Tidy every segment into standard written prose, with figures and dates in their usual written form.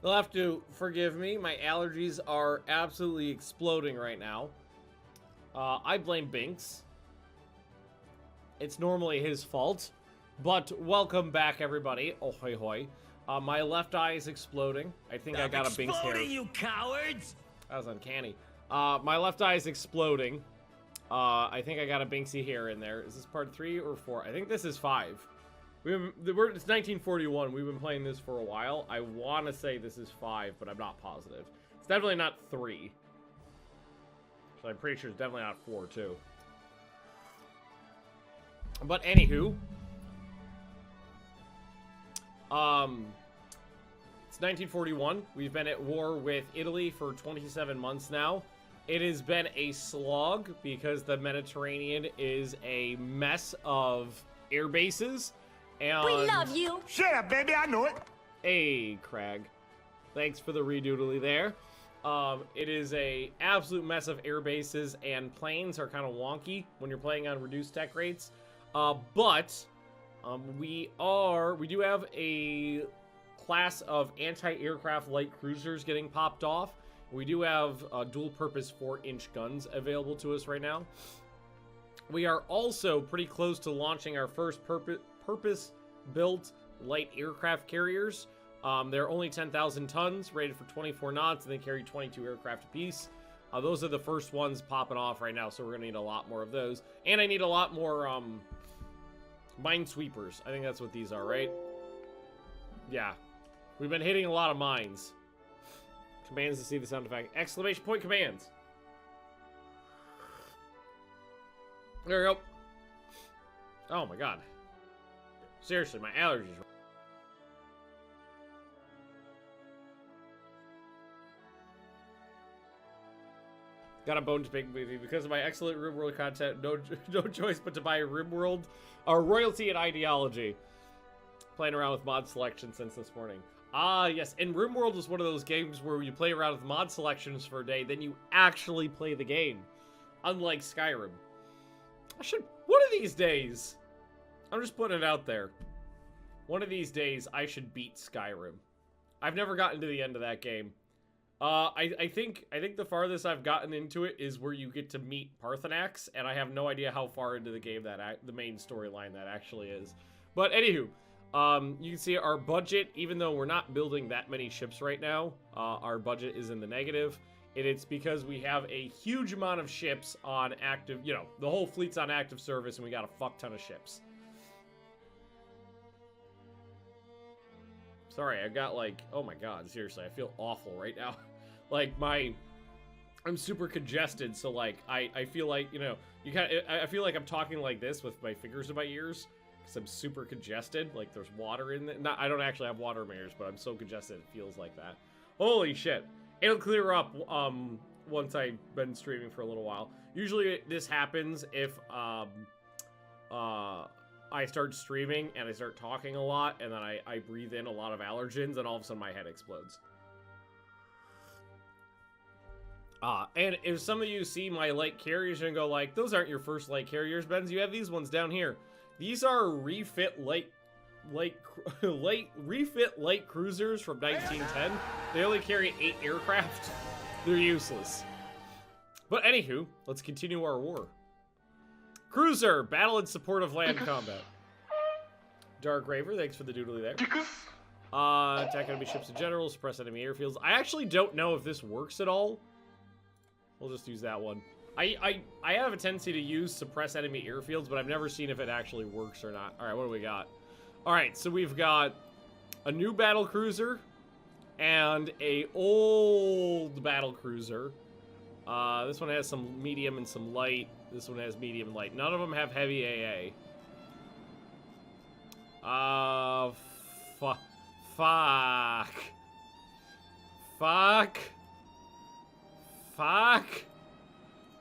You'll have to forgive me. My allergies are absolutely exploding right now. I blame Binks. It's normally his fault. But welcome back, everybody. Oh, hoy hoy. My left eye is exploding. I think I got a Binks hair. Exploding, you cowards! That was uncanny. My left eye is exploding. I think I got a Binksy hair in there. Is this part 3 or 4? I think this is 5. It's 1941. We've been playing this for a while. I want to say this is 5, but I'm not positive. It's definitely not 3. So I'm pretty sure it's definitely not 4, too. But anywho, it's 1941. We've been at war with Italy for 27 months now. It has been a slog because the Mediterranean is a mess of air bases. And we love you. Shut up, baby. I know it. Hey, Crag. Thanks for the redoodly there. It is a absolute mess of air bases, and planes are kind of wonky when you're playing on reduced tech rates. But we do have a class of anti-aircraft light cruisers getting popped off. We do have dual-purpose 4-inch guns available to us right now. We are also pretty close to launching our first purpose-built light aircraft carriers. They're only 10,000 tons, rated for 24 knots, and they carry 22 aircraft apiece. Those are the first ones popping off right now, so we're going to need a lot more of those. And I need a lot more minesweepers. I think that's what these are, right? Yeah. We've been hitting a lot of mines. Commands to see the sound effect. Exclamation point commands. There we go. Oh my god. Seriously, my allergies. Got a bone to pick with you. Because of my excellent RimWorld content, no choice but to buy a RimWorld. Our royalty and ideology. Playing around with mod selection since this morning. Ah, yes. And RimWorld is one of those games where you play around with mod selections for a day, then you actually play the game. Unlike Skyrim. One of these days, I'm just putting it out there. One of these days, I should beat Skyrim. I've never gotten to the end of that game. I think the farthest I've gotten into it is where you get to meet Parthenax, and I have no idea how far into the game the main storyline that actually is. But anywho, you can see our budget, even though we're not building that many ships right now, our budget is in the negative. It's because we have a huge amount of ships on active, the whole fleet's on active service, and we got a fuck ton of ships. Sorry, I got oh my god, seriously, I feel awful right now. I'm super congested, so I feel like, I feel like I'm talking like this with my fingers in my ears, because I'm super congested, there's water in there. I don't actually have water in my ears, but I'm so congested it feels like that. Holy shit. It'll clear up once I've been streaming for a little while. Usually this happens if I start streaming and I start talking a lot, and then I breathe in a lot of allergens, and all of a sudden my head explodes. And if some of you see my light carriers and go those aren't your first light carriers, Benz, you have these ones down here. These are refit refit light cruisers from 1910. They only carry 8 aircraft. They're useless. But anywho, let's continue our war. Cruiser, battle in support of land combat. Dark Raver, thanks for the doodly there. Attack enemy ships in general, suppress enemy airfields. I actually don't know if this works at all. We'll just use that one. I have a tendency to use suppress enemy airfields, but I've never seen if it actually works or not. Alright, what do we got? Alright, so we've got a new battle cruiser and a old battle cruiser. This one has some medium and some light. This one has medium and light. None of them have heavy AA. Fuck.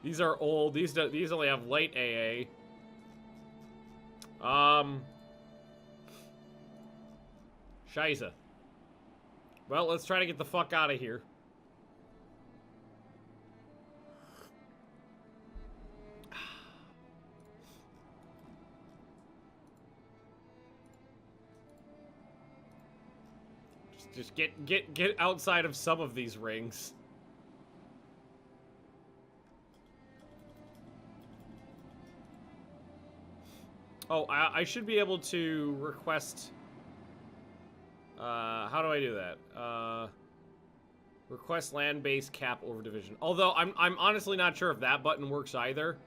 These are old. These only have light AA. Scheiße. Well, let's try to get the fuck out of here. Just get outside of some of these rings. Oh, I should be able to request... how do I do that? Request land-based cap over division. Although, I'm honestly not sure if that button works either.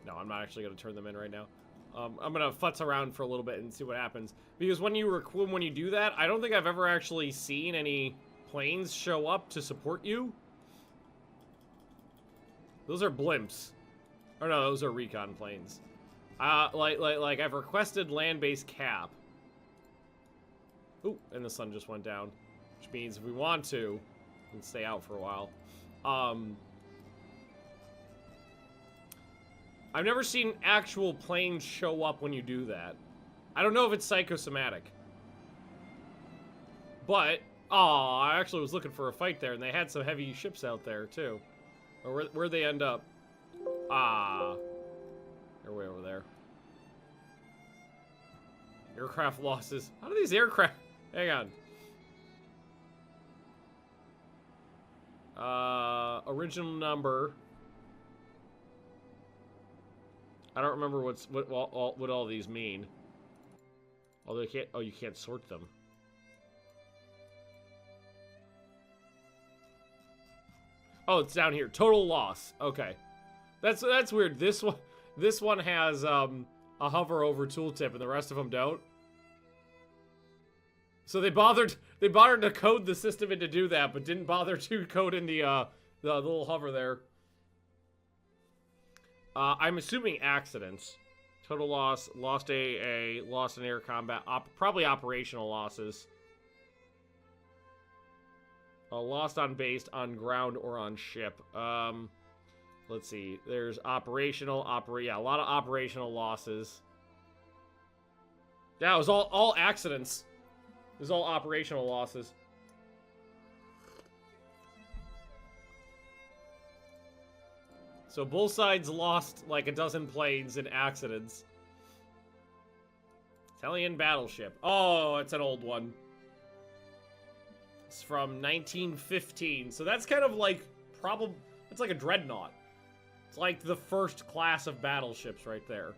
No, I'm not actually going to turn them in right now. I'm going to futz around for a little bit and see what happens. Because when you do that, I don't think I've ever actually seen any planes show up to support you. Those are blimps. Or no, those are recon planes. Like I've requested land-based cap. Ooh, and the sun just went down. Which means if we want to, we can stay out for a while. I've never seen actual planes show up when you do that. I don't know if it's psychosomatic. But, I actually was looking for a fight there, and they had some heavy ships out there, too. Or where'd they end up? They're way over there. Aircraft losses. How do these aircraft... Hang on. Original number. I don't remember what all these mean. Although you can't sort them. Oh, it's down here. Total loss. Okay. That's weird. This one has a hover over tooltip and the rest of them don't. So they bothered to code the system in to do that, but didn't bother to code in the little hover there. I'm assuming accidents. Total loss, lost AA, lost in air combat, probably operational losses. Lost on base, on ground, or on ship. Let's see. There's operational, yeah, a lot of operational losses. Yeah, it was all accidents. It was all operational losses. So both sides lost like a dozen planes in accidents. Italian battleship. Oh, it's an old one. It's from 1915. So that's kind of like it's like a dreadnought. It's like the first class of battleships right there.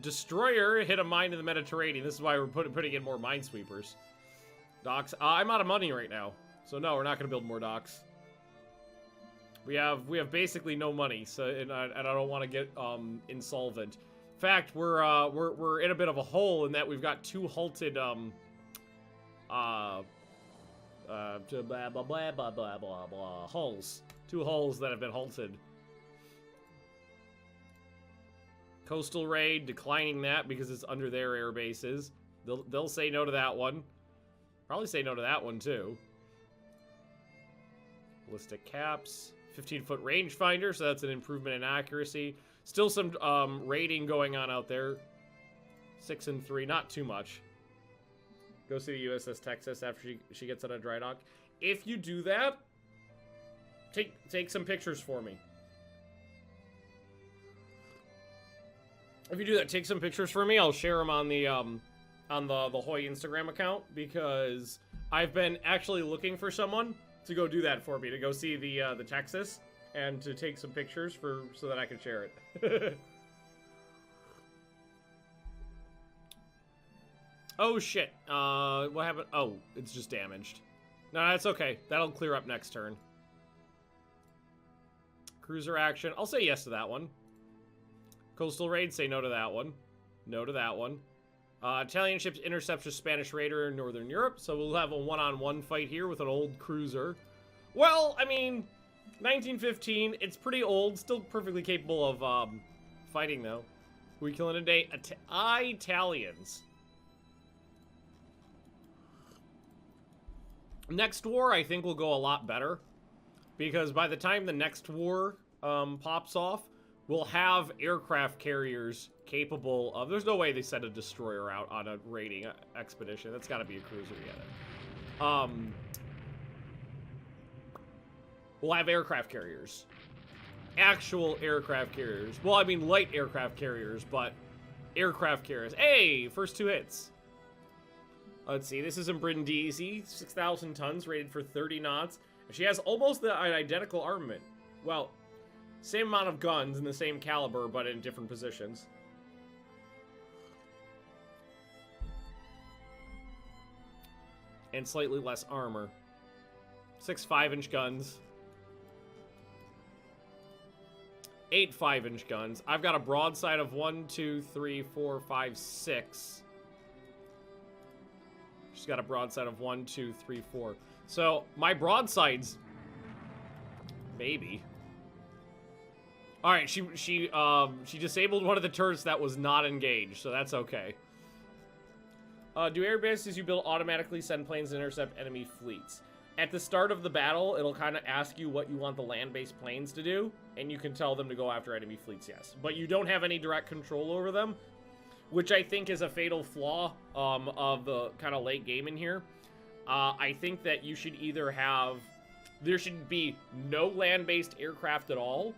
Destroyer hit a mine in the Mediterranean. This is why we're putting in more minesweepers. Docks. I'm out of money right now. So no, we're not going to build more docks. We have basically no money, so and I don't want to get insolvent. In fact, we're in a bit of a hole in that we've got two halted hulls. Two hulls that have been halted. Coastal raid, declining that because it's under their air bases. They'll say no to that one. Probably say no to that one too. Ballistic caps, 15-foot rangefinder, so that's an improvement in accuracy. Still some raiding going on out there. 6 and 3, not too much. Go see the USS Texas after she gets on a dry dock. If you do that, take some pictures for me. If you do that, take some pictures for me. I'll share them on the Hoy Instagram account because I've been actually looking for someone to go do that for me, to go see the Texas and to take some pictures so that I can share it. Oh shit. What happened? Oh, it's just damaged. No, that's okay. That'll clear up next turn. Cruiser action. I'll say yes to that one. Coastal raid, say no to that one. No to that one. Italian ships intercept a Spanish raider in Northern Europe, so we'll have a one-on-one fight here with an old cruiser. Well, I mean, 1915, it's pretty old, still perfectly capable of fighting, though. Who we kill in a day? Italians. Next war, I think, will go a lot better, because by the time the next war pops off, we'll have aircraft carriers capable of... There's no way they send a destroyer out on a raiding expedition. That's got to be a cruiser to get it. We'll have aircraft carriers. Actual aircraft carriers. Well, I mean light aircraft carriers, but aircraft carriers. Hey, first 2 hits. Let's see, this is in Brindisi, 6,000 tons, rated for 30 knots. She has almost an identical armament. Well, same amount of guns in the same caliber, but in different positions. And slightly less armor. 6 5-inch guns. 8 5-inch guns. I've got a broadside of 1, 2, 3, 4, 5, 6. She's got a broadside of 1, 2, 3, 4. So my broadsides, maybe. All right, she disabled one of the turrets that was not engaged, so that's okay. Do air bases you build automatically send planes to intercept enemy fleets? At the start of the battle, it'll kind of ask you what you want the land-based planes to do, and you can tell them to go after enemy fleets, yes. But you don't have any direct control over them, which I think is a fatal flaw of the kind of late game in here. I think that you should either have... There should be no land-based aircraft at all,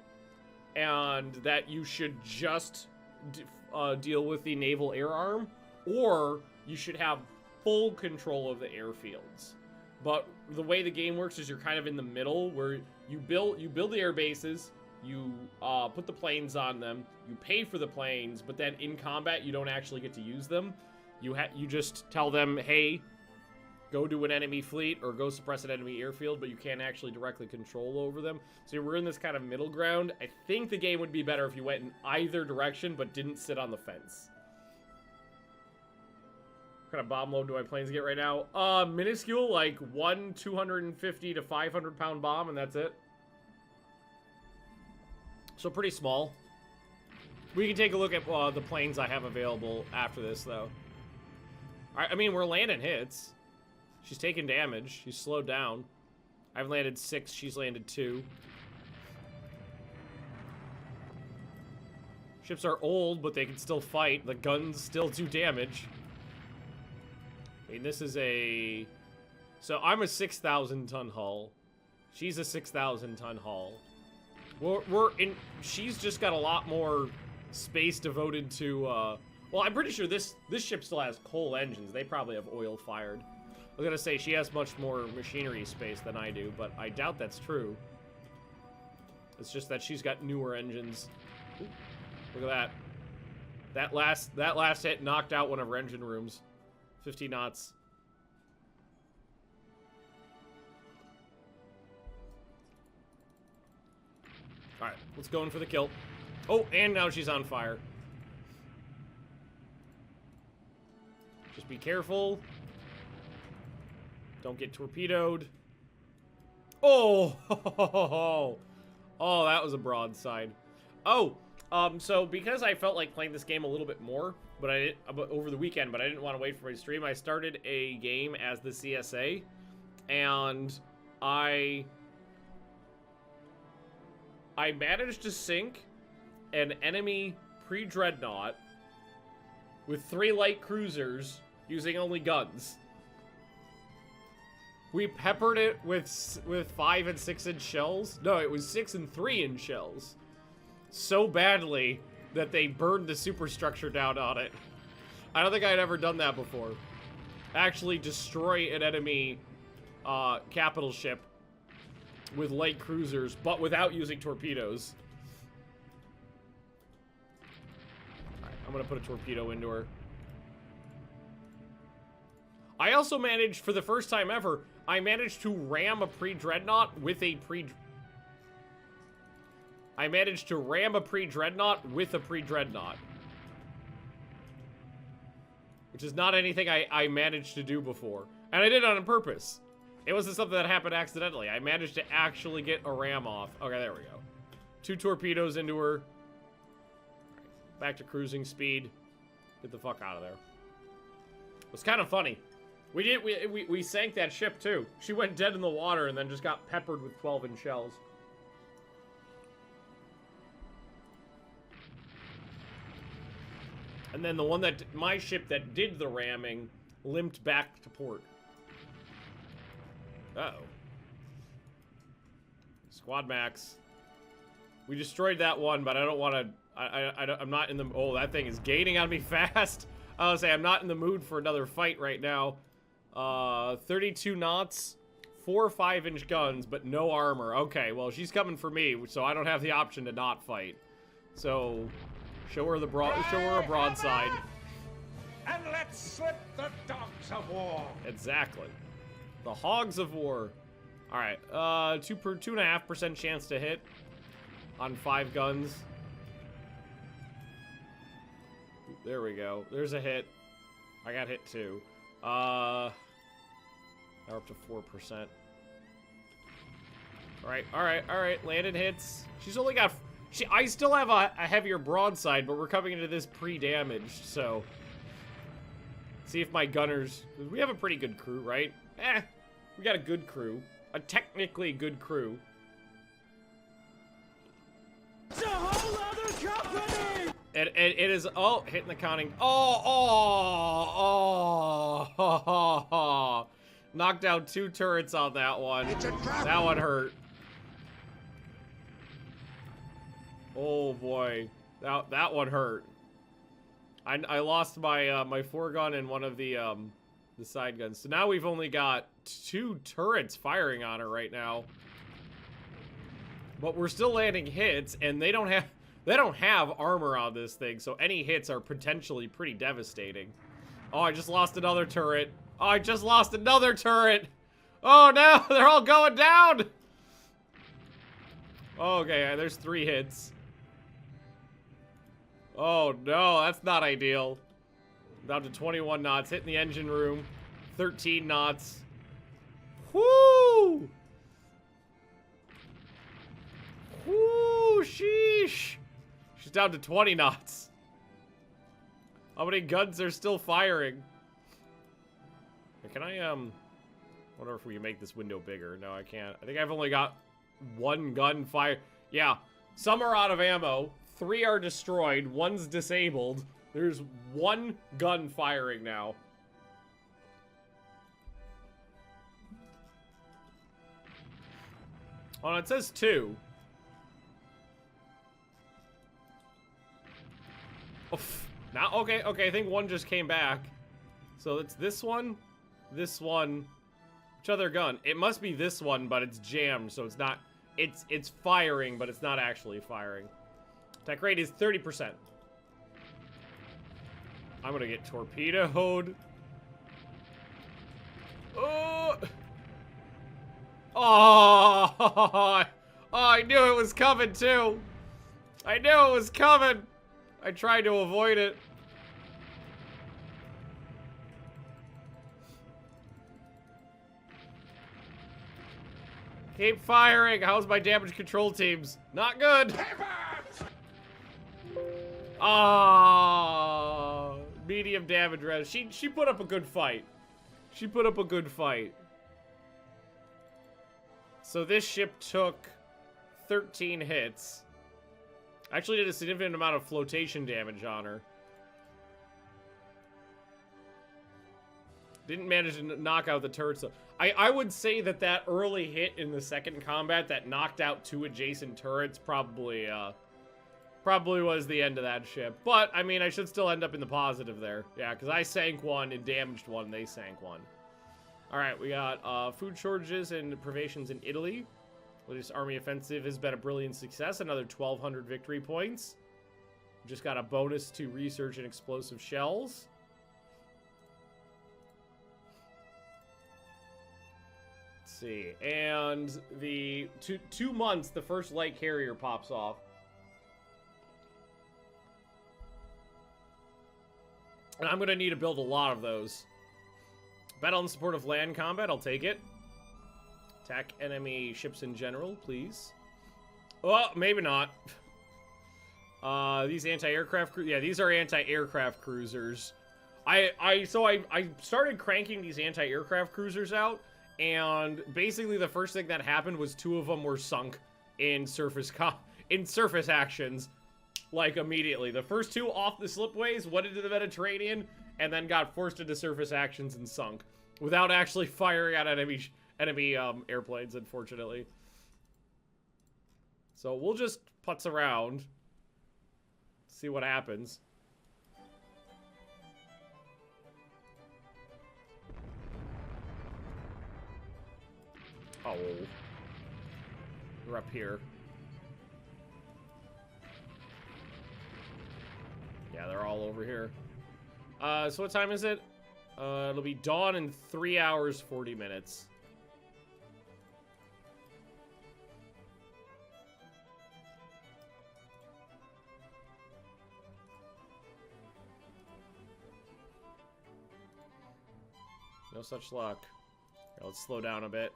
and that you should just deal with the naval air arm, or you should have full control of the airfields. But the way the game works is you're kind of in the middle, where you build the air bases, you put the planes on them, you pay for the planes, but then in combat you don't actually get to use them. You just tell them, hey, go to an enemy fleet or go suppress an enemy airfield, but you can't actually directly control over them. So we're in this kind of middle ground. I think the game would be better if you went in either direction but didn't sit on the fence. What kind of bomb load do my planes get right now? Minuscule, like 1 250 to 500 pound bomb, and that's it. So pretty small. We can take a look at the planes I have available after this, though. I mean, we're landing hits. She's taking damage. She's slowed down. I've landed 6. She's landed 2. Ships are old, but they can still fight. The guns still do damage. I mean, this is a... So I'm a 6,000 ton hull. She's a 6,000 ton hull. We're in... She's just got a lot more space devoted to... Well, I'm pretty sure this ship still has coal engines. They probably have oil fired. I was gonna say she has much more machinery space than I do, but I doubt that's true. It's just that she's got newer engines. Ooh, look at that. That last hit knocked out one of her engine rooms. 50 knots. Alright, let's go in for the kill. Oh, and now she's on fire. Just be careful. Don't get torpedoed. Oh! Oh, that was a broadside. Oh, so because I felt like playing this game a little bit more, but over the weekend, but I didn't want to wait for my stream, I started a game as the CSA, and I managed to sink an enemy pre-dreadnought with 3 light cruisers using only guns. We peppered it with 5 and 6 inch shells. No, it was 6 and 3 inch shells. So badly that they burned the superstructure down on it. I don't think I'd ever done that before. Actually destroy an enemy capital ship with light cruisers, but without using torpedoes. Alright, I'm gonna put a torpedo into her. I also managed, for the first time ever, I managed to ram a pre-dreadnought with a I managed to ram a pre-dreadnought with a pre-dreadnought. Which is not anything I managed to do before. And I did it on purpose. It wasn't something that happened accidentally. I managed to actually get a ram off. Okay, there we go. 2 torpedoes into her. Right, back to cruising speed. Get the fuck out of there. It was kind of funny. We sank that ship too. She went dead in the water and then just got peppered with 12-inch shells. And then the one that, my ship that did the ramming, limped back to port. Uh-oh. Squad max. We destroyed that one, but I don't want I'm not in the... Oh, that thing is gaining on me fast. I was saying, I'm not in the mood for another fight right now. 32 knots, 4 5-inch guns, but no armor. Okay, well, she's coming for me, so I don't have the option to not fight. So, show her a broadside. And let's slip the dogs of war. Exactly. The hogs of war. All right, 2.5% chance to hit on 5 guns. There we go. There's a hit. I got hit too. Now we're up to 4%. All right. Landed hits. She's only got... I still have a heavier broadside, but we're coming into this pre-damaged, so... See if my gunners... We have a pretty good crew, right? We got a good crew. A technically good crew. It's a whole other company! It is... Oh, hitting the conning. Knocked down 2 turrets on that one. That one hurt. Oh boy, that one hurt. I lost my my 4-gun and one of the side guns. So now we've only got 2 turrets firing on her right now. But we're still landing hits, and they don't have armor on this thing, so any hits are potentially pretty devastating. Oh, I just lost another turret. Oh, I just lost another turret. Oh no, they're all going down. Okay, there's 3 hits. Oh no, that's not ideal. Down to 21 knots, hitting the engine room. 13 knots. Whoo! Whoo, sheesh. She's down to 20 knots. How many guns are still firing? Can I, wonder if we can make this window bigger. No, I can't. I think I've only got 1 gun fire. Yeah, some are out of ammo. 3 are destroyed. 1's disabled. There's 1 gun firing now. Oh, it says 2. Oof. Now, okay, I think 1 just came back. So it's this one, which other gun? It must be this one, but it's jammed, so it's not, it's firing, but it's not actually firing. Attack rate is 30%. I'm gonna get torpedoed. Oh! Oh! I knew it was coming, too. I knew it was coming. I tried to avoid it. Keep firing. How's my damage control teams? Not good. Ah, medium damage res. She put up a good fight. She put up a good fight. So this ship took 13 hits. Actually did a significant amount of flotation damage on her. Didn't manage to knock out the turrets though. I would say that early hit in the second combat that knocked out 2 adjacent turrets probably was the end of that ship. But, I mean, I should still end up in the positive there. Yeah, because I sank 1 and damaged 1, they sank 1. Alright, we got food shortages and privations in Italy. Latest army offensive has been a brilliant success. Another 1,200 victory points. Just got a bonus to research and explosive shells. Let's see. And the 2 months, the first light carrier pops off. And I'm going to need to build a lot of those. Battle in support of land combat, I'll take it. Attack enemy ships in general, please. Oh, maybe not. These anti-aircraft... Yeah, these are anti-aircraft cruisers. I started cranking these anti-aircraft cruisers out, and basically the first thing that happened was 2 of them were sunk in surface actions. Like, immediately. The first 2 off the slipways went into the Mediterranean, and then got forced into surface actions and sunk. Without actually firing at enemy airplanes, unfortunately. So we'll just putz around. See what happens. Oh. We're up here. Yeah, they're all over here. So what time is it? It'll be dawn in 3 hours, 40 minutes. No such luck. Yeah, let's slow down a bit.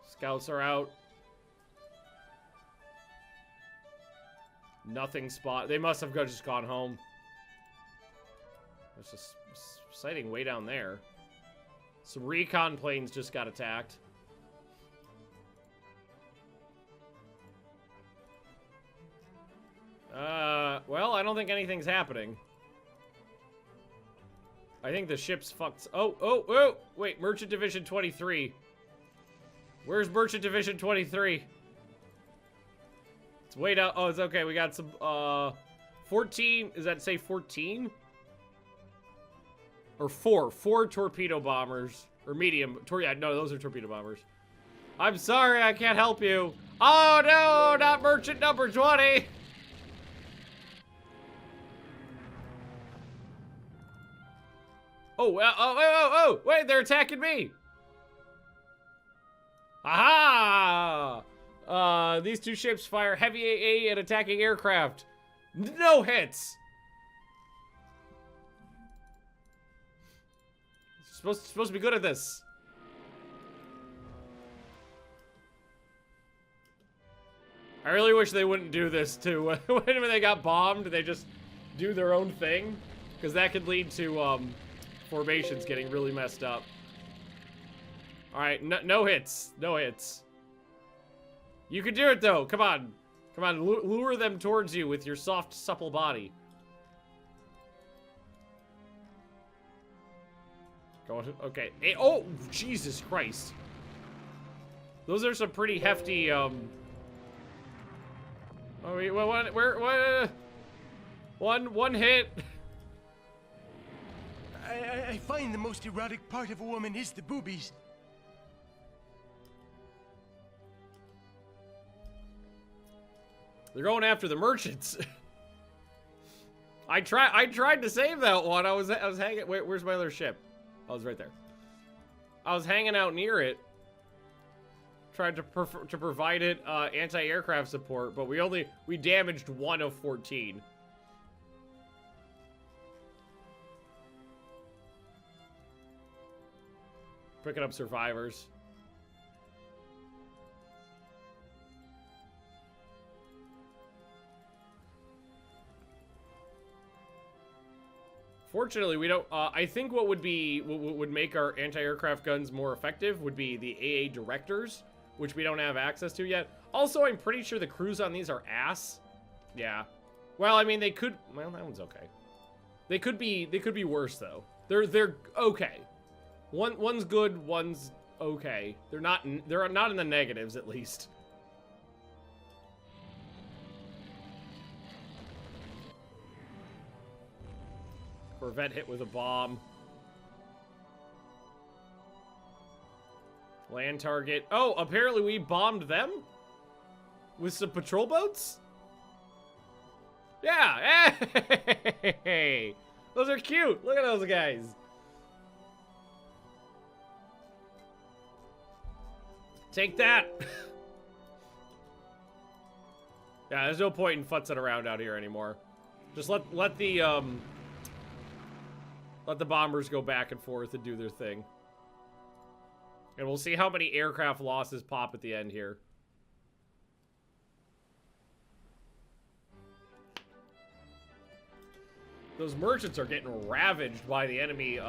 Scouts are out. Nothing spot. They must have just gone home. There's a sighting way down there. Some recon planes just got attacked. Well, I don't think anything's happening. I think the ship's fucked. Oh, wait, Merchant Division 23. Where's Merchant Division 23? It's way down. Oh, it's okay. We got some, 14. Does that say 14? Or 4. 4 torpedo bombers. Or medium. Yeah, no, those are torpedo bombers. I'm sorry, I can't help you. Oh, no, not Merchant number 20. Oh, wait, they're attacking me. Aha! These two ships fire heavy AA at attacking aircraft. No hits. Supposed to be good at this. I really wish they wouldn't do this too. When they got bombed, they just do their own thing, because that could lead to formations getting really messed up. All right, no hits, no hits. You can do it though. Come on, come on, lure them towards you with your soft, supple body. Go. Okay. Hey, oh, Jesus Christ. Those are some pretty hefty. Oh wait, one hit. I find the most erotic part of a woman is the boobies. They're going after the merchants. I tried to save that one. I was hanging. Wait, where's my other ship? Oh, it's right there. I was hanging out near it, tried to provide it anti-aircraft support, but we damaged 1 of 14. Picking up survivors. Fortunately, we don't. I think what would make our anti-aircraft guns more effective would be the AA directors, which we don't have access to yet. Also, I'm pretty sure the crews on these are ass. Yeah. Well, I mean, they could. Well, that one's okay. They could be worse though. They're okay. One's good, one's okay. They're not in the negatives at least. Corvette hit with a bomb. Land target. Oh, apparently we bombed them? With some patrol boats? Yeah. Hey! Those are cute. Look at those guys. Take that. Yeah, there's no point in futzing around out here anymore. Just let the bombers go back and forth and do their thing. And we'll see how many aircraft losses pop at the end here. Those merchants are getting ravaged by the enemy.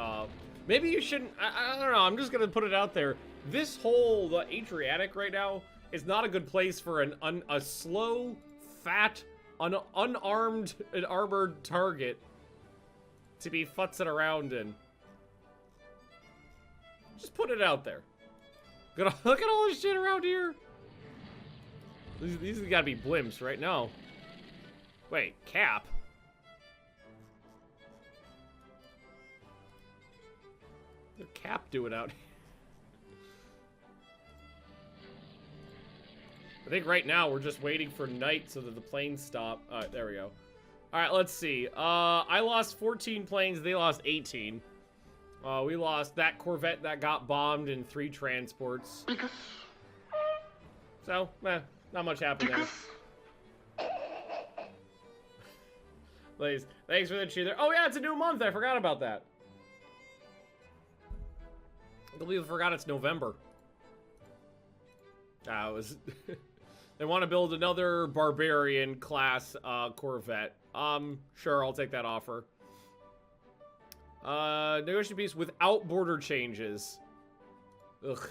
Maybe you shouldn't. I don't know. I'm just going to put it out there. This whole the Adriatic right now is not a good place for a slow, fat, unarmed and armored target to be futzing around in. Just put it out there. Look at all this shit around here. These gotta be blimps, right? No. Wait, Cap? What's Cap doing out here? I think right now we're just waiting for night so that the planes stop. Alright, there we go. Alright, let's see. I lost 14 planes, they lost 18. We lost that Corvette that got bombed and 3 transports. So, not much happened there. Please, thanks for the cheer. Oh yeah, it's a new month. I forgot about that. I believe I forgot it's November. It was. They want to build another barbarian class Corvette. Sure, I'll take that offer. Negotiation peace without border changes. Ugh.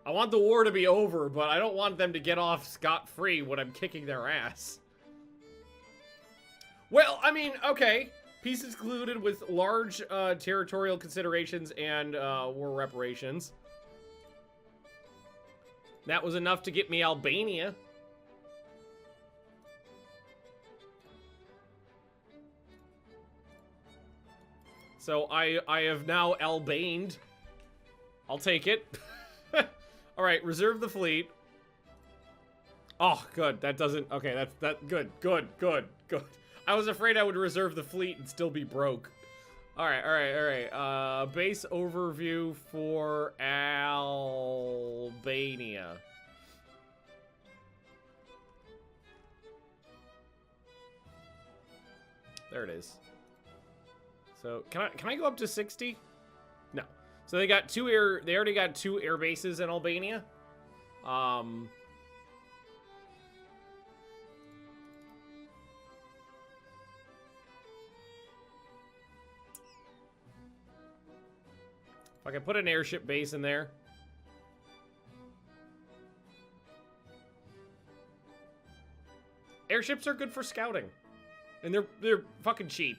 I want the war to be over, but I don't want them to get off scot-free when I'm kicking their ass. Well, I mean, okay. Peace is concluded with large territorial considerations and war reparations. That was enough to get me Albania. So I have now Albaned. I'll take it. All right, reserve the fleet. Oh, good. That doesn't. Okay, good. I was afraid I would reserve the fleet and still be broke. All right. Base overview for Albania. There it is. So can I go up to 60? No. So they got they already got 2 air bases in Albania. If I can put an airship base in there. Airships are good for scouting. And they're fucking cheap.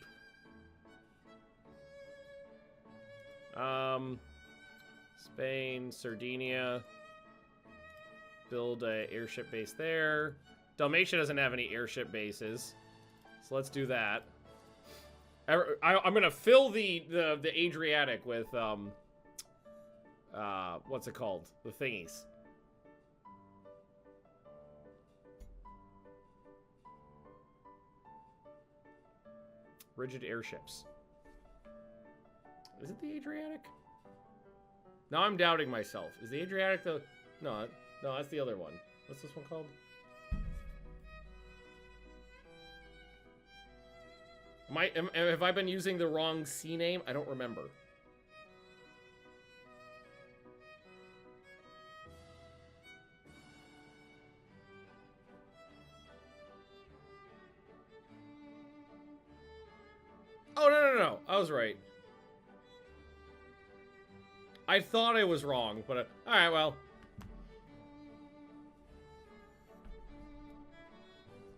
Spain, Sardinia. Build a airship base there. Dalmatia doesn't have any airship bases. So let's do that. I'm gonna fill the Adriatic with what's it called? The thingies. Rigid airships. Is it the Adriatic? Now I'm doubting myself. Is the Adriatic the... No, that's the other one. What's this one called? Have I been using the wrong sea name? I don't remember. Oh, no. I was right. I thought I was wrong, but... Alright, well.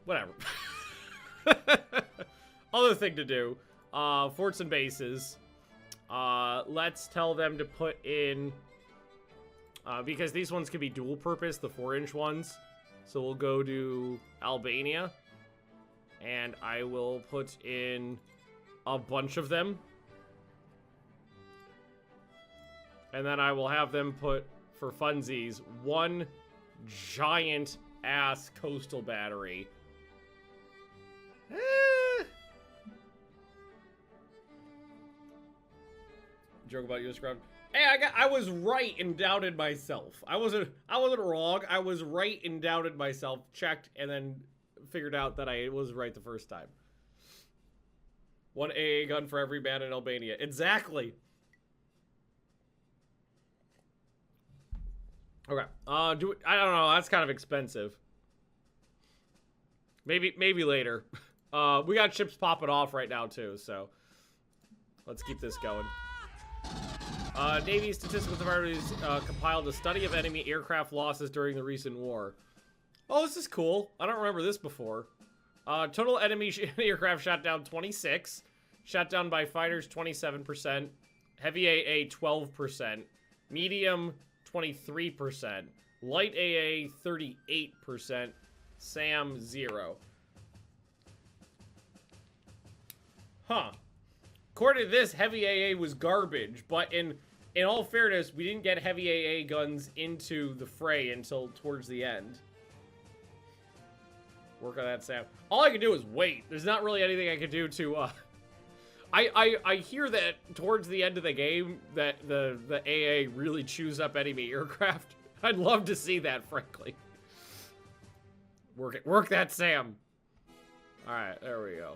Whatever. Other thing to do. Forts and bases. Let's tell them to put in... because these ones can be dual purpose, the 4-inch ones. So we'll go to Albania. And I will put in a bunch of them. And then I will have them put, for funsies, 1 giant ass coastal battery. Joke about US ground. Hey, I was right and doubted myself. I wasn't wrong. I was right and doubted myself. Checked and then figured out that I was right the first time. 1 AA gun for every man in Albania. Exactly. Okay. I don't know. That's kind of expensive. Maybe later. We got ships popping off right now too, so let's keep this going. Navy Statistical Department has compiled a study of enemy aircraft losses during the recent war. Oh, this is cool. I don't remember this before. Total enemy aircraft shot down 26. Shot down by fighters 27%. Heavy AA 12%. Medium 23%. Light AA 38%. Sam 0. Huh. According to this, heavy AA was garbage, but in all fairness, we didn't get heavy AA guns into the fray until towards the end. Work on that, Sam. All I can do is wait. There's not really anything I can do to, I hear that towards the end of the game that the AA really chews up enemy aircraft. I'd love to see that, frankly. Work that, Sam. All right, there we go.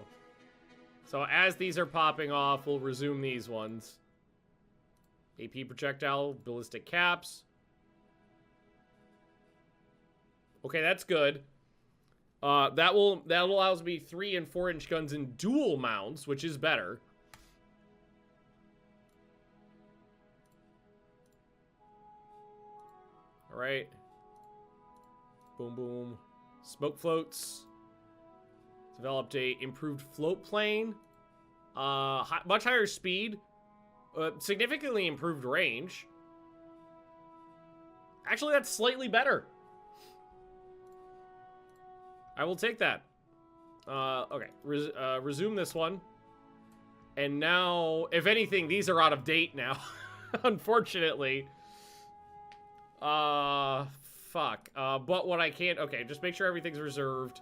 So as these are popping off, we'll resume these ones. AP projectile, ballistic caps. Okay, that's good. That allows me 3 and 4 inch guns in dual mounts, which is better. All right. Boom, boom. Smoke floats. Developed a improved float plane. Much higher speed. Significantly improved range. Actually, that's slightly better. I will take that. Okay. Resume this one. And now, if anything, these are out of date now. Unfortunately. Fuck. But what I can't... Okay, just make sure everything's reserved.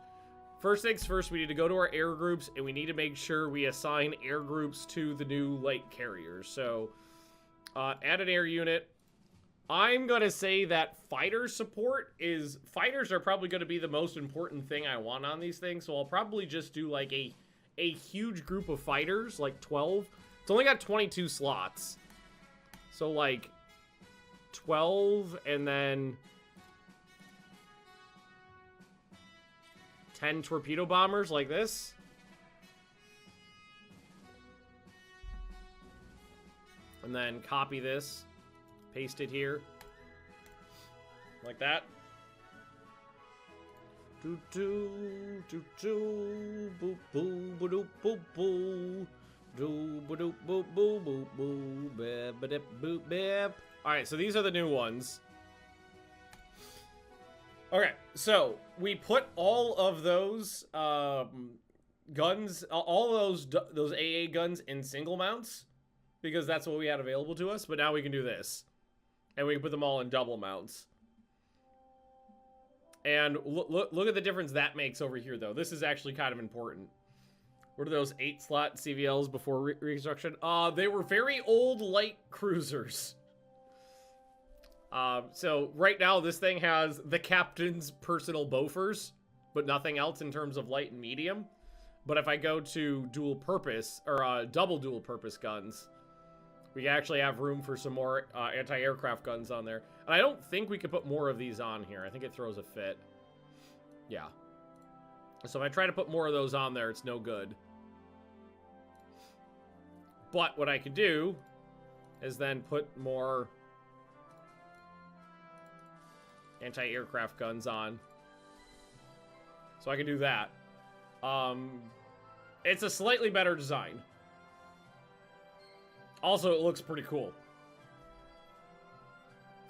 First things first, we need to go to our air groups, and we need to make sure we assign air groups to the new light carriers. So, add an air unit. I'm going to say that fighter support is... Fighters are probably going to be the most important thing I want on these things, so I'll probably just do, like, a huge group of fighters, like 12. It's only got 22 slots. So, like, 12, and then 10 torpedo bombers like this. And then copy this. Paste it here. Like that. Do do do do boo boo boo doo boo boo do boo doo boo boo boo boo bip bip boop bip. Alright, so these are the new ones. Okay, so we put all of those guns, all of those AA guns in single mounts because that's what we had available to us, but now we can do this. And we can put them all in double mounts. And look at the difference that makes over here, though. This is actually kind of important. What are those 8-slot CVLs before reconstruction? They were very old light cruisers. So right now this thing has the captain's personal Bofors, but nothing else in terms of light and medium. But if I go to dual purpose, or double dual purpose guns, we actually have room for some more anti-aircraft guns on there. And I don't think we could put more of these on here. I think it throws a fit. Yeah. So if I try to put more of those on there, it's no good. But what I could do is then put more anti-aircraft guns on. So I can do that. It's a slightly better design. Also, it looks pretty cool.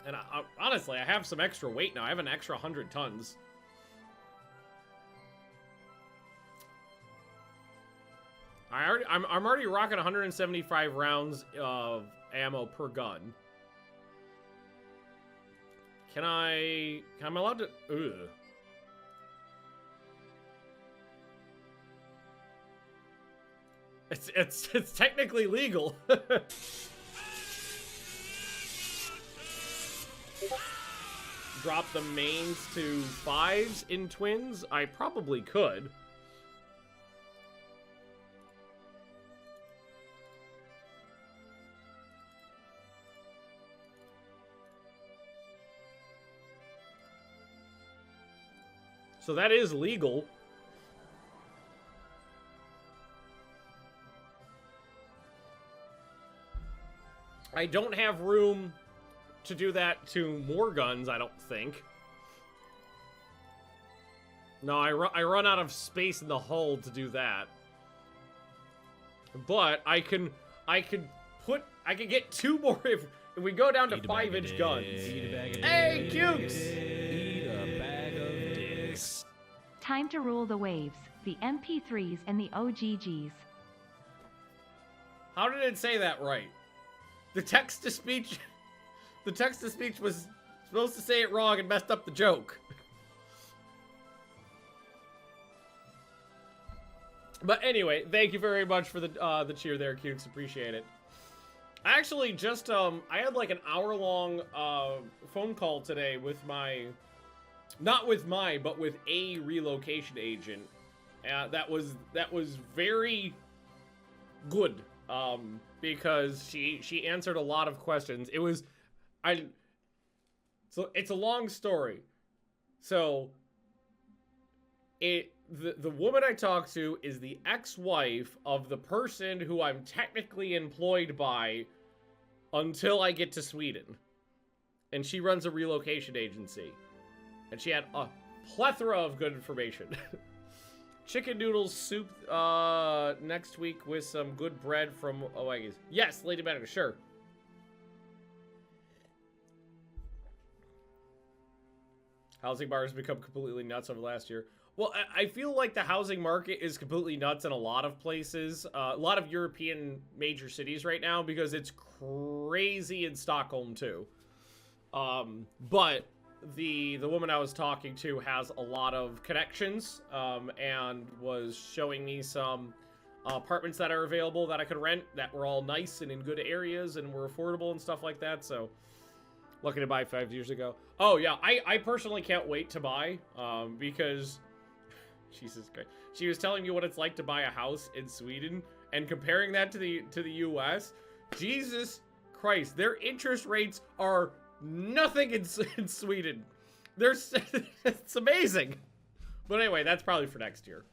And honestly, I have some extra weight now. I have an extra 100 tons. I'm already rocking 175 rounds of ammo per gun. Am I allowed to? Ugh. It's technically legal. Drop the mains to 5s in twins? I probably could. So that is legal. I don't have room to do that to more guns, I don't think. No, I run out of space in the hull to do that. But I can get 2 more if we go down to Eat a bag of 5-inch guns. Eat a bag of Hey, dicks. Cukes! Eat a bag of dicks. Time to rule the waves, the MP3s and the OGGs. How did it say that right? The text-to-speech... The text-to-speech was supposed to say it wrong and messed up the joke. But anyway, thank you very much for the cheer there, Cukes. Appreciate it. I actually just, I had like an hour-long phone call today with my... Not with my, but with a relocation agent. That was very good. Because she answered a lot of questions. It was... So, it's a long story. So... The woman I talked to is the ex-wife of the person who I'm technically employed by until I get to Sweden. And she runs a relocation agency. And she had a plethora of good information. Chicken noodles soup next week with some good bread from Oagies. Yes, Lady Magnus, sure. Housing bars become completely nuts over last year. Well, I feel like the housing market is completely nuts in a lot of places, a lot of European major cities right now, because it's crazy in Stockholm too. But the woman I was talking to has a lot of connections, and was showing me some apartments that are available that I could rent that were all nice and in good areas and were affordable and stuff like that. So, looking to buy 5 years ago. Oh yeah, I personally can't wait to buy, because... Jesus Christ. She was telling me what it's like to buy a house in Sweden and comparing that to the US. Jesus Christ, their interest rates are nothing in Sweden. It's amazing. But anyway, that's probably for next year.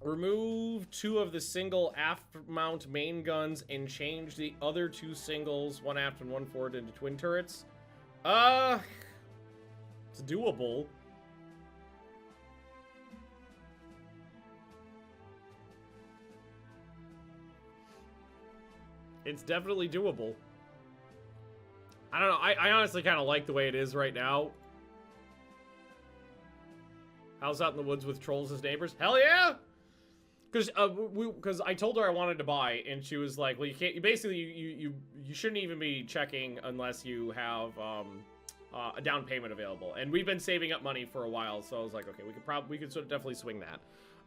Remove 2 of the single aft mount main guns and change the other 2 singles, one aft and one forward, into twin turrets. It's doable. It's definitely doable. I don't know. I honestly kind of like the way it is right now. House out in the woods with trolls as neighbors. Hell yeah! Because I told her I wanted to buy, and she was like, "Well, you can't. You shouldn't even be checking unless you have a down payment available." And we've been saving up money for a while, so I was like, "Okay, we could sort of definitely swing that."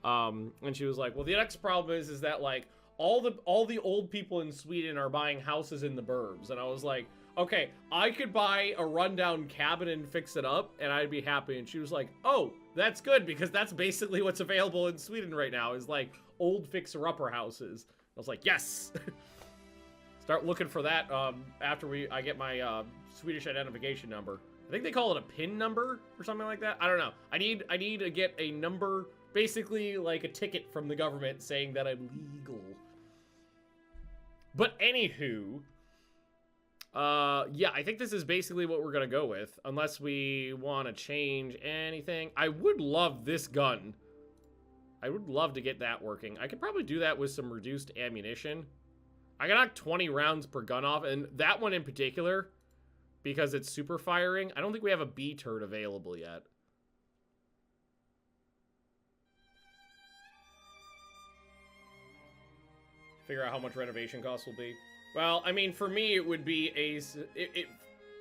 And she was like, "Well, the next problem is that like all the old people in Sweden are buying houses in the burbs," and I was like, "Okay, I could buy a rundown cabin and fix it up, and I'd be happy." And she was like, "Oh, that's good, because that's basically what's available in Sweden right now, is like old fixer-upper houses." I was like, yes! Start looking for that after I get my Swedish identification number. I think they call it a PIN number or something like that. I don't know. I need to get a number, basically like a ticket from the government saying that I'm legal. But anywho... yeah, I think this is basically what we're gonna go with, unless we want to change anything. I would love this gun. I would love to get that working. I could probably do that with some reduced ammunition. I can knock 20 rounds per gun off, and that one in particular, because it's super firing, I don't think we have a B turret available yet. Figure out how much renovation costs will be. Well, I mean, for me, it would be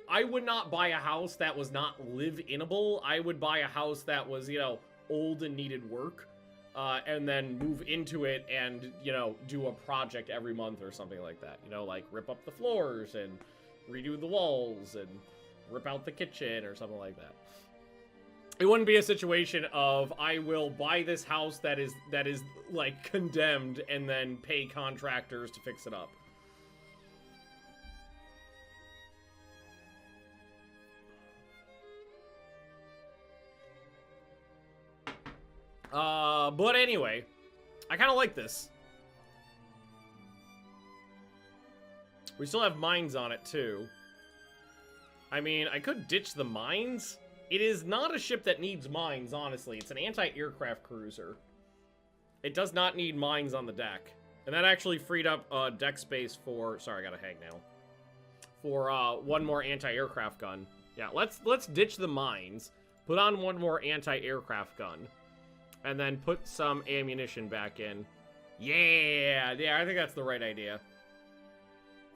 I would not buy a house that was not live-inable. I would buy a house that was, you know, old and needed work, and then move into it and, you know, do a project every month or something like that. You know, like rip up the floors and redo the walls and rip out the kitchen or something like that. It wouldn't be a situation of I will buy this house that is like condemned and then pay contractors to fix it up. But anyway, I kind of like this. We still have mines on it, too. I mean, I could ditch the mines. It is not a ship that needs mines, honestly. It's an anti-aircraft cruiser. It does not need mines on the deck. And that actually freed up deck space for... Sorry, I gotta hang now. For one more anti-aircraft gun. Yeah, let's ditch the mines. Put on one more anti-aircraft gun. And then put some ammunition back in. Yeah, I think that's the right idea.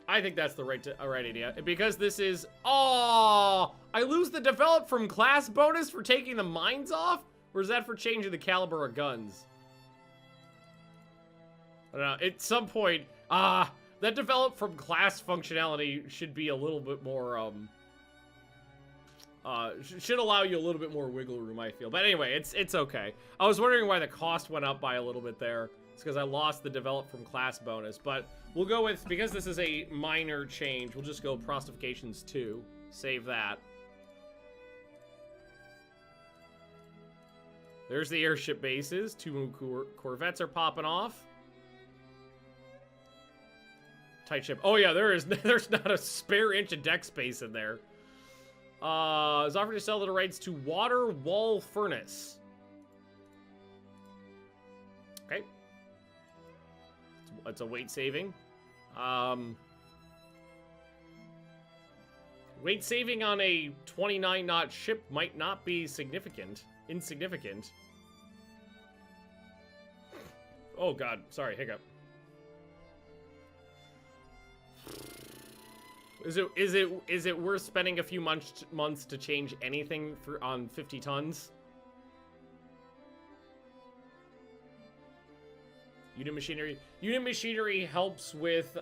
I think that's the right idea. Because this is... Oh! I lose the develop from class bonus for taking the mines off? Or is that for changing the caliber of guns? I don't know. At some point... that develop from class functionality should be a little bit more... should allow you a little bit more wiggle room, I feel. But anyway, it's okay. I was wondering why the cost went up by a little bit there. It's because I lost the develop from class bonus. But we'll go with, because this is a minor change, we'll just go Prostifications 2. Save that. There's the airship bases. 2 corvettes are popping off. Tight ship. Oh yeah, there's not a spare inch of deck space in there. Is offered to sell the rights to Water Wall Furnace. Okay. It's a weight saving. Weight saving on a 29-knot ship might not be insignificant. Oh god, sorry, hiccup. Is it worth spending a few months to change anything on 50 tons? Unit machinery helps with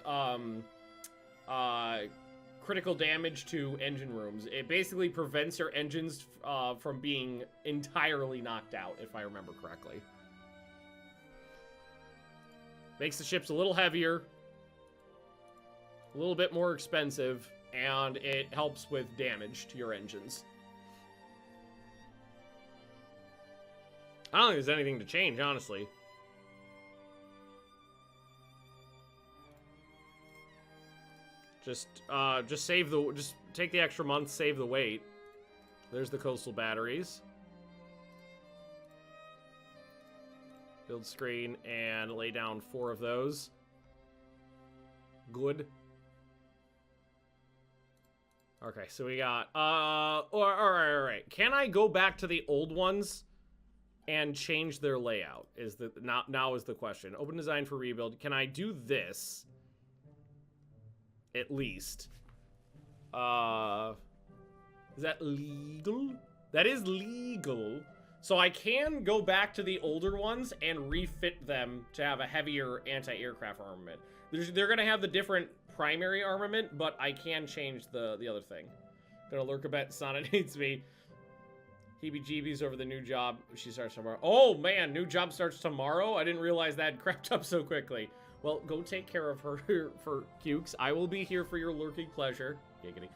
critical damage to engine rooms. It basically prevents your engines from being entirely knocked out, if I remember correctly. Makes the ships a little heavier, a little bit more expensive, and it helps with damage to your engines. I don't think there's anything to change, honestly. Just take the extra month, save the weight. There's the coastal batteries. Build screen and lay down 4 of those. Good. Okay, so we got, all right. Can I go back to the old ones and change their layout? Now is the question. Open design for rebuild. Can I do this? At least. Is that legal? That is legal. So I can go back to the older ones and refit them to have a heavier anti-aircraft armament. They're gonna have the different primary armament, but I can change the other thing. Gonna lurk a bet. Sana needs me. Heebie-jeebies over the new job. She starts tomorrow. Oh man, new job starts tomorrow? I didn't realize that crept up so quickly. Well, go take care of her for Cukes. I will be here for your lurking pleasure. Giggity.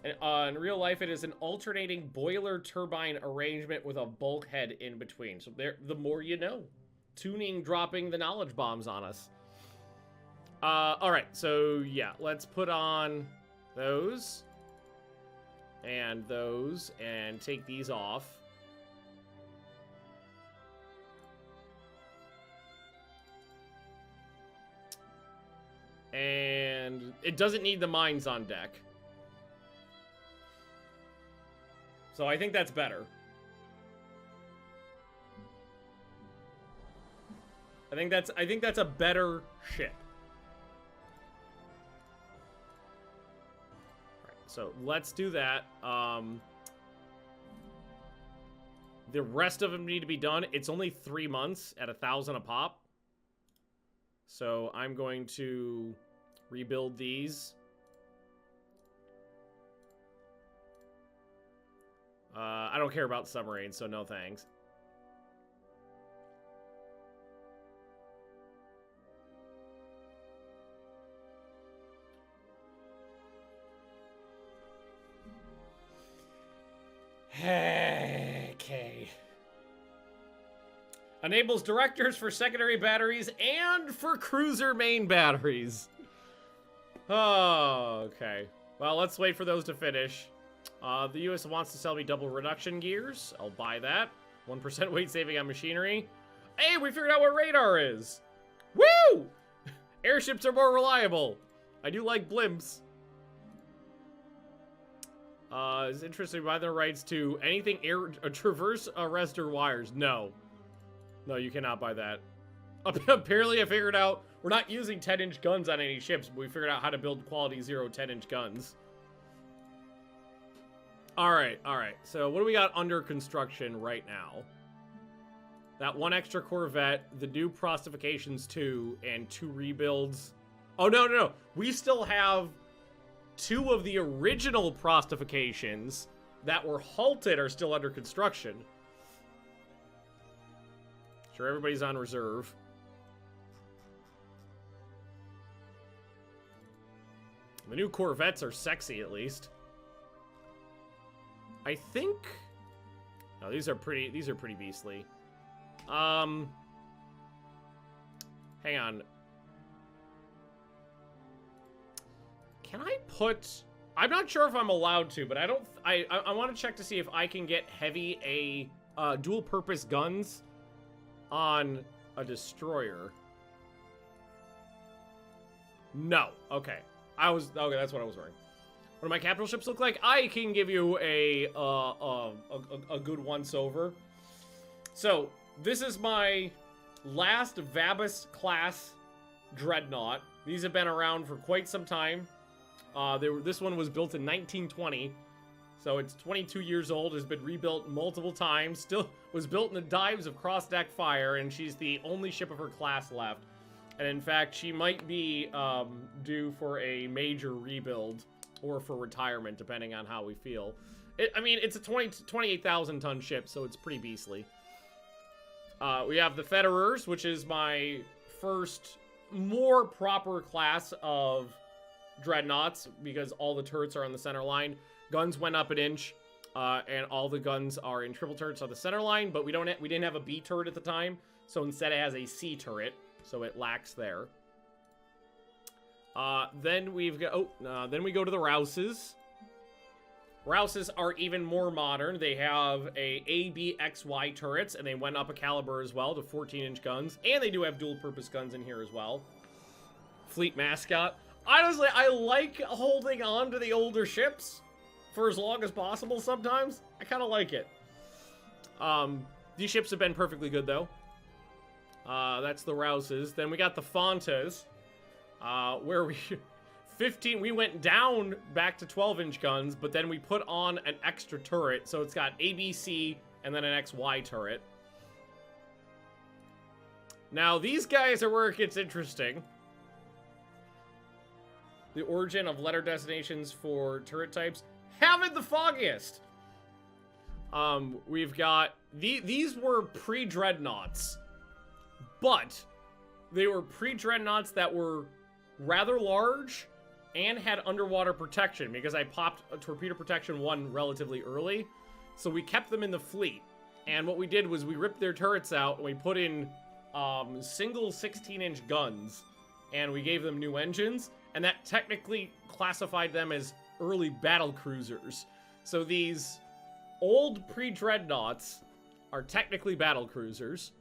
In real life, it is an alternating boiler turbine arrangement with a bulkhead in between. So the more you know. Tuning dropping the knowledge bombs on us. Alright, so yeah, let's put on those. And those. And take these off. And it doesn't need the mines on deck. So I think that's better. I think that's a better ship. Alright, so let's do that. The rest of them need to be done. It's only 3 months at 1,000 a pop. So I'm going to rebuild these. I don't care about submarines, so no thanks. Okay. Enables directors for secondary batteries and for cruiser main batteries. Oh, okay. Well, let's wait for those to finish. The U.S. wants to sell me double reduction gears. I'll buy that. 1% weight saving on machinery. Hey, we figured out what radar is. Woo! Airships are more reliable. I do like blimps. It's interesting by their rights to anything traverse, arrest, or wires. No. No, you cannot buy that. Apparently, I figured out we're not using 10-inch guns on any ships, but we figured out how to build quality 0 10-inch guns. Alright. So, what do we got under construction right now? That one extra Corvette, the new Prostifications 2, and 2 rebuilds. Oh, no. We still have 2 of the original Prostifications that were halted are still under construction. Sure, everybody's on reserve. The new Corvettes are sexy, at least. I think... No, these are pretty beastly. Hang on. Can I put... I'm not sure if I'm allowed to, but I want to check to see if I can get heavy dual-purpose guns on a destroyer. No. Okay. Okay, that's what I was wondering. What do my capital ships look like? I can give you a good once-over. So, this is my last Vabus class dreadnought. These have been around for quite some time. This one was built in 1920, so it's 22 years old, has been rebuilt multiple times, still was built in the dives of cross-deck fire, and she's the only ship of her class left. And in fact, she might be due for a major rebuild or for retirement, depending on how we feel. I mean, it's a 28,000-ton ship, so it's pretty beastly. We have the Federers, which is my first more proper class of dreadnoughts, because all the turrets are on the center line. Guns went up an inch, and all the guns are in triple turrets on the center line, but we didn't have a B turret at the time, so instead it has a C turret, so it lacks there. Then we've got, then we go to the Rouses. Rouses are even more modern. They have a B, X, Y turrets, and they went up a caliber as well to 14-inch guns, and they do have dual-purpose guns in here as well. Fleet mascot. Honestly, I like holding on to the older ships for as long as possible sometimes. I kind of like it. These ships have been perfectly good, though. That's the Rouses. Then we got the Fontas, where we went down back to 12-inch guns, but then we put on an extra turret, so it's got ABC and then an XY turret. Now, these guys are where it gets interesting. The origin of letter destinations for turret types. Haven't the foggiest. We've got... These were pre-dreadnoughts. But they were pre-dreadnoughts that were rather large and had underwater protection, because I popped a torpedo protection 1 relatively early. So we kept them in the fleet. And what we did was we ripped their turrets out and we put in single 16-inch guns. And we gave them new engines. And that technically classified them as early battle cruisers. So these old pre-dreadnoughts are technically battle cruisers.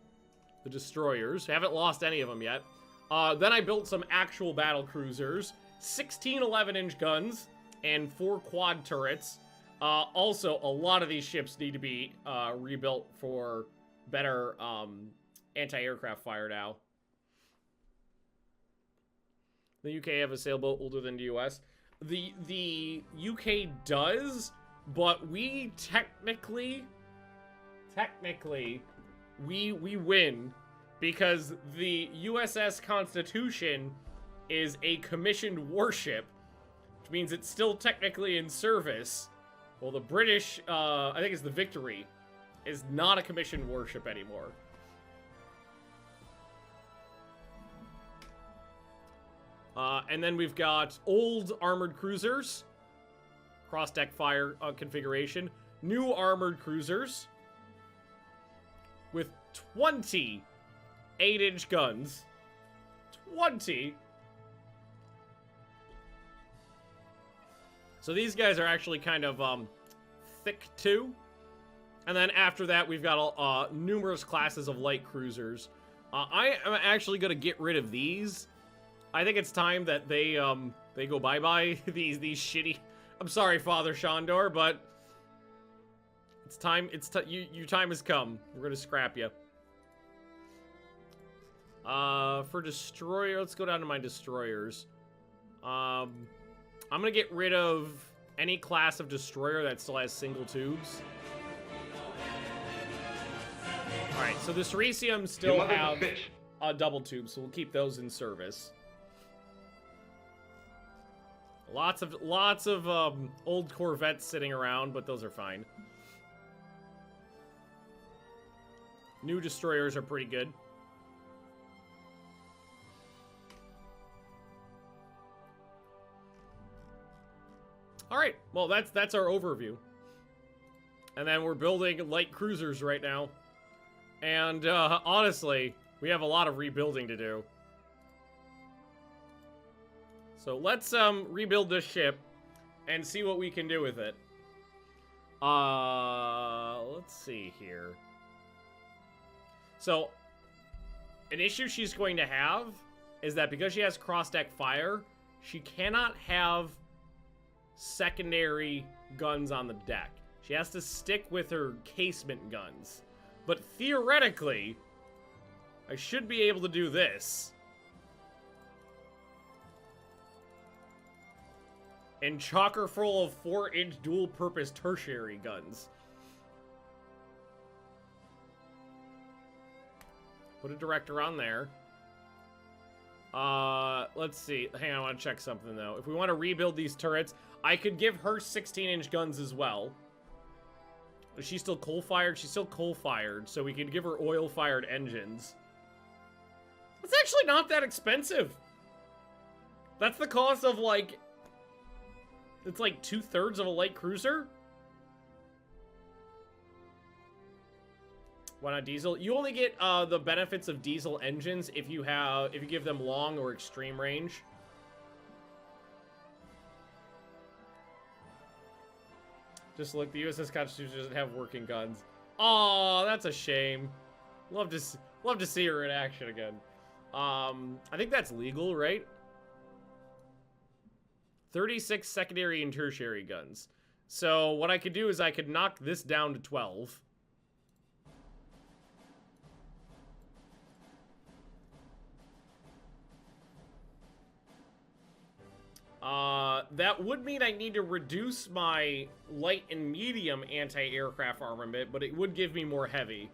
The destroyers. Haven't lost any of them yet. Then I built some actual battle cruisers. 16 11-inch guns and 4 quad turrets. Also, a lot of these ships need to be rebuilt for better anti-aircraft fire now. The UK have a sailboat older than the US. The UK does, but we technically we win, because the USS Constitution is a commissioned warship, which means it's still technically in service. Well, the British, I think it's the Victory, is not a commissioned warship anymore. And then we've got old armored cruisers, cross-deck fire configuration, new armored cruisers with 20 8-inch guns. 20. So these guys are actually kind of thick too. And then after that, we've got numerous classes of light cruisers. I am actually going to get rid of these. I think it's time that they go bye-bye. these shitty... I'm sorry, Father Shandor, but it's time. Your time has come. We're going to scrap you. For destroyer, let's go down to my destroyers. I'm going to get rid of any class of destroyer that still has single tubes. Alright, so the Ceresium still have a double tube, so we'll keep those in service. Lots of old Corvettes sitting around, but those are fine. New destroyers are pretty good. Alright, well that's our overview. And then we're building light cruisers right now. And honestly, we have a lot of rebuilding to do. So let's rebuild this ship and see what we can do with it. Let's see here. So an issue she's going to have is that because she has cross-deck fire, she cannot have secondary guns on the deck. She has to stick with her casement guns. But theoretically, I should be able to do this. And chock her full of 4-inch dual-purpose tertiary guns. Put a director on there. Let's see. Hang on, I want to check something, though. If we want to rebuild these turrets, I could give her 16-inch guns as well. Is she still coal-fired? She's still coal-fired, so we can give her oil-fired engines. It's actually not that expensive. That's the cost of, like... It's like 2/3 of a light cruiser? Why not diesel? You only get the benefits of diesel engines if you give them long or extreme range. Just look, the USS Constitution doesn't have working guns. Oh, that's a shame. Love to see her in action again. I think that's legal, right? 36 secondary and tertiary guns. So what I could do is I could knock this down to 12. That would mean I need to reduce my light and medium anti-aircraft armament, but it would give me more heavy.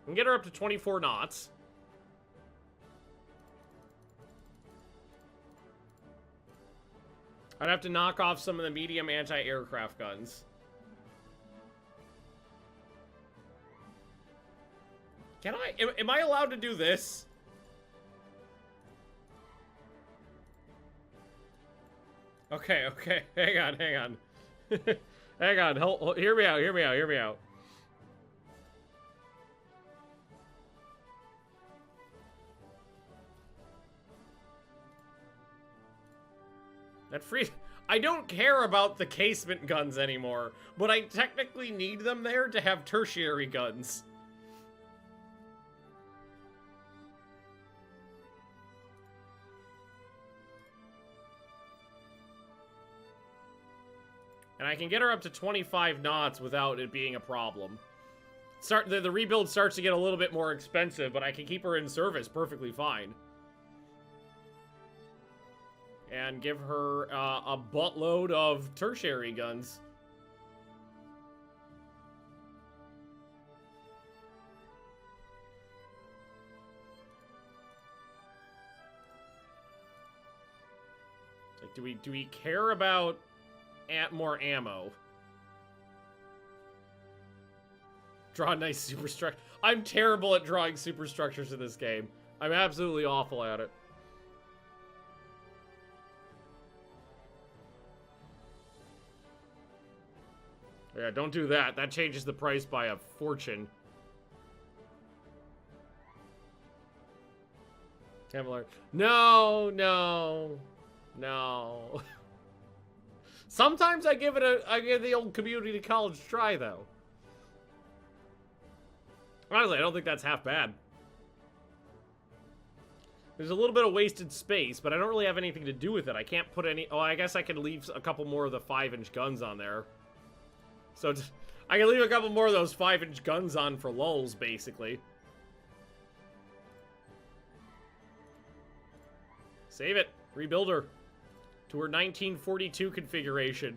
We can get her up to 24 knots. I'd have to knock off some of the medium anti-aircraft guns. Can I? Am I allowed to do this? Okay, okay. Hang on. Hang on. Hold, hear me out. That free... I don't care about the casement guns anymore, but I technically need them there to have tertiary guns. And I can get her up to 25 knots without it being a problem. The rebuild starts to get a little bit more expensive, but I can keep her in service perfectly fine. And give her a buttload of tertiary guns. Like, do we care about more ammo? Draw a nice superstructure. I'm terrible at drawing superstructures in this game. I'm absolutely awful at it. Yeah, don't do that. That changes the price by a fortune. Kevlar. No, no, no. Sometimes I give the old community college try, though. Honestly, I don't think that's half bad. There's a little bit of wasted space, but I don't really have anything to do with it. I can't put any... Oh, I guess I can leave a couple more of the 5-inch guns on there. So I can leave a couple more of those 5-inch guns on for lulz, basically. Save it. Rebuild her to her 1942 configuration.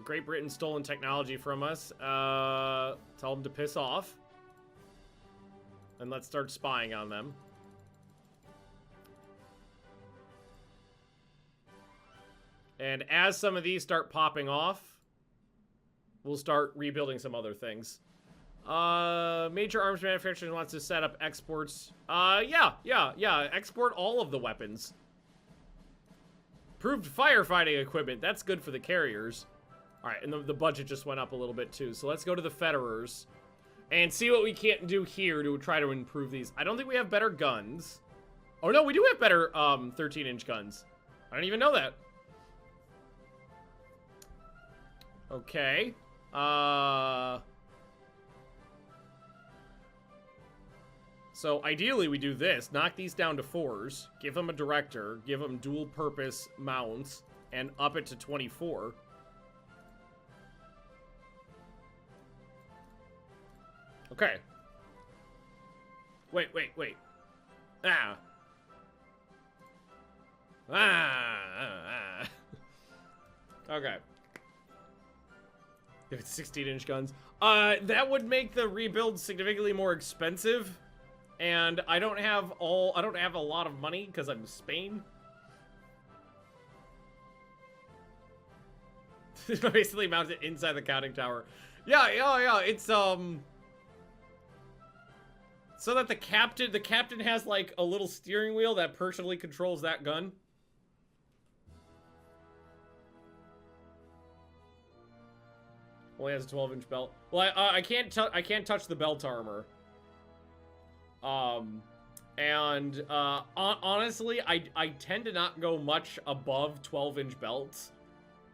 Great Britain stolen technology from us. Tell them to piss off. And let's start spying on them. And as some of these start popping off, we'll start rebuilding some other things. Major arms manufacturer wants to set up exports. Yeah. Export all of the weapons. Proved firefighting equipment. That's good for the carriers. Alright, and the budget just went up a little bit too. So let's go to the Federers and see what we can't do here to try to improve these. I don't think we have better guns. Oh no, we do have better 13-inch guns. I don't even know that. Okay. So ideally we do this. Knock these down to 4s. Give them a director. Give them dual purpose mounts. And up it to 24. Okay. Wait. Ah. Okay. If it's 16-inch guns. That would make the rebuild significantly more expensive. And I don't have a lot of money because I'm Spain. Basically mounted inside the counting tower. Yeah, it's so that the captain has like a little steering wheel that personally controls that gun. Only has a 12-inch belt. Well, I can't touch the belt armor. Honestly, I tend to not go much above 12-inch belts.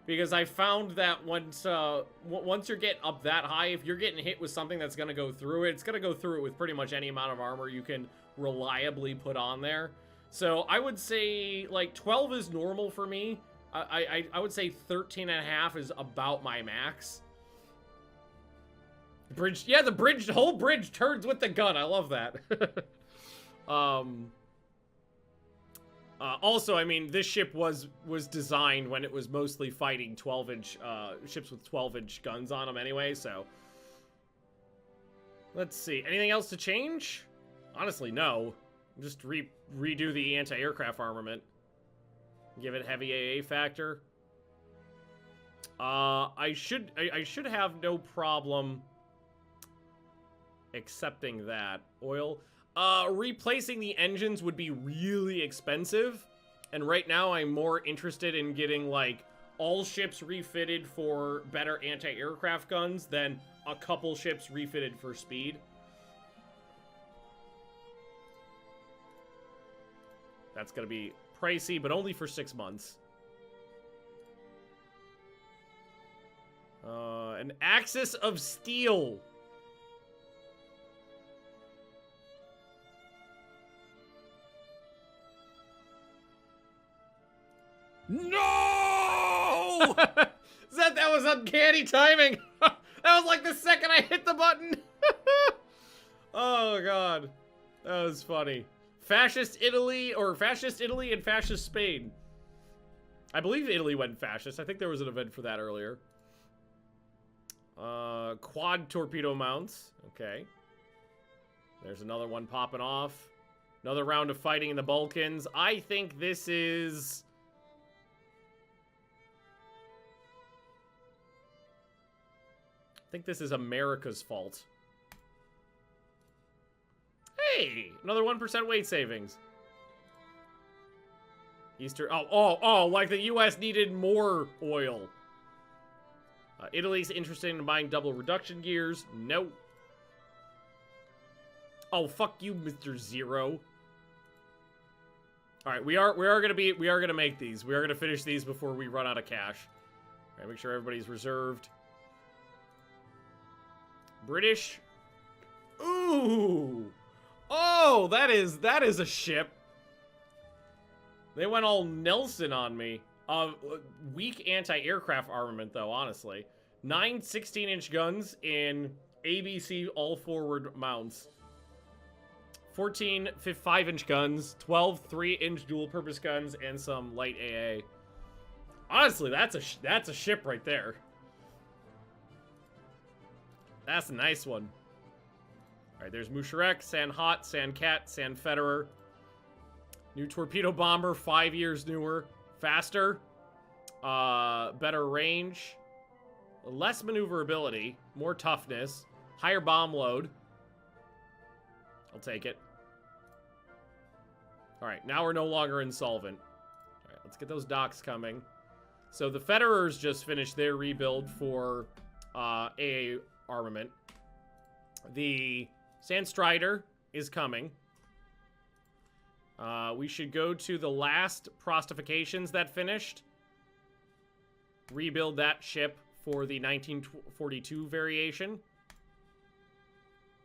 Because I found that once you're getting up that high, if you're getting hit with something that's going to go through it, it's going to go through it with pretty much any amount of armor you can reliably put on there. So I would say, like, 12 is normal for me. I would say 13.5 is about my max. Bridge, yeah, the whole bridge turns with the gun. I love that. Also, I mean, this ship was designed when it was mostly fighting 12-inch ships with 12-inch guns on them anyway, so. Let's see. Anything else to change? Honestly, no. Just redo the anti-aircraft armament. Give it heavy AA factor. I should have no problem accepting that. Oil. Replacing the engines would be really expensive, and right now I'm more interested in getting, like, all ships refitted for better anti-aircraft guns than a couple ships refitted for speed. That's gonna be pricey, but only for 6 months. An axis of steel. No! That was uncanny timing. That was like the second I hit the button. Oh god, that was funny. Fascist Italy and fascist Spain. I believe Italy went fascist. I think there was an event for that earlier. Quad torpedo mounts. Okay. There's another one popping off. Another round of fighting in the Balkans. I think this is... America's fault. Hey! Another 1% weight savings. Oh, like the US needed more oil. Italy's interested in buying double reduction gears. Nope. Oh, fuck you, Mr. Zero. All right, we are gonna make these. We are gonna finish these before we run out of cash. All right, make sure everybody's reserved. British. Ooh. Oh, that is a ship. They went all Nelson on me. Weak anti-aircraft armament, though, honestly. 9 16-inch guns in ABC all-forward mounts. 14 5-inch guns. 12 3-inch dual-purpose guns, and some light AA. Honestly, that's a ship right there. That's a nice one. Alright, there's Musharek, Sandhot, Sandcat, Sandfederer. New torpedo bomber, 5 years newer. Faster. Better range. Less maneuverability. More toughness. Higher bomb load. I'll take it. Alright, now we're no longer insolvent. Alright, let's get those docks coming. So the Federers just finished their rebuild for AA armament. The Sandstrider is coming. We should go to the last prostifications that finished. Rebuild that ship for the 1942 variation.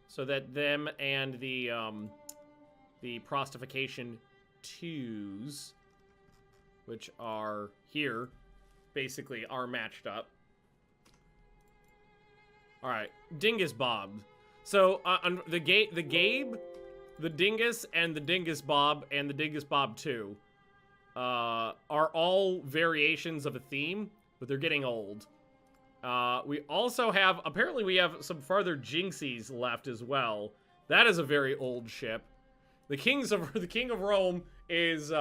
So that them and the prostification 2s, which are here, basically are matched up. Alright, Dingus Bob. So, the Gabe, the Dingus, and the Dingus Bob, and the Dingus Bob 2 are all variations of a theme, but they're getting old. We also have, apparently we have some farther Jinxies left as well. That is a very old ship. The King of Rome is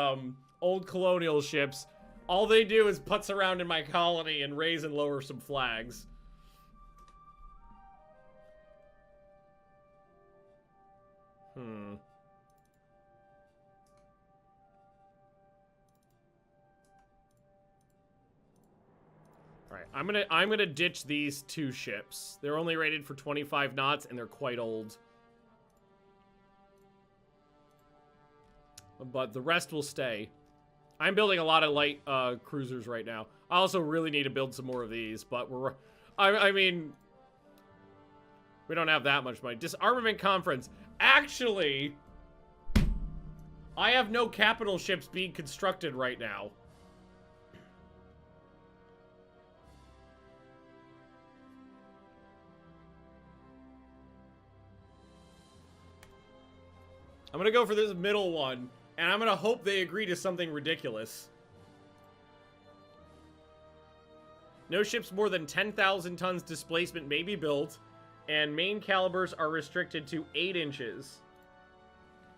old colonial ships. All they do is putz around in my colony and raise and lower some flags. Alright, I'm gonna ditch these 2 ships. They're only rated for 25 knots and they're quite old. But the rest will stay. I'm building a lot of light cruisers right now. I also really need to build some more of these, but I mean, we don't have that much money. Disarmament conference. Actually, I have no capital ships being constructed right now. I'm gonna go for this middle one, and I'm gonna hope they agree to something ridiculous. No ships more than 10,000 tons displacement may be built, and main calibers are restricted to 8 inches.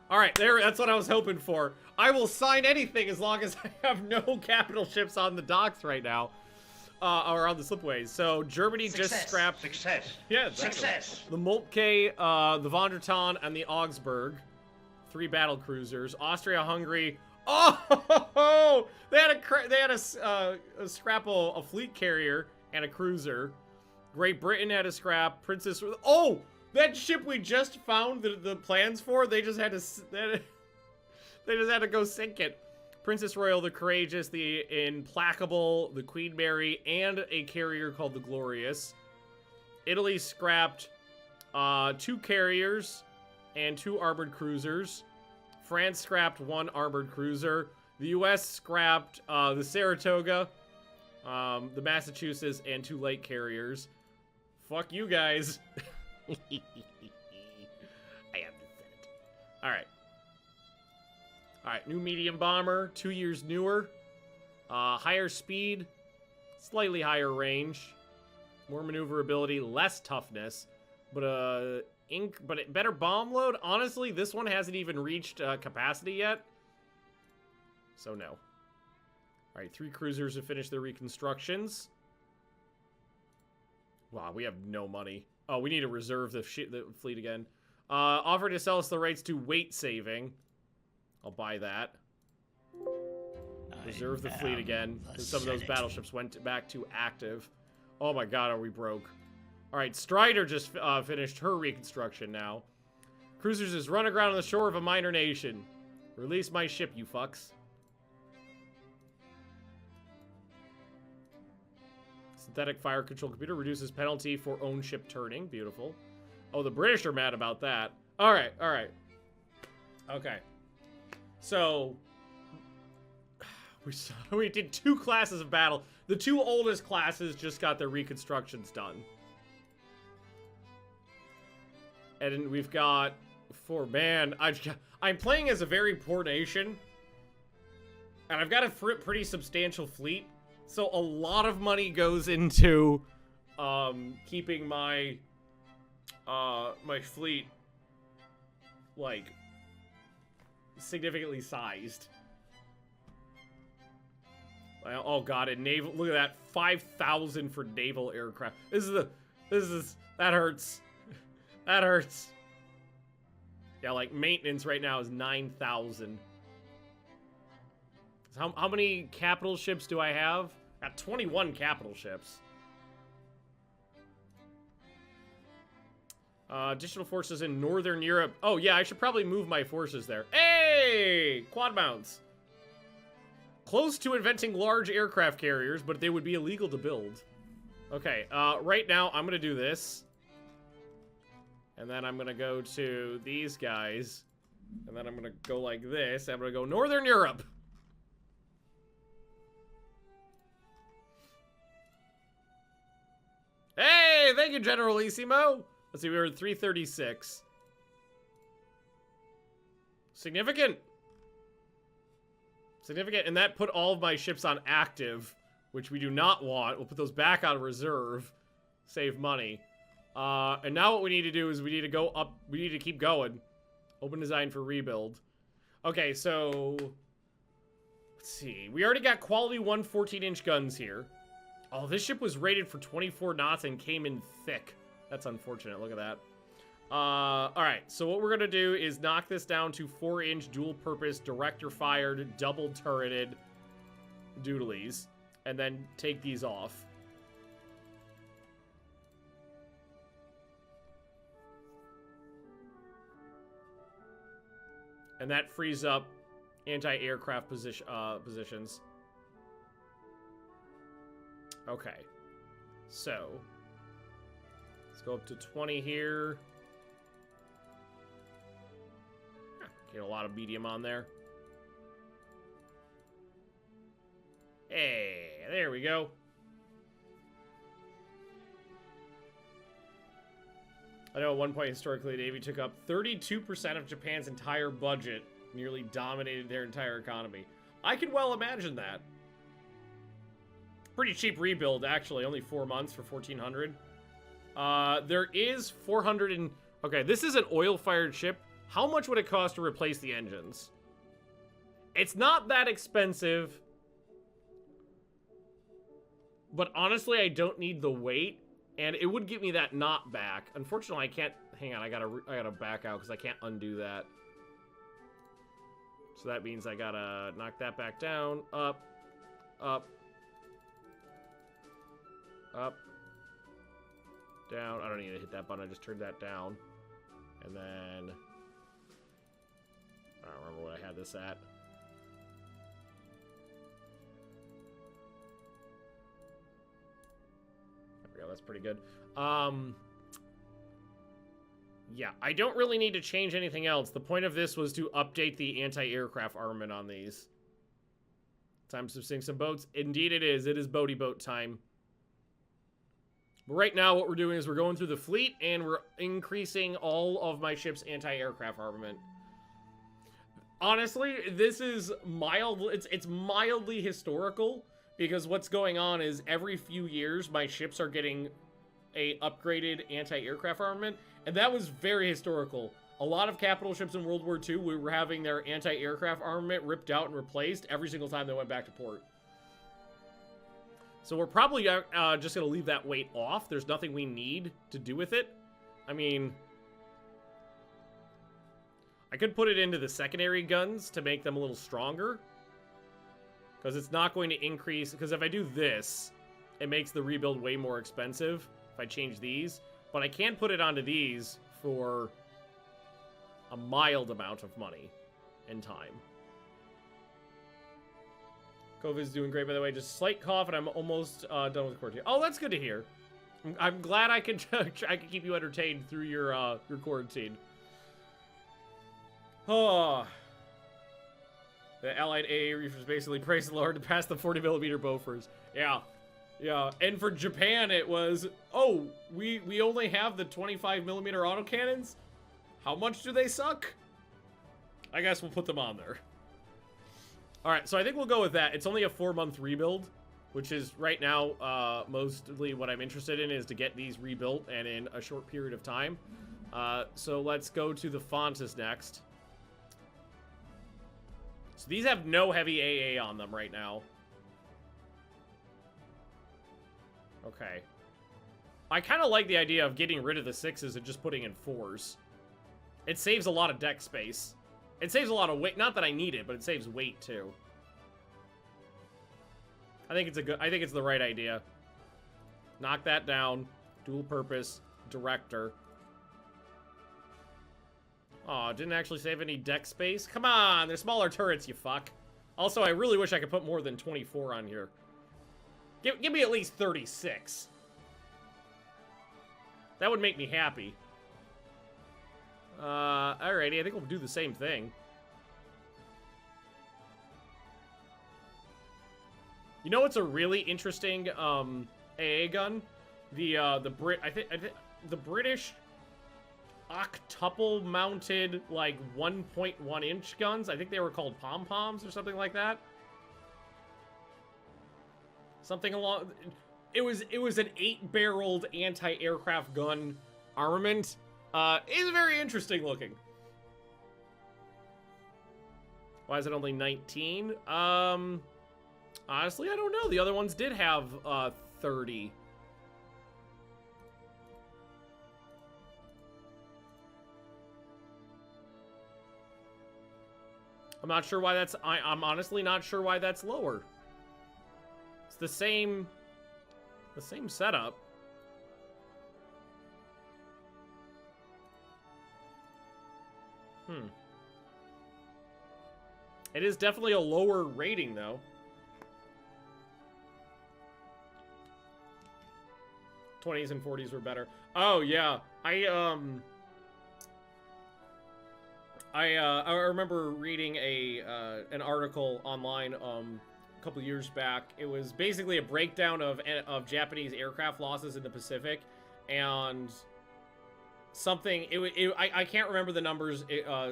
Alright, that's what I was hoping for. I will sign anything as long as I have no capital ships on the docks right now. Or on the slipways. So, Germany just scrapped... Success. Yeah, exactly. Success. The Moltke, the Von der Tann, and the Augsburg. 3 battle cruisers. Austria-Hungary. Oh! They had a scrap a fleet carrier and a cruiser. Great Britain had a scrap. Princess... Oh! That ship we just found the plans for, they just had to go sink it. Princess Royal, the Courageous, the Implacable, the Queen Mary, and a carrier called the Glorious. Italy scrapped 2 carriers and 2 armored cruisers. France scrapped 1 armored cruiser. The US scrapped the Saratoga, the Massachusetts, and 2 light carriers. Fuck you guys. I have to say it. Alright. Alright, new medium bomber, 2 years newer. Higher speed, slightly higher range. More maneuverability, less toughness. But better bomb load. Honestly, this one hasn't even reached capacity yet. So no. Alright, 3 cruisers have finished their reconstructions. Wow, we have no money. Oh, we need to reserve the fleet again. Offer to sell us the rights to weight saving. I'll buy that. Reserve the fleet again. Some of those battleships went back to active. Oh my god, are we broke. Alright, Strider just finished her reconstruction now. Cruisers just run aground on the shore of a minor nation. Release my ship, you fucks. Synthetic fire control computer reduces penalty for own ship turning. Beautiful. Oh, the British are mad about that. All right, all right. Okay. So, we did 2 classes of battle. The 2 oldest classes just got their reconstructions done. And we've got 4. Man, I'm playing as a very poor nation. And I've got a pretty substantial fleet. So a lot of money goes into keeping my my fleet like significantly sized. Oh god, and naval, look at that, 5,000 for naval aircraft. That hurts. That hurts. Yeah, like maintenance right now is 9,000. How many capital ships do I have? Got 21 capital ships. Additional forces in Northern Europe. Oh yeah, I should probably move my forces there. Hey! Quad mounts. Close to inventing large aircraft carriers, but they would be illegal to build. Okay, right now I'm gonna do this. And then I'm gonna go to these guys. And then I'm gonna go like this. I'm gonna go Northern Europe. Hey, thank you, Generalissimo. Let's see, we were at 336. Significant. Significant, and that put all of my ships on active, which we do not want. We'll put those back on reserve. Save money. And now what we need to do is we need to go up. We need to keep going. Open design for rebuild. Okay, so let's see. We already got quality 1 14-inch guns here. Oh, this ship was rated for 24 knots and came in thick. That's unfortunate. Look at that. Alright, so what we're going to do is knock this down to 4-inch dual-purpose, director-fired, double-turreted doodlies. And then take these off. And that frees up anti-aircraft positions. Okay. So, let's go up to 20 here. Get a lot of medium on there. Hey, there we go. I know at one point historically, the Navy took up 32% of Japan's entire budget, nearly dominated their entire economy. I can well imagine that. Pretty cheap rebuild, actually. Only 4 months for 1,400. There is 400 and... Okay, this is an oil-fired ship. How much would it cost to replace the engines? It's not that expensive. But honestly, I don't need the weight. And it would give me that knot back. Unfortunately, I can't... Hang on, I gotta back out because I can't undo that. So that means I gotta knock that back down. Up. Up. Up. Down. I don't need to hit that button. I just turned that down. And then... I don't remember what I had this at. There we go. That's pretty good. Yeah, I don't really need to change anything else. The point of this was to update the anti-aircraft armament on these. Time to sink some boats. Indeed it is. It is boaty boat time. But right now what we're doing is we're going through the fleet and we're increasing all of my ship's anti-aircraft armament. Honestly, this is it's mildly historical because what's going on is every few years my ships are getting a upgraded anti-aircraft armament, and that was very historical. A lot of capital ships in World War II were having their anti-aircraft armament ripped out and replaced every single time they went back to port. So we're probably just going to leave that weight off. There's nothing we need to do with it. I mean, I could put it into the secondary guns to make them a little stronger. Because it's not going to increase... Because if I do this, it makes the rebuild way more expensive if I change these. But I can put it onto these for a mild amount of money and time. COVID's doing great, by the way. Just a slight cough, and I'm almost done with quarantine. Oh, that's good to hear. I'm glad I can I can keep you entertained through your quarantine. Oh. The Allied AA reefers basically praised the Lord to pass the 40mm Bofors. Yeah. Yeah. And for Japan, it was, oh, we only have the 25mm autocannons? How much do they suck? I guess we'll put them on there. Alright, so I think we'll go with that. It's only a 4-month rebuild, which is right now mostly what I'm interested in is to get these rebuilt and in a short period of time. So let's go to the Fontes next. So these have no heavy AA on them right now. Okay. I kind of like the idea of getting rid of the 6s and just putting in 4s. It saves a lot of deck space. It saves a lot of weight. Not that I need it, but it saves weight too. I think it's the right idea. Knock that down. Dual purpose. Director. Aw, didn't actually save any deck space? Come on, they're smaller turrets, you fuck. Also, I really wish I could put more than 24 on here. Give me at least 36. That would make me happy. Alrighty, I think we'll do the same thing. You know what's a really interesting AA gun? The British octuple mounted like 1.1 inch guns. I think they were called pom-poms or something like that. Something along it was an 8-barreled anti-aircraft gun armament. It's very interesting looking. Why is it only 19? Honestly, I don't know. The other ones did have 30. I'm not sure why that's... I'm honestly not sure why that's lower. It's the same setup. It is definitely a lower rating, though. 20s and 40s were better. Oh, yeah. I remember reading an article online a couple years back. It was basically a breakdown of Japanese aircraft losses in the Pacific, and something. I can't remember the numbers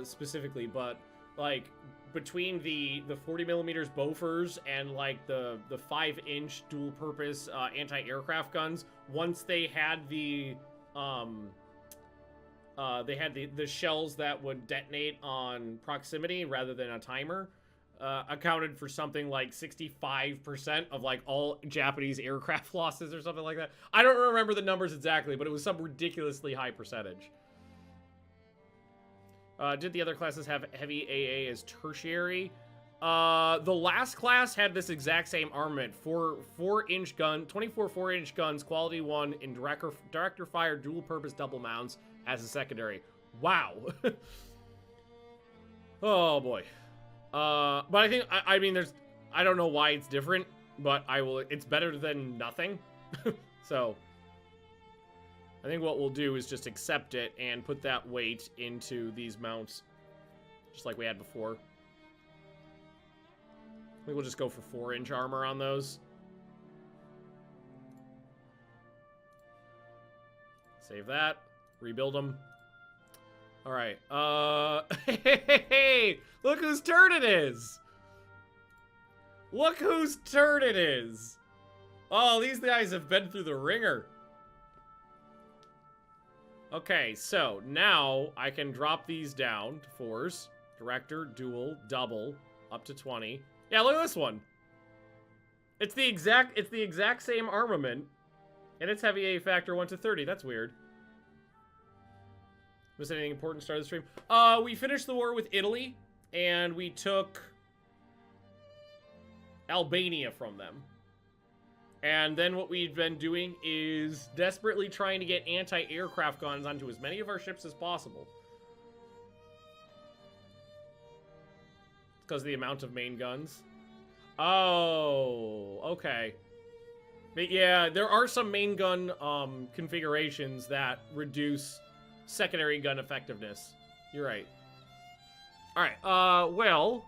specifically, but like between the 40mm Bofors and like the 5-inch dual-purpose anti-aircraft guns, once they had the shells that would detonate on proximity rather than a timer, accounted for something like 65% of like all Japanese aircraft losses or something like that. I don't remember the numbers exactly, but it was some ridiculously high percentage. Did the other classes have heavy AA as tertiary? The last class had this exact same armament. 4-inch gun, 24 4-inch guns, quality 1 in director fire dual purpose double mounts as a secondary. Wow. Oh boy. But I think I mean I don't know why it's different, but it's better than nothing. So I think what we'll do is just accept it and put that weight into these mounts, just like we had before. I think we'll just go for 4-inch armor on those. Save that. Rebuild them. All right. Hey, look whose turn it is. Look whose turn it is. Oh, these guys have been through the ringer. Okay, so now I can drop these down to 4s. Director, dual, double, up to 20. Yeah, look at this one. It's the exact same armament, and it's heavy A factor 1 to 30. That's weird. Was anything important to start the stream? We finished the war with Italy, and we took Albania from them. And then what we've been doing is desperately trying to get anti-aircraft guns onto as many of our ships as possible. Because of the amount of main guns. Oh, okay. But yeah, there are some main gun configurations that reduce secondary gun effectiveness. You're right. Alright, well...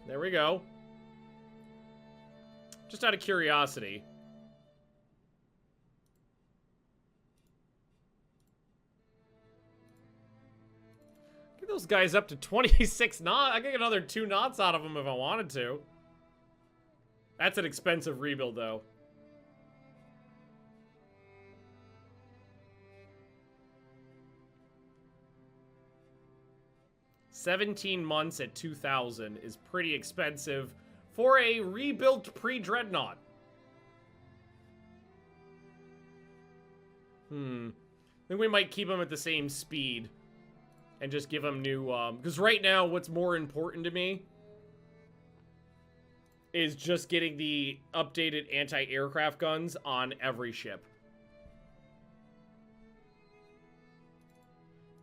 There we go. Just out of curiosity. Get those guys up to 26 knots. I could get another 2 knots out of them if I wanted to. That's an expensive rebuild, though. $17 months at 2,000 is pretty expensive for a rebuilt pre-dreadnought. I think we might keep them at the same speed and just give them new, because right now what's more important to me is just getting the updated anti-aircraft guns on every ship.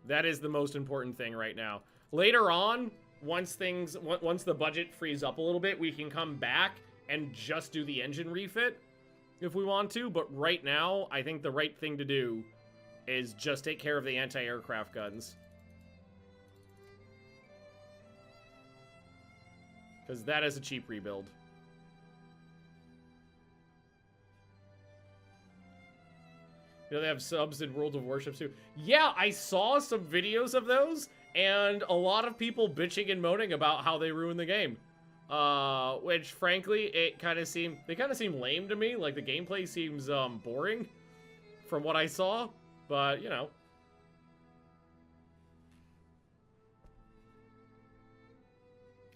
That is the most important thing right now. Later on, once the budget frees up a little bit, we can come back and just do the engine refit if we want to. But right now, I think the right thing to do is just take care of the anti-aircraft guns. Because that is a cheap rebuild. You know, they have subs in World of Warships too. Yeah, I saw some videos of those, and a lot of people bitching and moaning about how they ruined the game. Which, frankly, they kind of seem lame to me. Like, the gameplay seems, boring from what I saw. But, you know.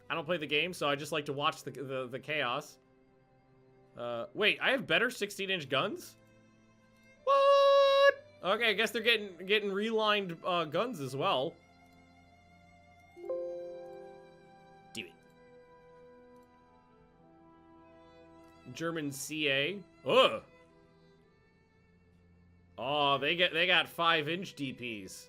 I don't play the game, so I just like to watch the chaos. Wait, I have better 16-inch guns? What? Okay, I guess they're getting relined guns as well. Do it. German CA. Ugh. Oh, they got 5-inch DPs.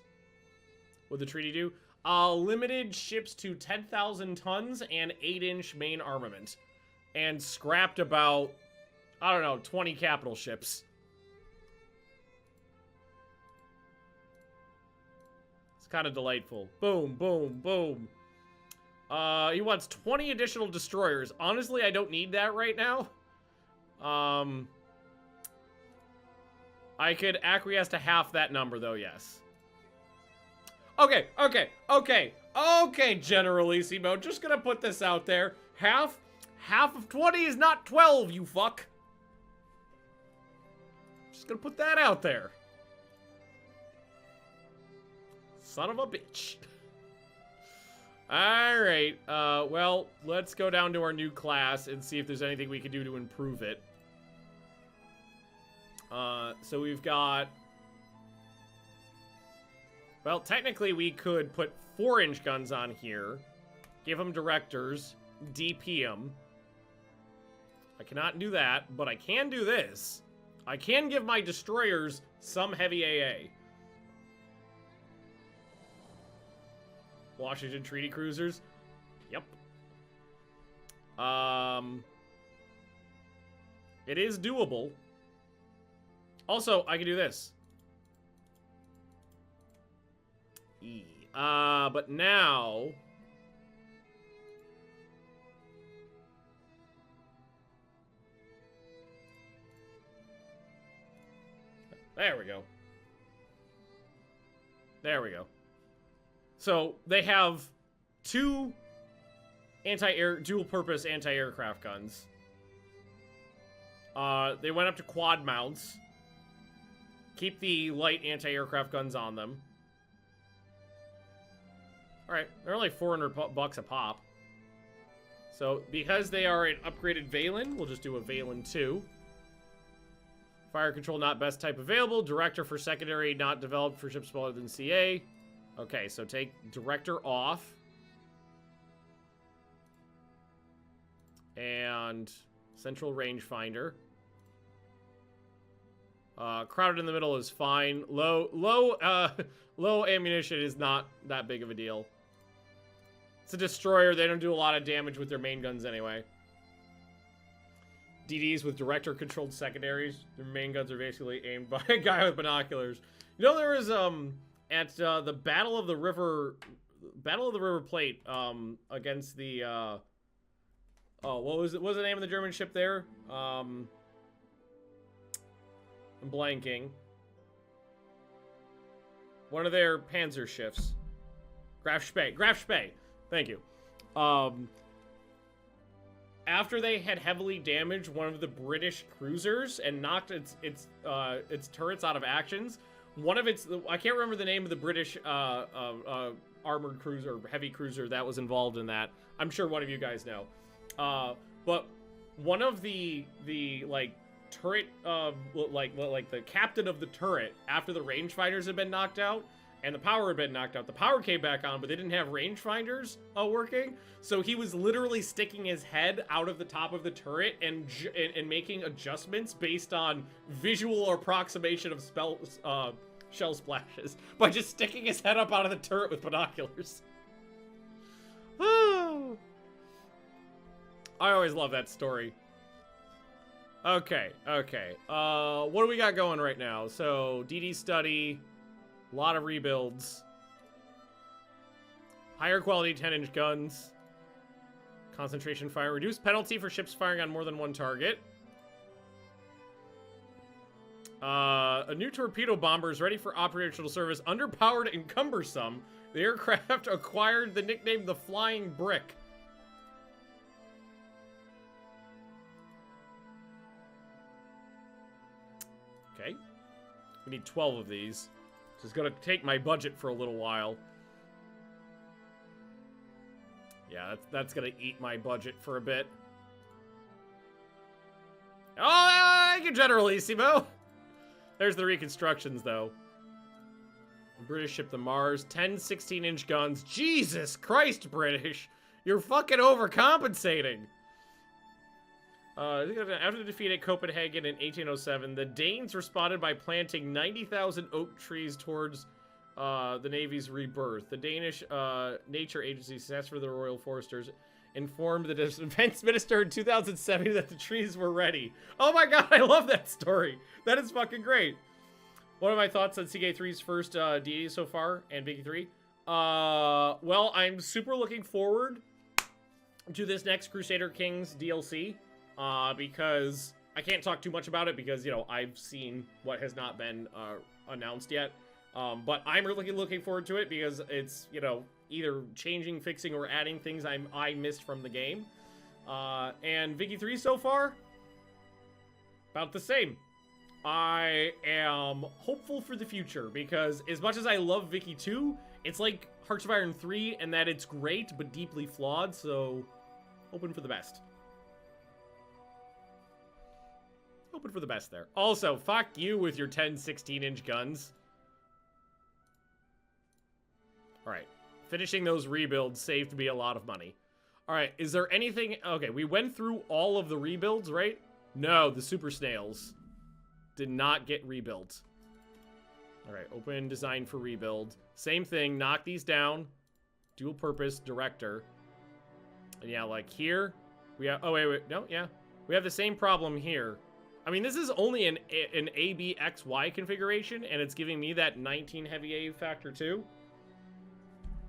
What'd the treaty do? Limited ships to 10,000 tons and 8-inch main armament. And scrapped about, I don't know, 20 capital ships. It's kind of delightful. Boom, boom, boom. He wants 20 additional destroyers. Honestly, I don't need that right now. I could acquiesce to half that number, though, yes. Okay, Generalissimo. Just gonna put this out there. Half of 20 is not 12, you fuck. Just gonna put that out there. Son of a bitch. Alright, well, let's go down to our new class and see if there's anything we can do to improve it. So we've got... Well, technically we could put 4-inch guns on here, give them directors, DP them. I cannot do that, but I can do this. I can give my destroyers some heavy AA. Washington Treaty Cruisers. Yep. It is doable. Also, I can do this. But now... There we go. There we go. So, they have 2 dual-purpose anti-aircraft guns. They went up to quad mounts. Keep the light anti-aircraft guns on them. Alright, they're only $400 a pop. So, because they are an upgraded Valen, we'll just do a Valen 2. Fire control not best type available. Director for secondary not developed for ships smaller than CA. Okay, so take director off. And central rangefinder. Crowded in the middle is fine. Low ammunition is not that big of a deal. It's a destroyer. They don't do a lot of damage with their main guns anyway. DDs with director-controlled secondaries. Their main guns are basically aimed by a guy with binoculars. You know, there was at the Battle of the River Plate against the oh, what was it? What was the name of the German ship there? I'm blanking. One of their Panzer ships. Graf Spee. Thank you. After they had heavily damaged one of the British cruisers and knocked its turrets out of actions, one of its, I can't remember the name of the British armored cruiser, heavy cruiser that was involved in that. I'm sure one of you guys know. But one of the like turret, like the captain of the turret, after the rangefinders had been knocked out and the power had been knocked out, the power came back on, but they didn't have rangefinders working. So he was literally sticking his head out of the top of the turret and making adjustments based on visual approximation of shell splashes by just sticking his head up out of the turret with binoculars. I always love that story. Okay. What do we got going right now? So, DD study, a lot of rebuilds, higher quality 10-inch guns, concentration fire, reduced penalty for ships firing on more than one target. A new torpedo bomber is ready for operational service. Underpowered and cumbersome, the aircraft acquired the nickname the Flying Brick. Okay. We need 12 of these. So it's gonna take my budget for a little while. Yeah, that's gonna eat my budget for a bit. Oh, thank you, Generalissimo! There's the reconstructions, though. British ship the Mars. 10 16-inch guns. Jesus Christ, British! You're fucking overcompensating! After the defeat at Copenhagen in 1807, the Danes responded by planting 90,000 oak trees towards the Navy's rebirth. The Danish Nature Agency, successor for the Royal Foresters, informed the defense minister in 2007 that the trees were ready. Oh my god, I love that story. That is fucking great. What are my thoughts on CK3's first DD so far and Biggie 3? Well, I'm super looking forward to this next Crusader Kings DLC because I can't talk too much about it because, you know, I've seen what has not been announced yet. But I'm really looking forward to it because it's, you know, either changing, fixing, or adding things I missed from the game. And Vicky 3 so far, about the same. I am hopeful for the future because as much as I love Vicky 2, it's like Hearts of Iron 3 and that it's great but deeply flawed, so hoping for the best. Hoping for the best there. Also, fuck you with your 10 16-inch guns. Alright. Finishing those rebuilds saved me a lot of money. Alright, is there anything... Okay, we went through all of the rebuilds, right? No, the Super Snails did not get rebuilt. Alright, open design for rebuild. Same thing, knock these down. Dual purpose, director. And yeah, like here, we have... Oh, wait, no, yeah. We have the same problem here. I mean, this is only an ABXY configuration, and it's giving me that 19 heavy A factor too.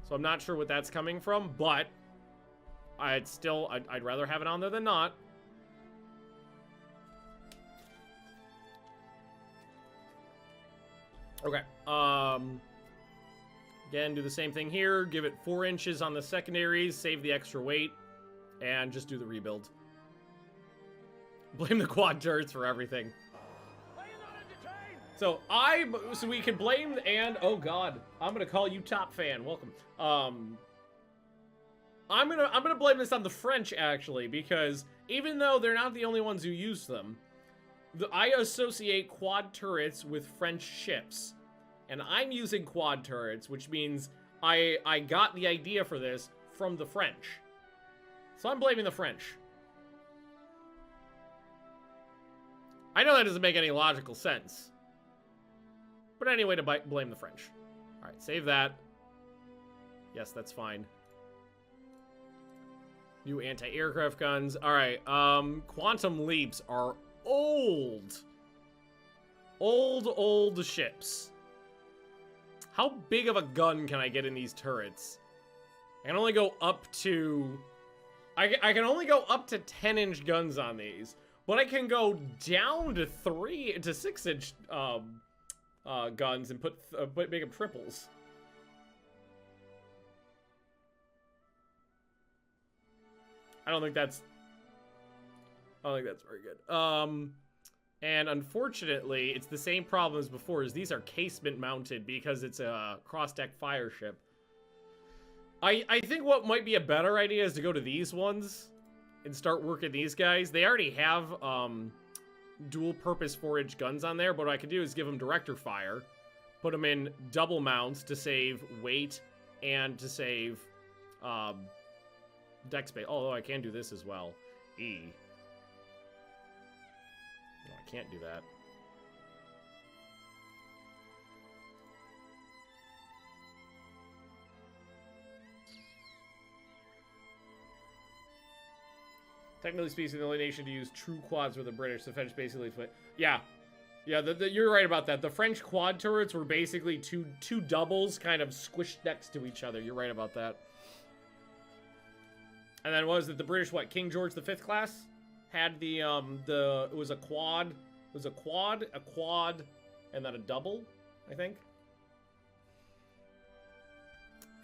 So I'm not sure what that's coming from, but I'd rather have it on there than not. Okay. Again, do the same thing here. Give it 4 inches on the secondaries, save the extra weight, and just do the rebuild. Blame the quad turrets for everything. So we can blame and oh god, I'm gonna call you Top Fan. Welcome. I'm gonna blame this on the French actually, because even though they're not the only ones who use them, I associate quad turrets with French ships, and I'm using quad turrets, which means I got the idea for this from the French. So I'm blaming the French. I know that doesn't make any logical sense. but any way to blame the French. All right, save that. Yes, that's fine. New anti-aircraft guns. All right, quantum leaps are old. Old ships. How big of a gun can I get in these turrets? I can only go up to... I can only go up to 10-inch guns on these. But I can go down to 3 to 6-inch guns and make them triples. I don't think that's very good. And unfortunately, it's the same problem as before, is these are casement mounted because it's a cross-deck fire ship. I think what might be a better idea is to go to these ones and start working these guys. They already have dual-purpose 4-inch guns on there, but what I could do is give them director fire, put them in double mounts to save weight and to save deck space. Although I can do this as well. E. No, I can't do that. Technically speaking, the only nation to use true quads were the British. The French basically... Yeah. Yeah, you're right about that. The French quad turrets were basically two doubles kind of squished next to each other. You're right about that. And then what was it? The British, what? King George V class had the it was a quad. It was a quad, and then a double, I think.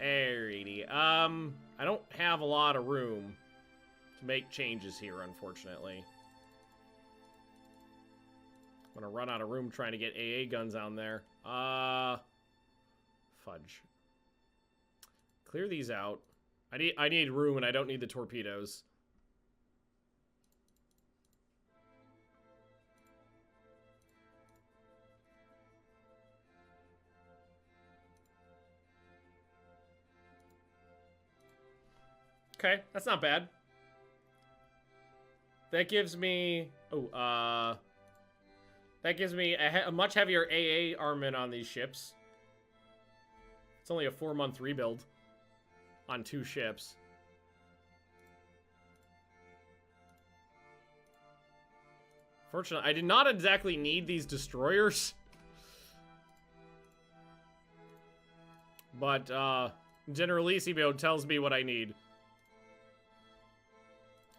Alrighty. I don't have a lot of room to make changes here, unfortunately. I'm gonna run out of room trying to get AA guns on there. Fudge. Clear these out. I need room, and I don't need the torpedoes. Okay, that's not bad. That gives me... Oh, that gives me a much heavier AA armament on these ships. It's only a 4-month rebuild on 2 ships. Fortunately, I did not exactly need these destroyers. But, Generalissimo tells me what I need. Make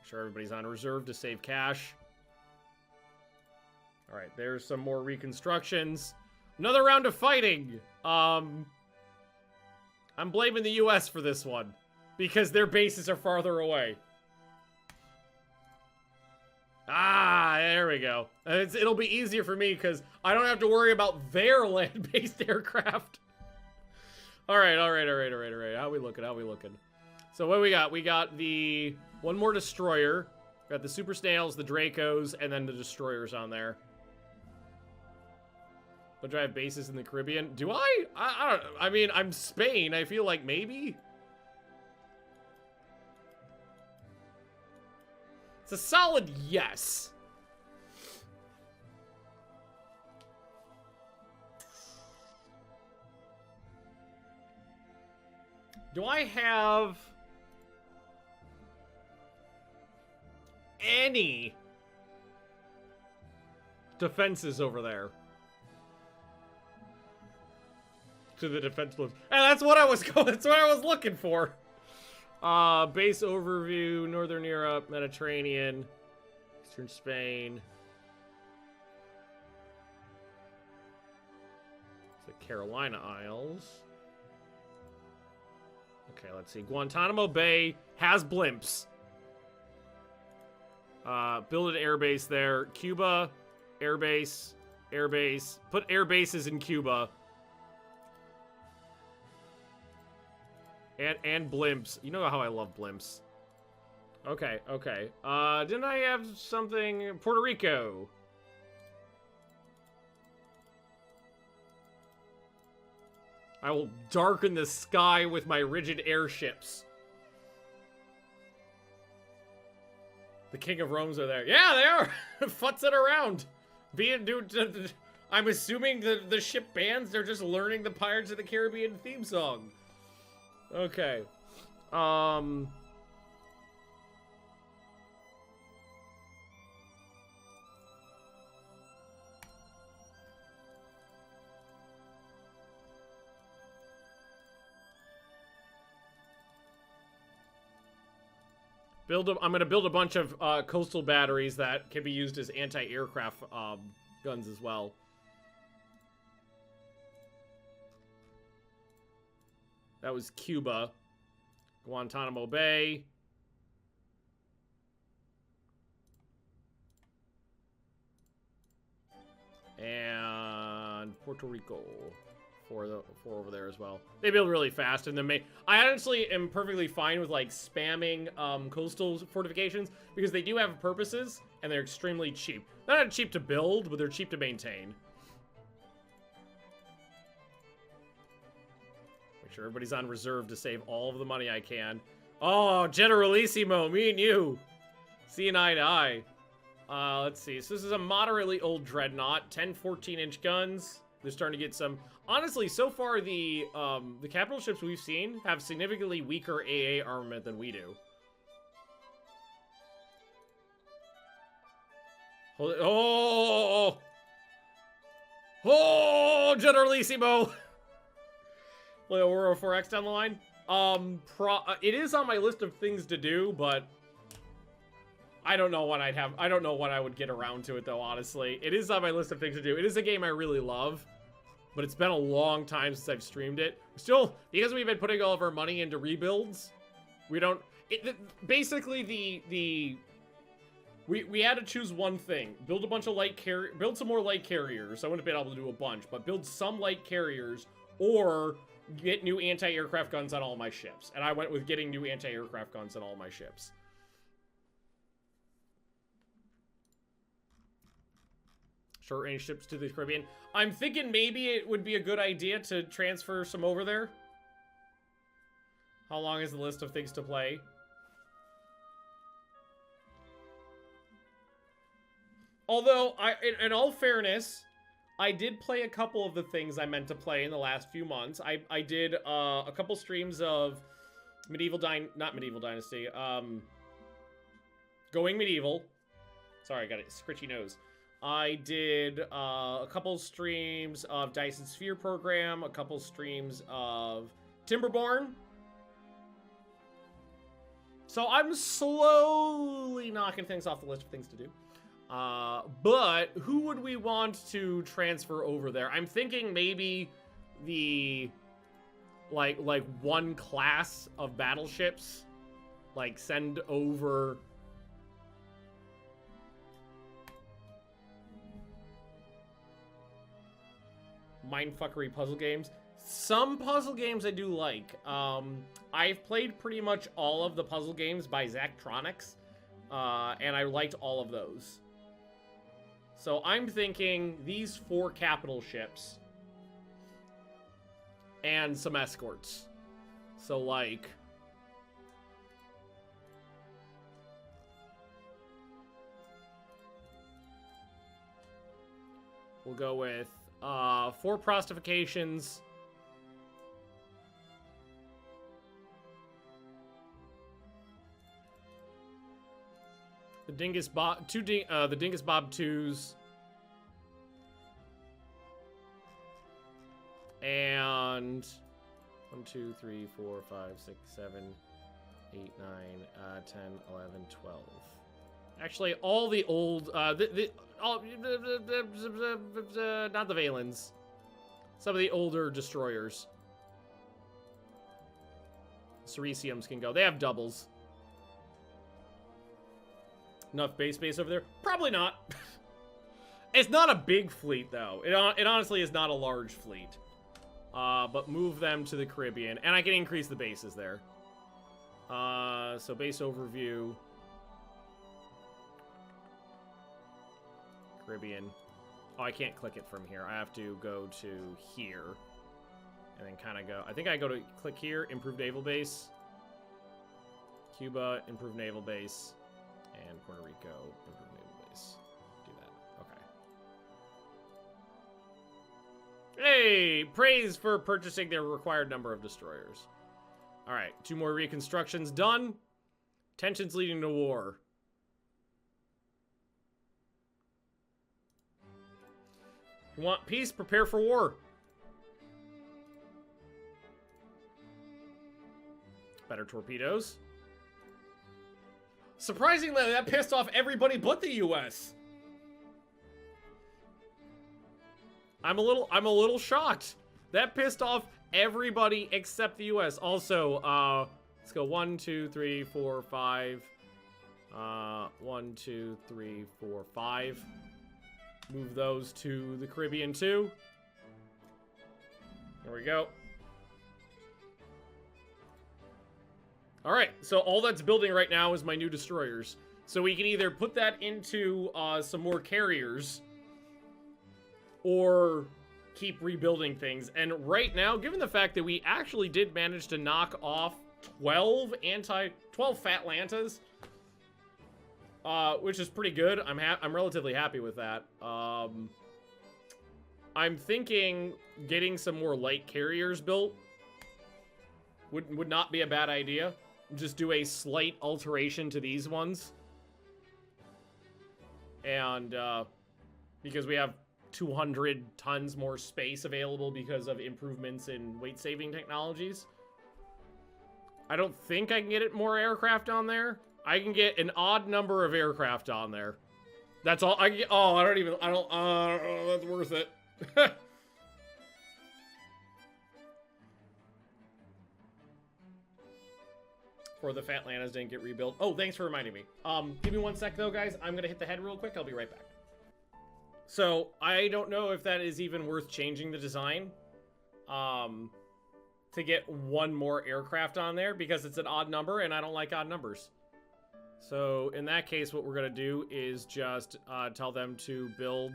sure everybody's on reserve to save cash. Alright, there's some more reconstructions. Another round of fighting! I'm blaming the US for this one, because their bases are farther away. Ah, there we go. It'll be easier for me, because I don't have to worry about their land-based aircraft. Alright. How we looking? So what we got? We got the one more destroyer. Got the Super Snails, the Dracos, and then the destroyers on there. But do I have bases in the Caribbean? Do I? I don't know. I mean, I'm Spain. I feel like maybe. It's a solid yes. Do I have any defenses over there? To the defense list. And that's what I was going. That's what I was looking for. Base overview: Northern Europe, Mediterranean, Eastern Spain, the Carolina Isles. Okay, let's see. Guantanamo Bay has blimps. Build an airbase there. Cuba, airbase. Put air bases in Cuba. And blimps. You know how I love blimps. Okay. Didn't I have something? Puerto Rico. I will darken the sky with my rigid airships. The King of Rome's are there. Yeah, they are. Futzing around. I'm assuming the ship bands, they're just learning the Pirates of the Caribbean theme song. Okay. I'm gonna build a bunch of coastal batteries that can be used as anti-aircraft guns as well. That was Cuba. Guantanamo Bay. And Puerto Rico. Four over there as well. They build really fast, and then I honestly am perfectly fine with like spamming coastal fortifications because they do have purposes and they're extremely cheap. They're not cheap to build, but they're cheap to maintain. Make sure everybody's on reserve to save all of the money I can. Oh, Generalissimo, me and you, seeing eye to eye. Let's see. So this is a moderately old dreadnought, 10 14-inch guns. They're starting to get some. Honestly, so far the capital ships we've seen have significantly weaker AA armament than we do. Hold it. Oh, Generalissimo. Play Aurora 4X down the line. It is on my list of things to do, but I don't know when I'd have. I don't know when I would get around to it, though. Honestly, it is on my list of things to do. It is a game I really love. But it's been a long time since I've streamed it. Still, because we've been putting all of our money into rebuilds, we don't... basically, we had to choose one thing. Build a bunch of build some more light carriers. I wouldn't have been able to do a bunch, but build some light carriers or get new anti-aircraft guns on all my ships. And I went with getting new anti-aircraft guns on all my ships. Short-range ships to the Caribbean. I'm thinking maybe it would be a good idea to transfer some over there. How long is the list of things to play? Although, in all fairness, I did play a couple of the things I meant to play in the last few months. I did a couple streams of not Medieval Dynasty, Going Medieval. Sorry, I got a scritchy nose. I did a couple streams of Dyson Sphere Program, a couple streams of Timberborn. So I'm slowly knocking things off the list of things to do. But who would we want to transfer over there? I'm thinking maybe the like one class of battleships, like send over. Mindfuckery puzzle games. Some puzzle games I do like. I've played pretty much all of the puzzle games by Zachtronics, and I liked all of those. So I'm thinking these 4 capital ships and some escorts. So like we'll go with 4 prostifications. The Dingus Bob, the Dingus Bob 2s. And 1, 2, 3, 4, 5, 6, 7, 8, 9, 10, 11, 12. Actually, all the old, not the Valens. Some of the older destroyers. Ceresiums can go. They have doubles. Enough base space over there? Probably not. It's not a big fleet, though. It honestly is not a large fleet. But move them to the Caribbean. And I can increase the bases there. So base overview. Caribbean. Oh, I can't click it from here. I have to go to here. And then kind of go. I think I go to click here, improve naval base. Cuba, improve naval base. And Puerto Rico, improve naval base. Do that. Okay. Hey, praise for purchasing their required number of destroyers. All right, 2 more reconstructions done. Tensions leading to war. You want peace? Prepare for war. Better torpedoes. Surprisingly, that pissed off everybody but the U.S. I'm a little shocked. That pissed off everybody except the U.S. Also, let's go 1, 2, 3, 4, 5. 1, 2, 3, 4, 5. Move those to the Caribbean too. There we go. All right, so all that's building right now is my new destroyers. So we can either put that into some more carriers or keep rebuilding things. And right now, given the fact that we actually did manage to knock off 12 Fatlantas, which is pretty good. I'm relatively happy with that. I'm thinking getting some more light carriers built would not be a bad idea. Just do a slight alteration to these ones. And, because we have 200 tons more space available because of improvements in weight-saving technologies. I don't think I can get more aircraft on there. I can get an odd number of aircraft on there. That's all I can get. Oh, I don't know, that's worth it. Or the Fatlantas didn't get rebuilt. Oh, thanks for reminding me. Give me 1 sec though, guys. I'm gonna hit the head real quick. I'll be right back. So, I don't know if that is even worth changing the design. To get 1 more aircraft on there because it's an odd number and I don't like odd numbers. So, in that case, what we're gonna do is just tell them to build...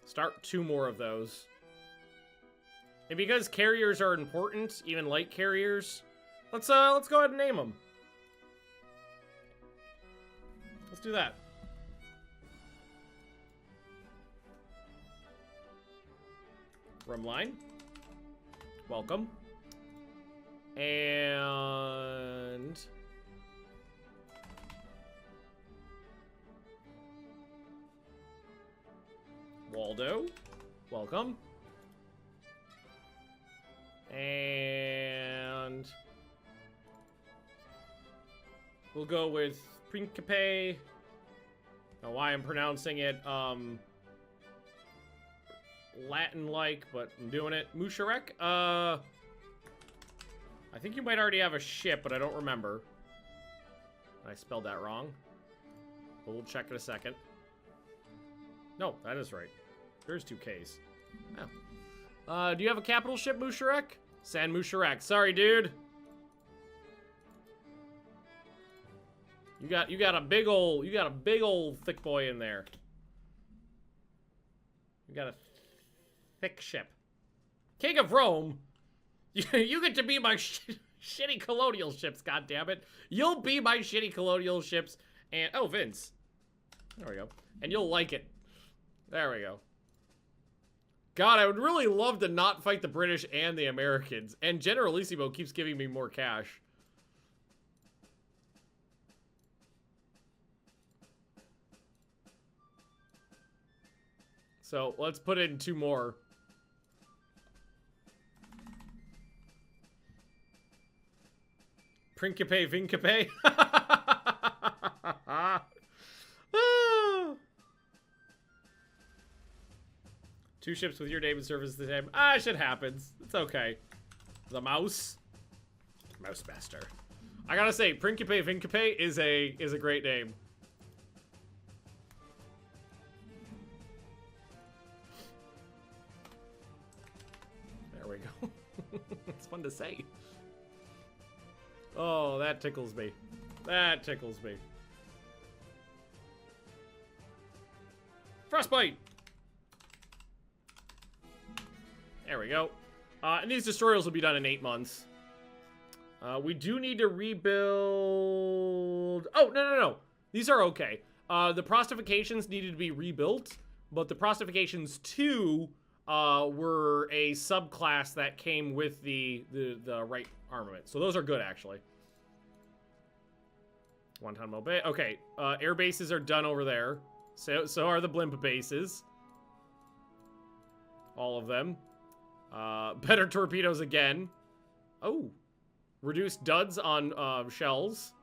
Start 2 more of those. And because carriers are important, even light carriers, let's go ahead and name them. Let's do that. Rumline. Welcome. And... Waldo. Welcome. And... we'll go with Principe. Now, why I'm pronouncing it, Latin-like, but I'm doing it. Musharek, I think you might already have a ship, but I don't remember. I spelled that wrong. But we'll check in a second. No, that is right. There's 2 Ks. Oh. Do you have a capital ship, Musharek? San Musharek. Sorry, dude. You got a big old thick boy in there. You got a thick ship. King of Rome. You get to be my shitty colonial ships, goddammit. You'll be my shitty colonial ships and oh, Vince. There we go. And you'll like it. There we go. God, I would really love to not fight the British and the Americans. And Generalissimo keeps giving me more cash. So, let's put in 2 more. Principe Vincape. 2 ships with your name and service the same. Ah, shit happens. It's okay. The mouse. Mouse master. I gotta say, Principe Vincape is a great name. There we go. It's fun to say. Oh, that tickles me. That tickles me. Frostbite! There we go. And these destroyers will be done in 8 months. We do need to rebuild... Oh, no. These are okay. The Prostifications needed to be rebuilt, but the Prostifications 2 were a subclass that came with the right armament. So those are good, actually. One-ton mobile. Okay, air bases are done over there. So are the blimp bases. All of them. Better torpedoes again. Oh. Reduced duds on shells.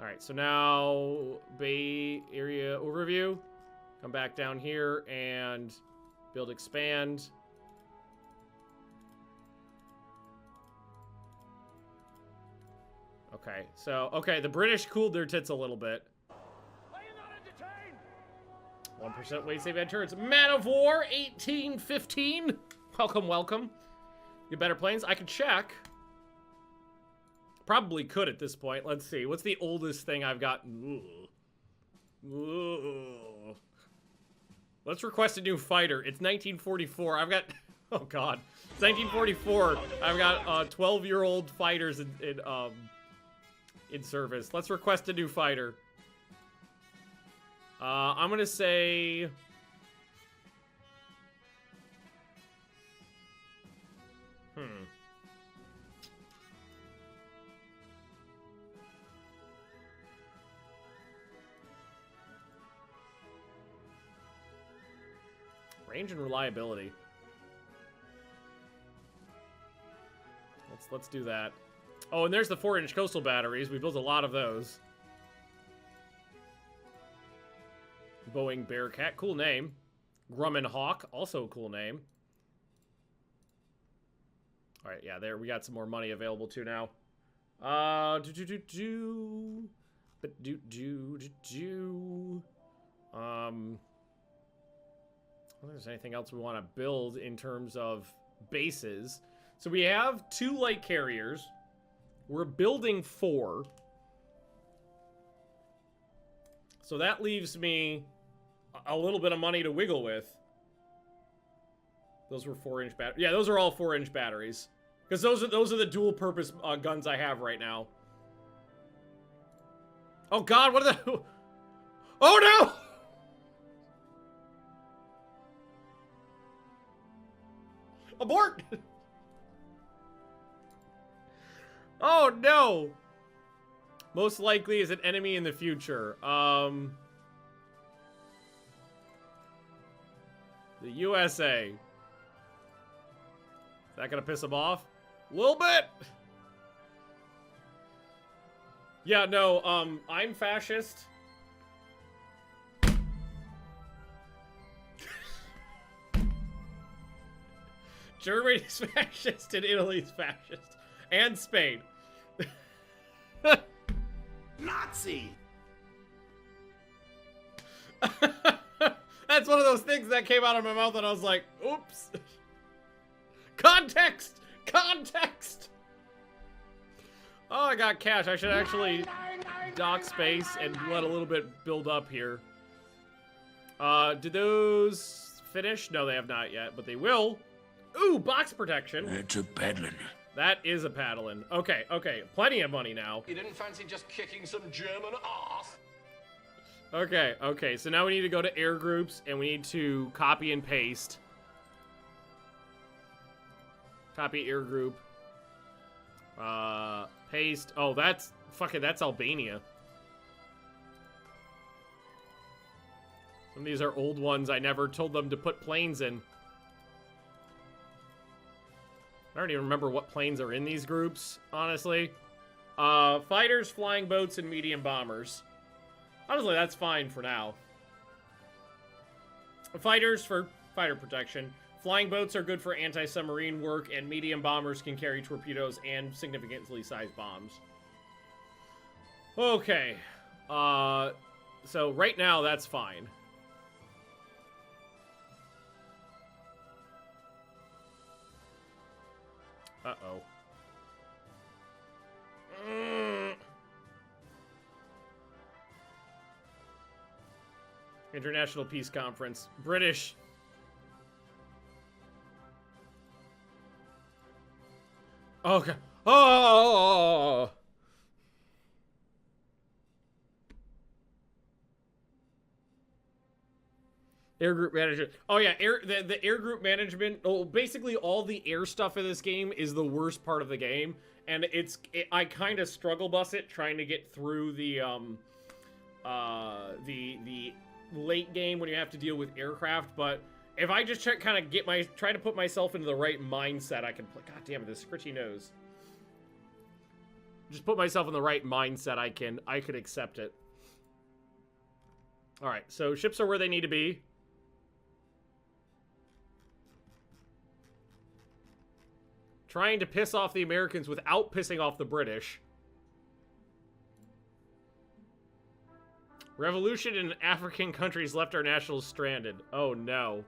Alright, so now Bay Area overview. Come back down here and build expand. Okay, so, okay, the British cooled their tits a little bit. 1% weight save turrets. Man of War 1815. Welcome, welcome. Get better planes. I could check. Probably could at this point. Let's see. What's the oldest thing I've got? Ooh. Let's request a new fighter. It's 1944. I've got... Oh, God. It's 1944. I've got 12-year-old fighters in service. Let's request a new fighter. I'm gonna say... Range and reliability. Let's do that. Oh, and there's the 4-inch coastal batteries. We built a lot of those. Boeing Bearcat, cool name. Grumman Hawk, also a cool name. All right, yeah, there we got some more money available too now. I don't think there's anything else we want to build in terms of bases. So we have 2 light carriers. We're building 4. So that leaves me a little bit of money to wiggle with. Those were 4-inch batteries. Yeah, those are all 4-inch batteries. Because those are the dual-purpose guns I have right now. Oh, God, what are the... Oh, no! Abort! Oh, no! Most likely is an enemy in the future. The USA. Is that gonna piss him off? A little bit! Yeah, no, I'm fascist. Germany's fascist and Italy's fascist. And Spain. Nazi! That's one of those things that came out of my mouth and I was like, oops. Context! Context! Oh, I got cash. I should actually dock space and let a little bit build up here. Did those finish? No, they have not yet, but they will. Ooh, box protection. It's a paddling. That is a paddling. Okay, okay. Plenty of money now. You didn't fancy just kicking some German ass? Okay, okay. So now we need to go to air groups and we need to copy and paste. Copy air group. Paste. Oh, that's... Fuck it, that's Albania. Some of these are old ones. I never told them to put planes in. I don't even remember what planes are in these groups, honestly. Fighters, flying boats, and medium bombers. Honestly, that's fine for now. Fighters for fighter protection. Flying boats are good for anti-submarine work, and medium bombers can carry torpedoes and significantly sized bombs. Okay. So right now, that's fine. Uh-oh. International Peace Conference. British. Okay. Oh! Air group management. Oh yeah, the air group management. Oh, basically all the air stuff in this game is the worst part of the game, and I kind of struggle bus it trying to get through the late game when you have to deal with aircraft. But if I just try to put myself into the right mindset, I can play. God damn it, this scritchy nose. Just put myself in the right mindset, I could accept it. All right, so ships are where they need to be. Trying to piss off the Americans without pissing off the British. Revolution in African countries left our nationals stranded. Oh no.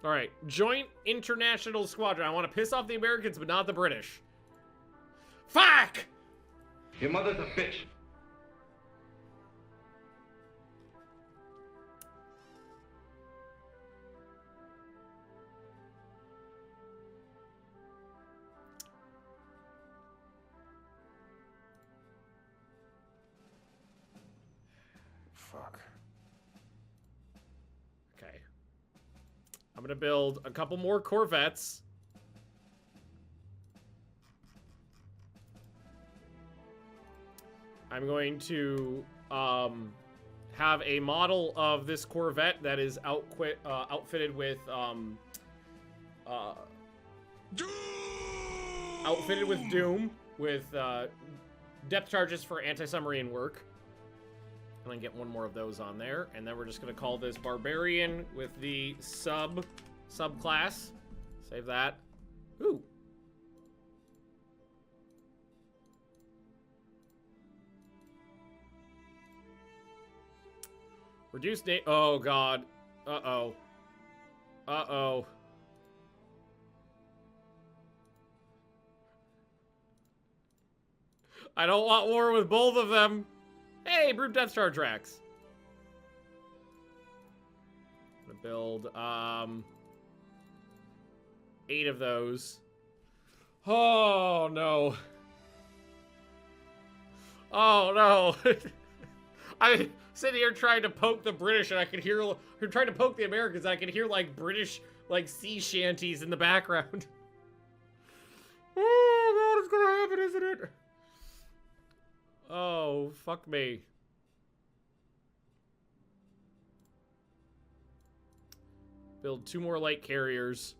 Alright, Joint International Squadron. I want to piss off the Americans, but not the British. Fuck! Your mother's a bitch. Fuck. Okay. I'm gonna build a couple more Corvettes. I'm going to have a model of this Corvette that is outfitted with Doom with depth charges for anti-submarine work. I'm gonna get one more of those on there, and then we're just gonna call this Barbarian with the subclass. Save that. Ooh. Reduce date. Oh god. Uh-oh. Uh-oh. I don't want war with both of them. Hey, Brute Death Star tracks. I'm gonna build 8 of those. Oh no. Oh no. I sit here trying to poke the British, and I can hear, or trying to poke the Americans, and I can hear like British like sea shanties in the background. Oh god, it's gonna happen, isn't it? Oh, fuck me. Build 2 more light carriers.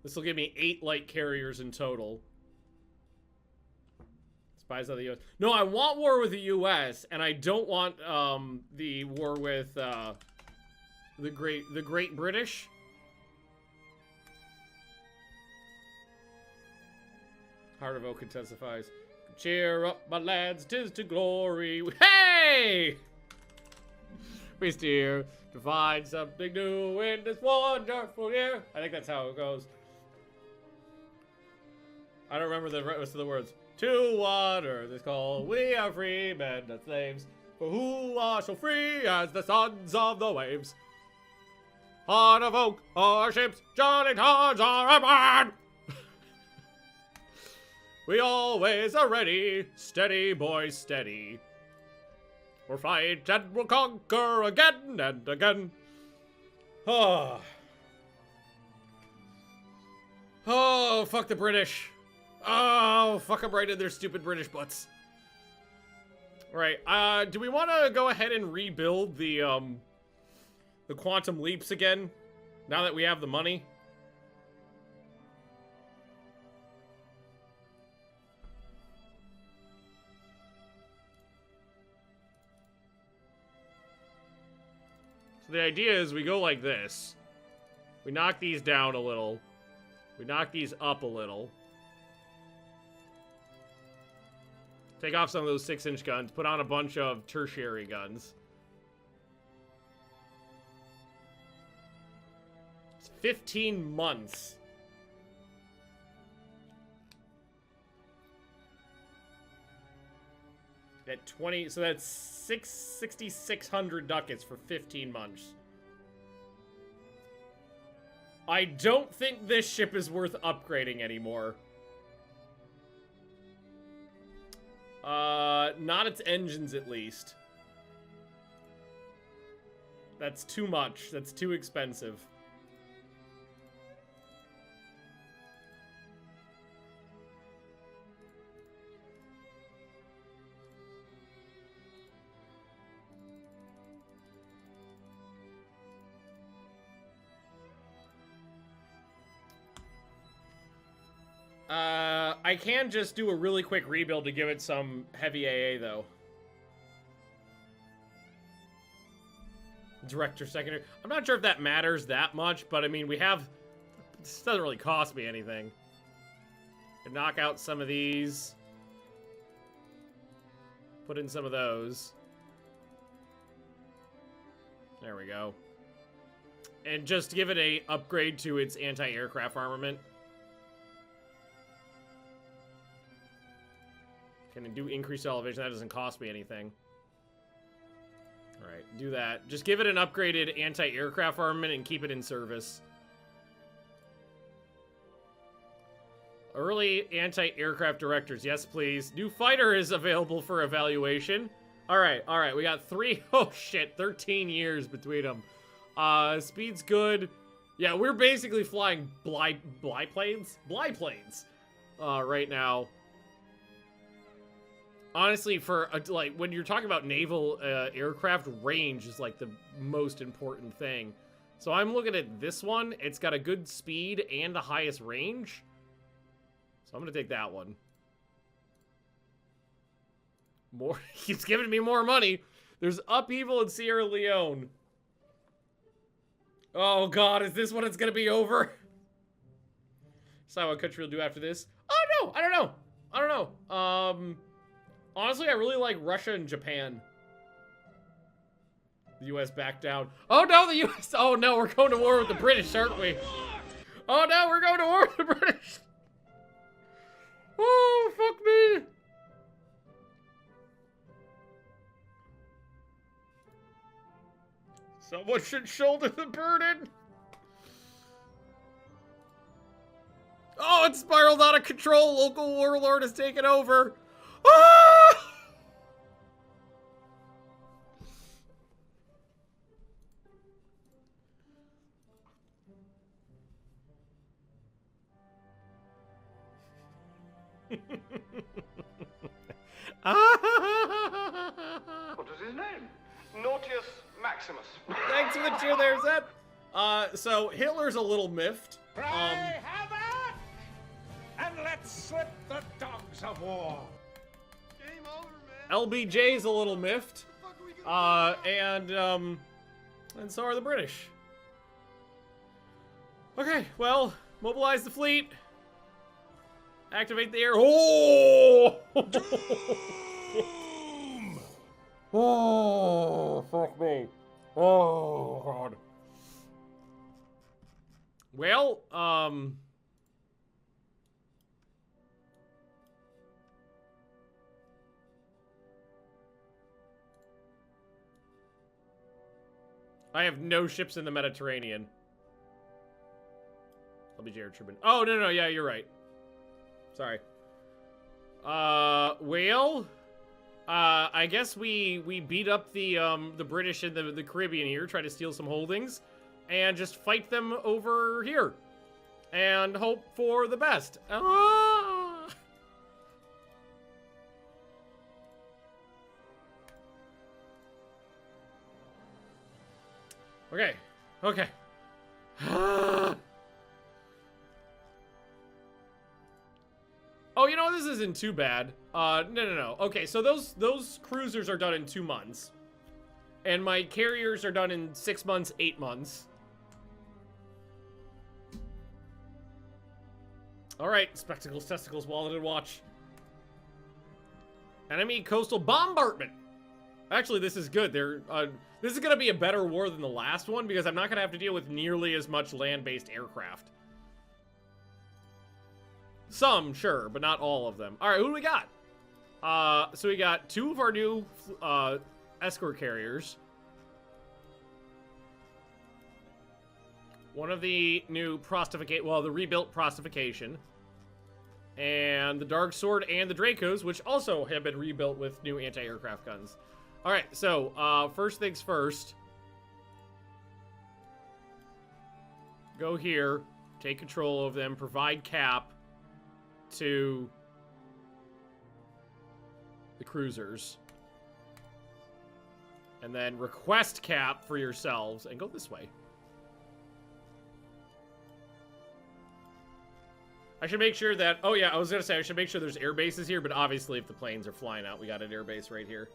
This will give me 8 light carriers in total. Spies of the U.S. No, I want war with the U.S., and I don't want the war with the Great British. Heart of Oak intensifies. Cheer up, my lads, 'tis to glory. Hey! We steer to find something new in this wonderful year. I think that's how it goes. I don't remember the rest of the words. To water this call, we are free men, not slaves. For who are so free as the sons of the waves? Heart of Oak, our ships, Johnny Tons are aboard! We always are ready, steady boys, steady. We'll fight and we'll conquer again and again. Oh. Oh, fuck the British. Oh, fuck them right in their stupid British butts. Alright, do we want to go ahead and rebuild the Quantum Leaps again? Now that we have the money? So the idea is we go like this. We knock these down a little. We knock these up a little. Take off some of those 6-inch guns. Put on a bunch of tertiary guns. It's 15 months. At 20, so that's 6,600 ducats for 15 months. I don't think this ship is worth upgrading anymore. Not its engines, at least. That's too much. That's too expensive. I can just do a really quick rebuild to give it some heavy AA, though. Director secondary. I'm not sure if that matters that much, but I mean, we have... This doesn't really cost me anything. Could knock out some of these. Put in some of those. There we go. And just give it a upgrade to its anti-aircraft armament. Can do increased elevation. That doesn't cost me anything. Alright, do that. Just give it an upgraded anti-aircraft armament and keep it in service. Early anti-aircraft directors. Yes, please. New fighter is available for evaluation. Alright, alright. We got 13 years between them. Speed's good. Yeah, we're basically flying biplanes right now. Honestly, for like when you're talking about naval aircraft, range is like the most important thing. So I'm looking at this one. It's got a good speed and the highest range. So I'm gonna take that one. More keeps giving me more money. There's upheaval in Sierra Leone. Oh God, is this when it's gonna be over? Decide what country will do after this. Oh no, I don't know. I don't know. Honestly, I really like Russia and Japan. The U.S. backed down. Oh no, the U.S. Oh no, we're going to war with the British, aren't we? Oh no, we're going to war with the British. Oh, fuck me. Someone should shoulder the burden. Oh, it spiraled out of control. Local warlord has taken over. Ah! What was his name? Nautius Maximus. Thanks for the cheer there, Zed. So Hitler's a little miffed. Cry havoc! And let's slip the dogs of war. Game over, man. LBJ's a little miffed. What the fuck are we gonna And so are the British. Okay, well, mobilize the fleet. Activate the air. Oh! Oh, fuck me. Oh, God. Well, I have no ships in the Mediterranean. LBJ Air Tribune. Oh, no, yeah, you're right. Sorry. Well, I guess we beat up the British in the Caribbean here, try to steal some holdings, and just fight them over here, and hope for the best. Ah! Okay. Okay. Oh, you know, this isn't too bad. No. Okay, so those cruisers are done in 2 months. And my carriers are done in 6 months, 8 months. Alright, spectacles, testicles, wallet, and watch. Enemy coastal bombardment. Actually, this is good. This is going to be a better war than the last one, because I'm not going to have to deal with nearly as much land-based aircraft. Some, sure, but not all of them. All right, who do we got? So we got 2 of our new escort carriers. One of the new the rebuilt prostification. and the Dark Sword and the Dracos, which also have been rebuilt with new anti-aircraft guns. All right, so first things first. Go here, take control of them, provide cap to the cruisers. And then request cap for yourselves and go this way. I should make sure that... Oh, yeah, I was going to say I should make sure there's air bases here, but obviously if the planes are flying out, we got an air base right here.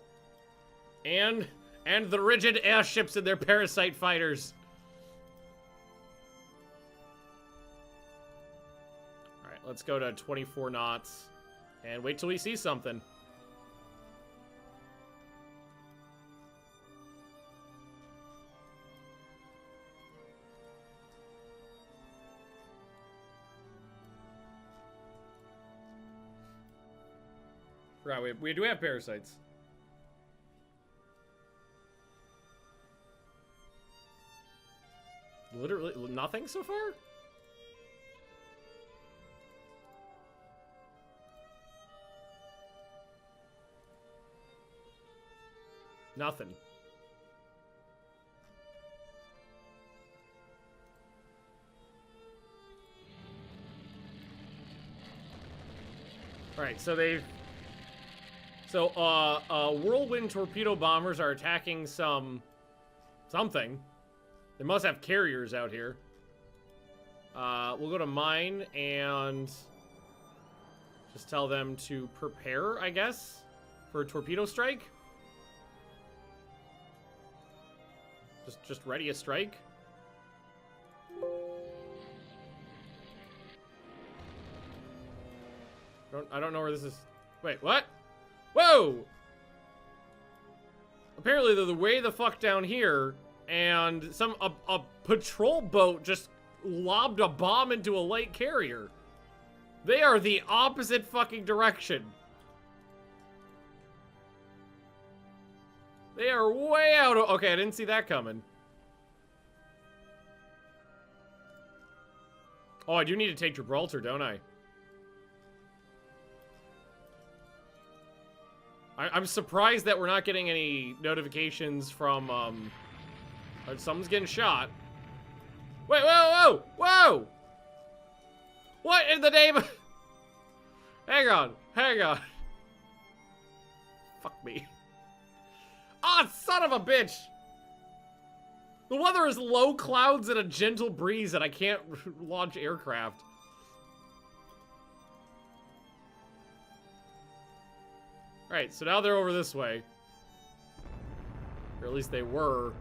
And the rigid airships and their parasite fighters. All right, let's go to 24 knots and wait till we see something. Right, we do have parasites. Literally nothing so far? Nothing. Alright, so they've... So, whirlwind torpedo bombers are attacking something. They must have carriers out here. We'll go to mine and just tell them to prepare, I guess, for a torpedo strike. Just ready a strike. I don't know where this is. Wait, what? Whoa! Apparently they're the way the fuck down here, and a patrol boat just lobbed a bomb into a light carrier. They are the opposite fucking direction. They are way out of... Okay, I didn't see that coming. Oh, I do need to take Gibraltar, don't I? I'm surprised that we're not getting any notifications from, someone's getting shot. Wait, whoa, whoa, whoa! What in the name of... Hang on. Fuck me. Ah, son of a bitch! The weather is low clouds and a gentle breeze and I can't launch aircraft. Alright, so now they're over this way. Or at least they were.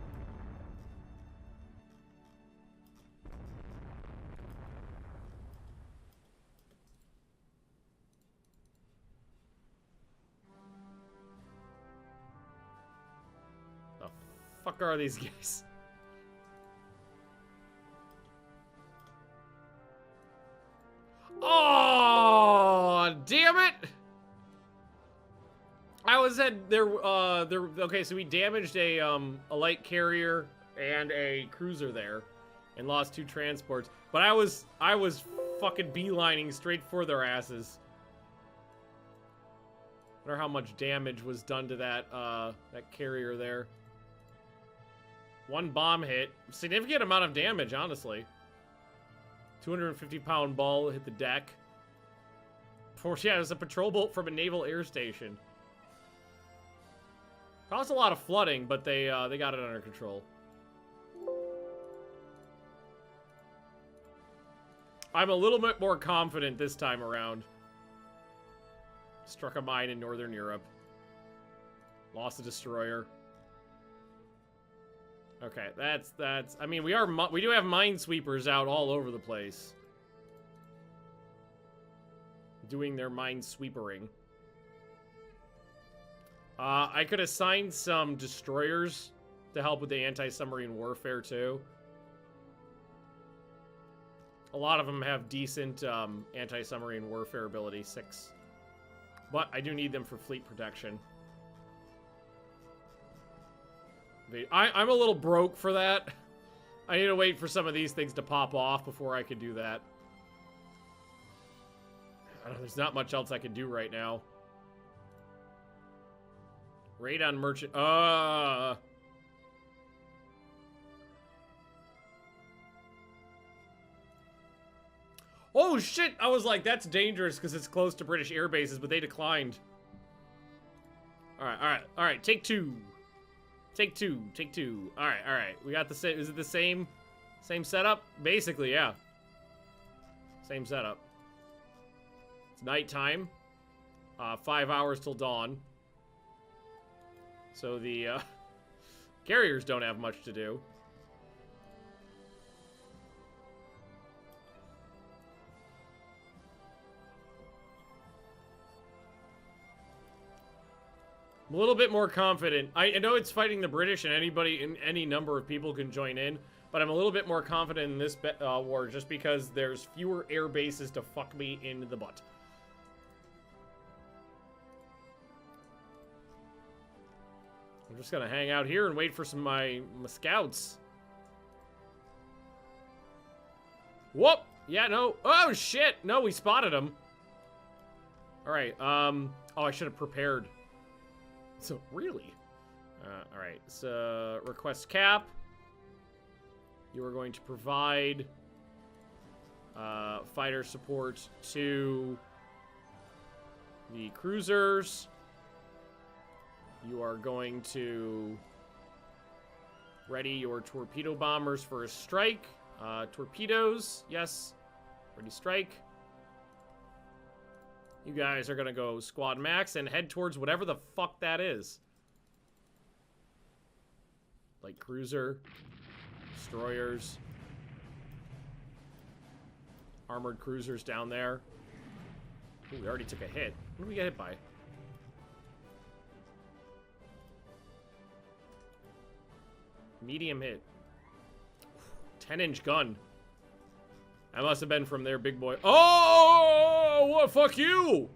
The fuck are these guys? Oh, damn it! I was at there. Okay, so we damaged a light carrier and a cruiser there, and lost 2 transports. But I was fucking beelining straight for their asses. I wonder how much damage was done to that that carrier there. 1 bomb hit, significant amount of damage, honestly. 250-pound ball hit the deck. Yeah, it was a patrol boat from a naval air station. Caused a lot of flooding, but they got it under control. I'm a little bit more confident this time around. Struck a mine in Northern Europe. Lost a destroyer. Okay, that's. I mean, we do have minesweepers out all over the place, doing their minesweepering. I could assign some destroyers to help with the anti-submarine warfare, too. A lot of them have decent anti-submarine warfare ability, 6. But I do need them for fleet protection. I'm a little broke for that. I need to wait for some of these things to pop off before I can do that. There's not much else I can do right now. Raid on merchant. Oh shit! I was like, that's dangerous because it's close to British air bases, but they declined. Alright. Take two. Take two. Alright. We got the same. Is it the same setup? Basically, yeah. Same setup. It's nighttime. 5 hours till dawn. So the carriers don't have much to do. I'm a little bit more confident. I know it's fighting the British and any number of people can join in, but I'm a little bit more confident in this war just because there's fewer air bases to fuck me in the butt. I'm just gonna hang out here and wait for my scouts. Whoop! Yeah, no. Oh, shit! No, we spotted him. Alright, oh, I should have prepared. So, really? Alright, so, request cap. You are going to provide fighter support to the cruisers. You are going to ready your torpedo bombers for a strike. Torpedoes, yes. Ready strike. You guys are gonna go squad max and head towards whatever the fuck that is. Like cruiser, destroyers, armored cruisers down there. Ooh, we already took a hit. What did we get hit by? Medium hit. 10-inch gun. That must have been from their big boy. Oh, what? Fuck you!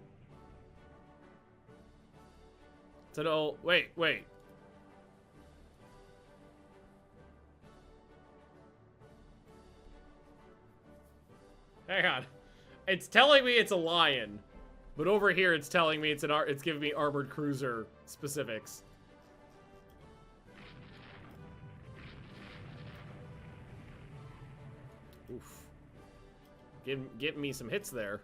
Wait. Hang on. It's telling me it's a lion, but over here it's telling me it's giving me armored cruiser specifics. Oof. Getting me some hits there.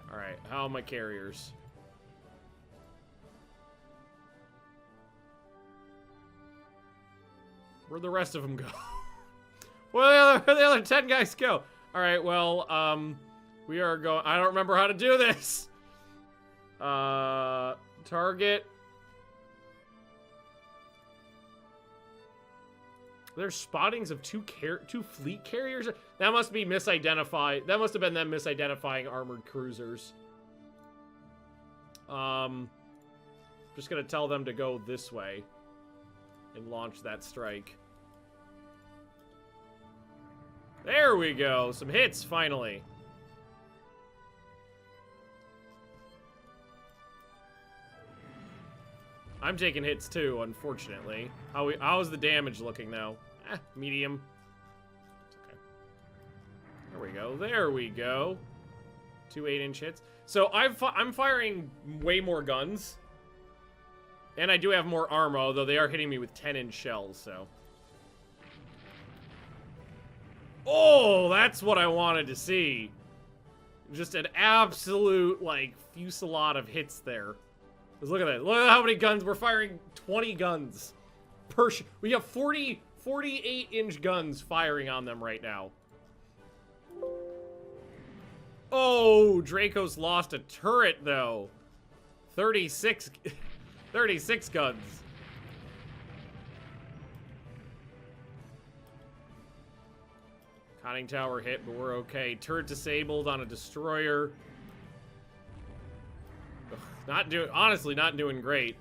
Alright, how are my carriers? Where'd the rest of them go? Where'd the other 10 guys go? Alright, well, we are going... I don't remember how to do this! Target... There's spottings of two fleet carriers? That must be misidentified. That must have been them misidentifying armored cruisers. Just gonna tell them to go this way and launch that strike. There we go. Some hits, finally. I'm taking hits too, unfortunately. How's the damage looking though? Medium. Okay. There we go. 2 8-inch hits. So I'm firing way more guns. And I do have more armor, although they are hitting me with 10-inch shells, so. Oh, that's what I wanted to see. Just an absolute, like, fusillade of hits there. Because look at that. Look at how many guns. We're firing 20 guns. We have 48-inch guns firing on them right now. Oh, Draco's lost a turret, though. 36 guns. Conning tower hit, but we're okay. Turret disabled on a destroyer. Honestly, not doing great.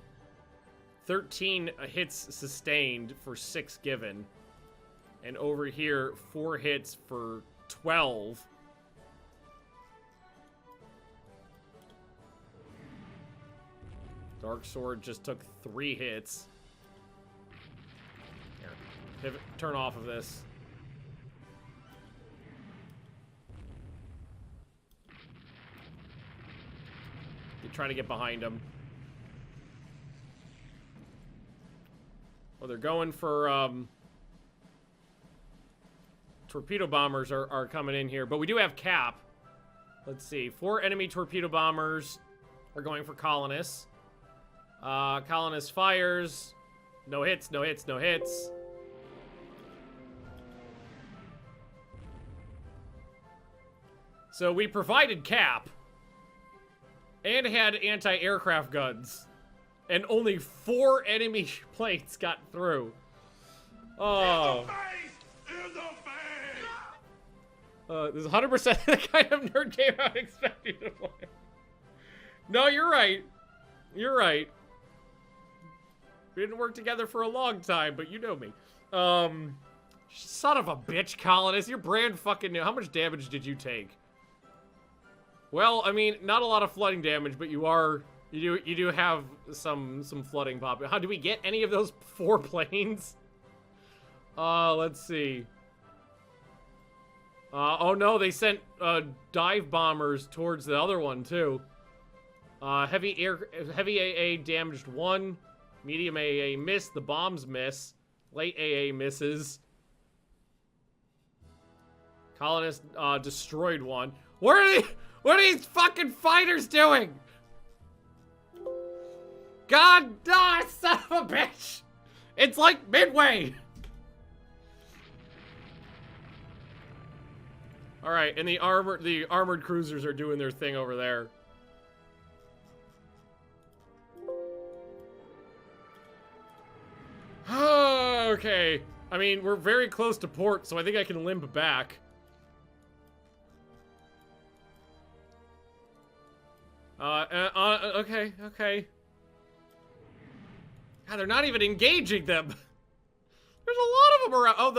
13 hits sustained for 6 given. And over here, 4 hits for 12. Dark Sword just took 3 hits. Here. turn off of this. You try to get behind them. Well, they're going for, torpedo bombers are coming in here, but we do have cap. Let's see. 4 enemy torpedo bombers are going for colonists. Colonist fires. No hits, no hits, no hits. So we provided cap and had anti-aircraft guns, and only 4 enemy planes got through. Oh. This is 100% the kind of nerd game I expected you to play. No, you're right. You're right. We didn't work together for a long time, but you know me. Son of a bitch, colonist. You're brand fucking new. How much damage did you take? Well, I mean, not a lot of flooding damage, but you do have some flooding pop. How do we get any of those 4 planes? Let's see. Oh no, they sent dive bombers towards the other one too. Heavy AA damaged 1, medium AA missed, the bombs miss, light AA misses. Colonist destroyed 1. What are these fucking fighters doing? God, son of a bitch! It's like Midway. All right, and the armored cruisers are doing their thing over there. Okay. I mean, we're very close to port, so I think I can limp back. Okay, okay. God, they're not even engaging them. There's a lot of them around. Oh,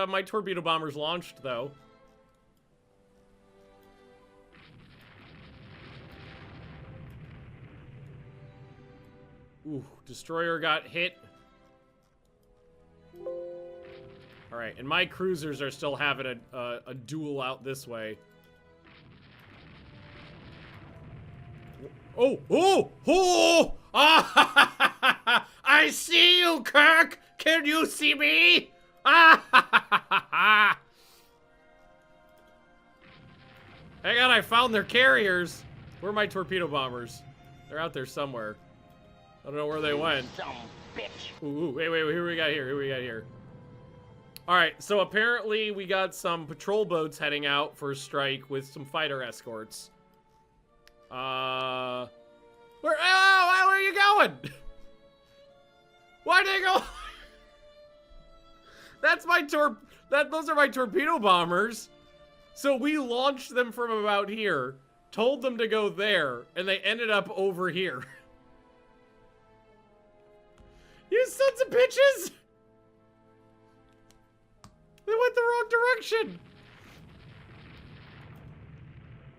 my torpedo bombers launched, though. Ooh, destroyer got hit. Alright, and my cruisers are still having a duel out this way. Oh! Oh! Oh! Ah! I see you, Kirk! Can you see me? Ah! Hang on, I found their carriers. Where are my torpedo bombers? They're out there somewhere. I don't know where they went. Some bitch. Ooh, wait, who we got here? Who we got here? Alright, so apparently we got some patrol boats heading out for a strike with some fighter escorts. Where are you going? Why did they go? Those are my torpedo bombers. So we launched them from about here, told them to go there, and they ended up over here. You sons of bitches! They went the wrong direction.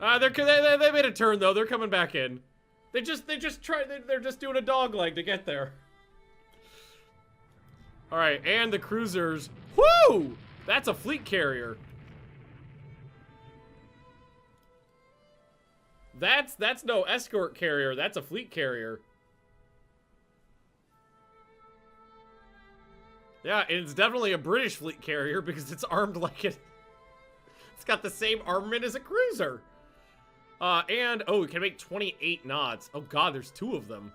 They made a turn though. They're coming back in. They're just doing a dog leg to get there. All right, and the cruisers. Whoo! That's a fleet carrier. That's no escort carrier. That's a fleet carrier. Yeah, it's definitely a British fleet carrier because it's armed like it. It's got the same armament as a cruiser. And, oh, it can make 28 knots. Oh god, there's 2 of them.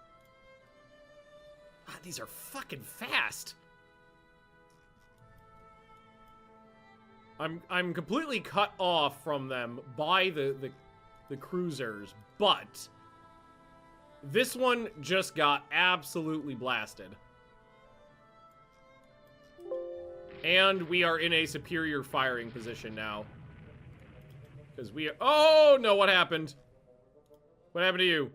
God, these are fucking fast. I'm completely cut off from them by the cruisers, but this one just got absolutely blasted. And we are in a superior firing position now. Because we are... Oh, no, what happened? What happened to you?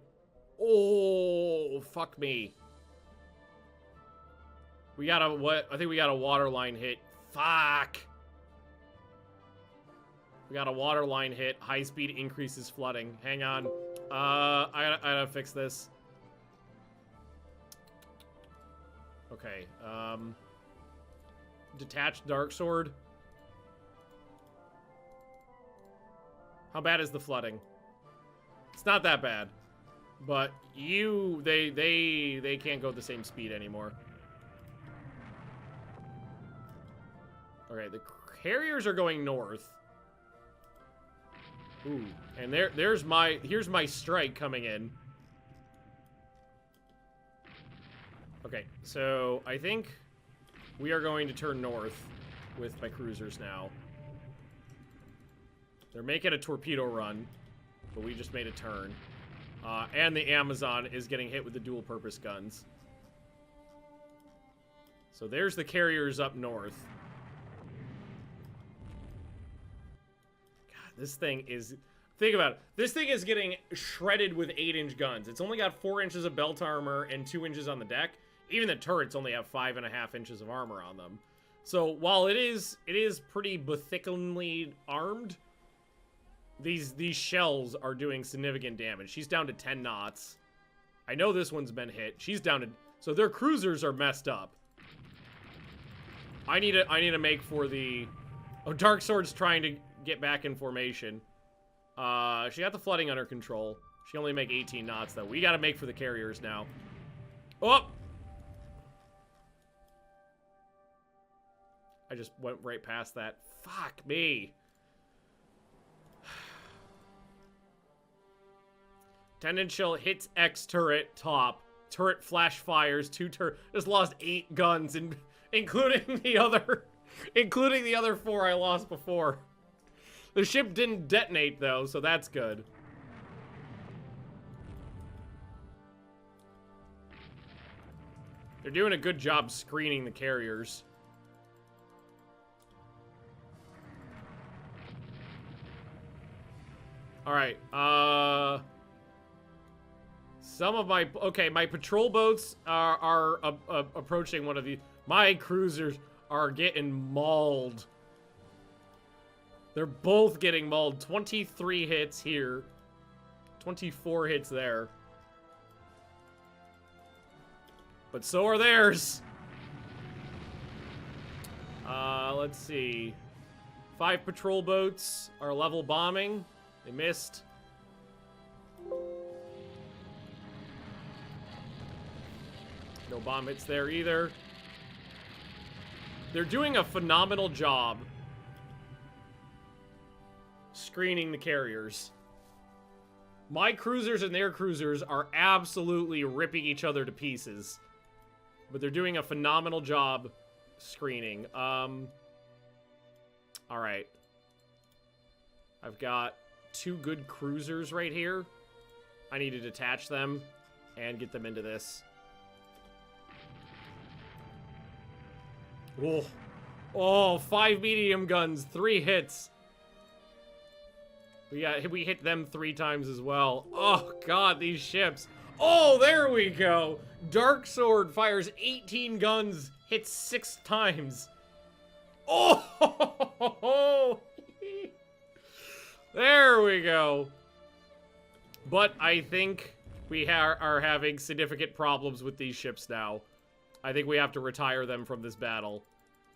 Oh, fuck me. We got a... What? I think we got a waterline hit. Fuck. We got a waterline hit. High speed increases flooding. Hang on. I gotta fix this. Okay, detached dark sword. How bad is the flooding? It's not that bad. But they can't go at the same speed anymore. Okay, the carriers are going north. Ooh, and here's my strike coming in. Okay, so I think we are going to turn north with my cruisers now. They're making a torpedo run, but we just made a turn. And the Amazon is getting hit with the dual-purpose guns. So there's the carriers up north. God, this thing is... Think about it. This thing is getting shredded with 8-inch guns. It's only got 4 inches of belt armor and 2 inches on the deck. Even the turrets only have 5.5 inches of armor on them. So while it is pretty bethickenly armed, these shells are doing significant damage. She's down to 10 knots. I know this one's been hit. She's down to... So their cruisers are messed up. I need to make for the... Oh, Dark Sword's trying to get back in formation. She got the flooding under control. She only make 18 knots, though. We gotta make for the carriers now. Oh! I just went right past that. Fuck me. 10-inch shell hits X turret top. Turret flash fires. 2 turret. Just lost 8 guns, including the other 4 I lost before. The ship didn't detonate though, so that's good. They're doing a good job screening the carriers. All right. Some of my... Okay, my patrol boats are approaching one of these. My cruisers are getting mauled. They're both getting mauled. 23 hits here. 24 hits there. But so are theirs. Let's see. 5 patrol boats are level bombing. They missed. No bomb hits there either. They're doing a phenomenal job screening the carriers. My cruisers and their cruisers are absolutely ripping each other to pieces. But they're doing a phenomenal job screening. Alright. I've got 2 good cruisers right here. I need to detach them and get them into this. Oh, oh, 5 medium guns, 3 hits. We hit them 3 times as well. Oh god, these ships. Oh, there we go. Dark Sword fires 18 guns, hits 6 times. Oh, there we go. But I think we are having significant problems with these ships now. I think we have to retire them from this battle.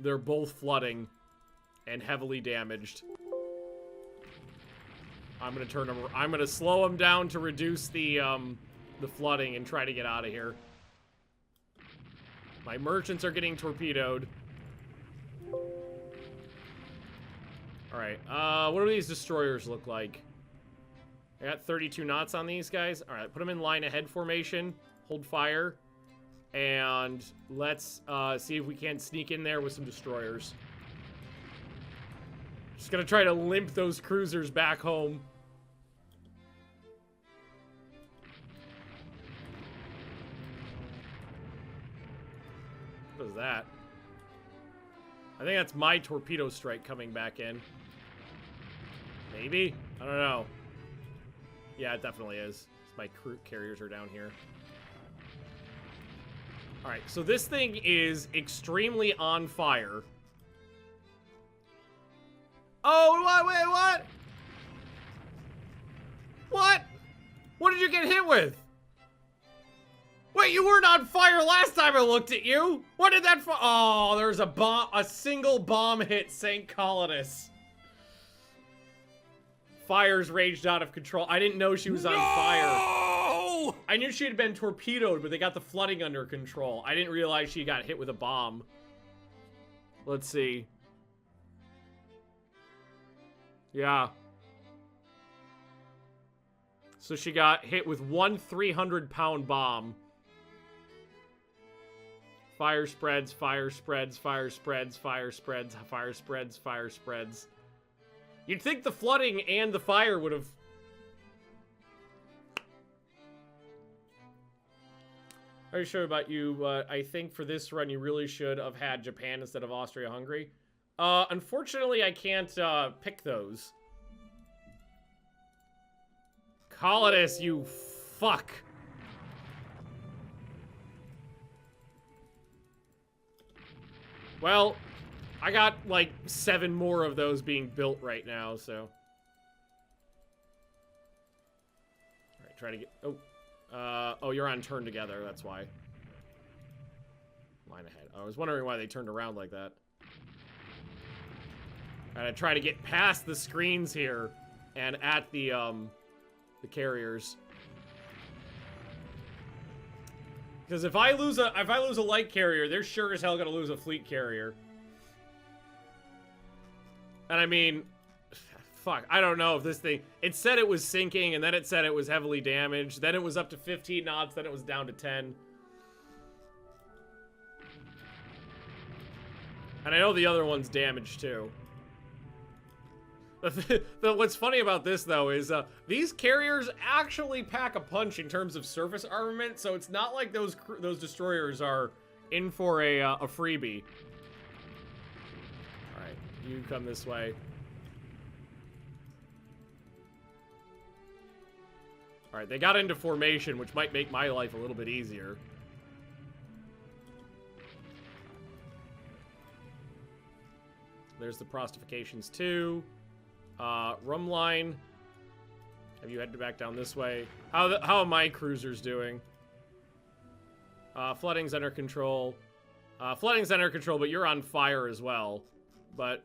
They're both flooding and heavily damaged. I'm gonna slow them down to reduce the flooding and try to get out of here. My merchants are getting torpedoed. Alright, what do these destroyers look like? I got 32 knots on these guys. Alright, put them in line ahead formation. Hold fire. And let's see if we can't sneak in there with some destroyers. Just gonna try to limp those cruisers back home. What is that? I think that's my torpedo strike coming back in. Maybe? I don't know. Yeah, it definitely is. My crew carriers are down here. Alright, so this thing is extremely on fire. Oh, what? Wait, what? What? What did you get hit with? Wait, you weren't on fire last time I looked at you. What did that oh, there's a bomb. A single bomb hit St. Colonus. Fires raged out of control. I didn't know she was on fire. I knew she had been torpedoed, but they got the flooding under control. I didn't realize she got hit with a bomb. Let's see. Yeah. So she got hit with one 300-pound bomb. Fire spreads, fire spreads, fire spreads, fire spreads, fire spreads, fire spreads. You'd think the flooding and the fire would have... Are you sure about you? I think for this run, you really should have had Japan instead of Austria-Hungary. Unfortunately, I can't pick those. Colonus, you fuck. Well, I got like 7 more of those being built right now, so. Alright, try to get... Oh, you're on turn together, that's why. Line ahead. I was wondering why they turned around like that. Alright, I try to get past the screens here and at the carriers. Because if I lose a light carrier, they're sure as hell gonna lose a fleet carrier. And I mean, fuck, I don't know if this thing... It said it was sinking, and then it said it was heavily damaged. Then it was up to 15 knots, then it was down to 10. And I know the other one's damaged, too. What's funny about this, though, is these carriers actually pack a punch in terms of surface armament, so it's not like those destroyers are in for a freebie. Alright, you come this way. Alright, they got into formation, which might make my life a little bit easier. There's the prostifications, too. Rum line. Have you headed back down this way? How are my cruisers doing? Flooding's under control. Flooding's under control, but you're on fire as well. But,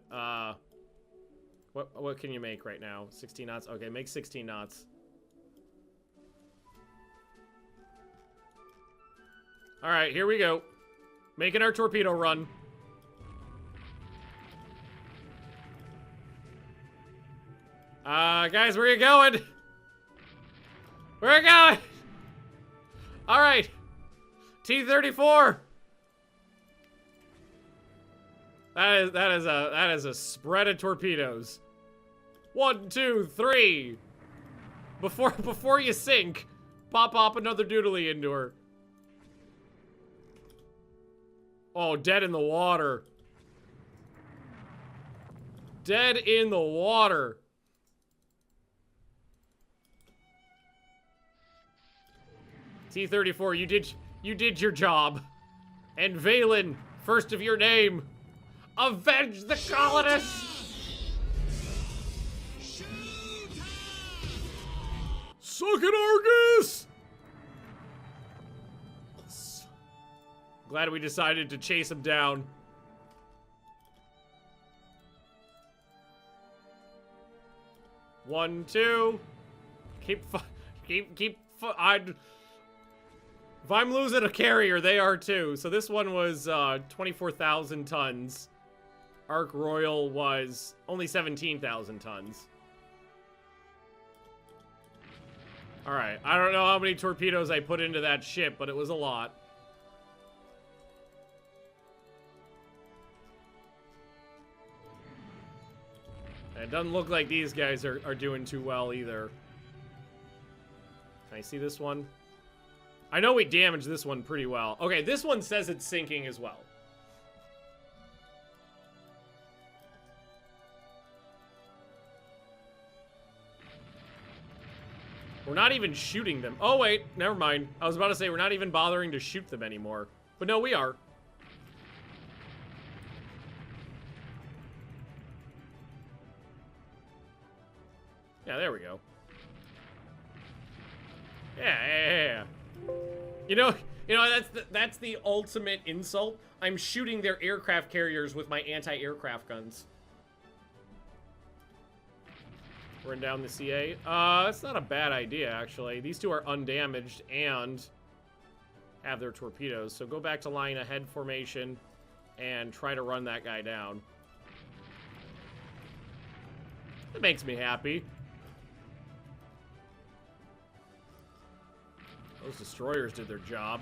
what can you make right now? 16 knots? Okay, make 16 knots. Alright, here we go. Making our torpedo run. Guys, where are you going? Where are you going? Alright. T-34. That is a spread of torpedoes. 1, 2, 3. Before you sink, pop another doodly into her. Oh, dead in the water. Dead in the water. T-34, you did your job. And Valen, first of your name, avenge the colonists! Suck it, Argus! Glad we decided to chase him down. One, two. If I'm losing a carrier, they are too. So this one was 24,000 tons. Ark Royal was only 17,000 tons. Alright, I don't know how many torpedoes I put into that ship, but it was a lot. And it doesn't look like these guys are doing too well either. Can I see this one? I know we damaged this one pretty well. Okay, this one says it's sinking as well. We're not even shooting them. Oh, wait. Never mind. I was about to say we're not even bothering to shoot them anymore. But no, we are. Yeah, there we go. Yeah. You You know, that's the ultimate insult. I'm shooting their aircraft carriers with my anti-aircraft guns. Run down the CA. That's not a bad idea, actually. These two are undamaged and have their torpedoes. So go back to line ahead formation and try to run that guy down. That makes me happy. Those destroyers did their job.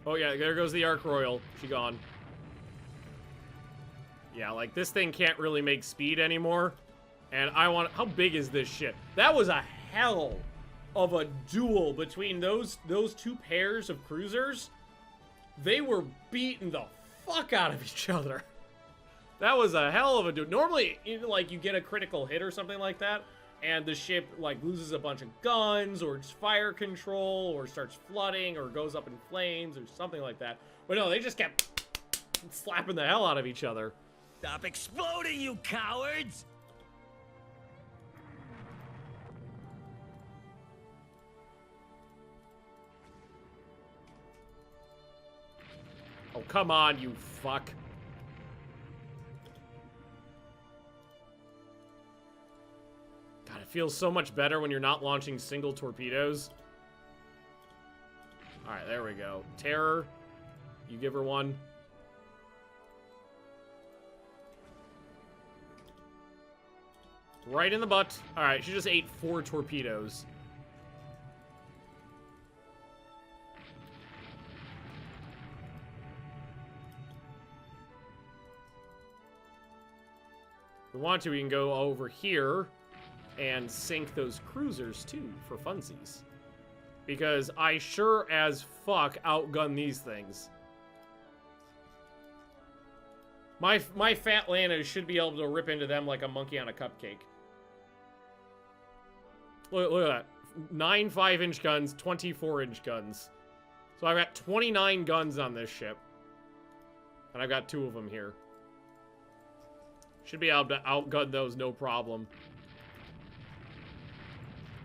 Oh yeah, there goes the Ark Royal. She gone. Yeah, like this thing can't really make speed anymore. And I want, how big is this shit? That was a hell of a duel between those two pairs of cruisers. They were beating the fuck out of each other. That was a hell of a duel. Normally, like, you get a critical hit or something like that, and the ship, like, loses a bunch of guns, or it's fire control, or starts flooding, or goes up in flames, or something like that. But no, they just kept slapping the hell out of each other. Stop exploding, you cowards! Oh, come on, you fuck. God, it feels so much better when you're not launching single torpedoes. Alright, there we go. Terror. You give her one. Right in the butt. Alright, she just ate 4 torpedoes. If we want to, we can go over here and sink those cruisers too for funsies. Because I sure as fuck outgun these things. My fat Lana should be able to rip into them like a monkey on a cupcake. Look at that. 9 5-inch guns, 24-inch guns. So I've got 29 guns on this ship. And I've got 2 of them here. Should be able to outgun those, no problem.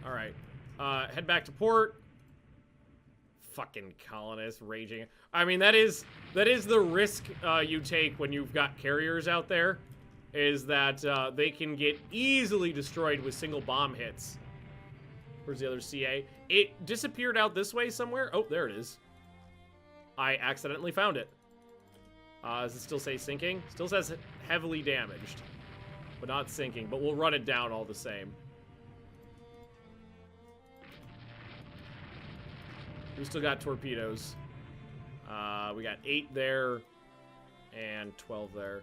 Alright. Head back to port. Fucking colonists raging. I mean, that is the risk you take when you've got carriers out there. Is that they can get easily destroyed with single bomb hits. Where's the other CA? It disappeared out this way somewhere. Oh, there it is. I accidentally found it. Does it still say sinking? Still says heavily damaged, but not sinking. But we'll run it down all the same. We still got torpedoes. We got 8 there and 12 there.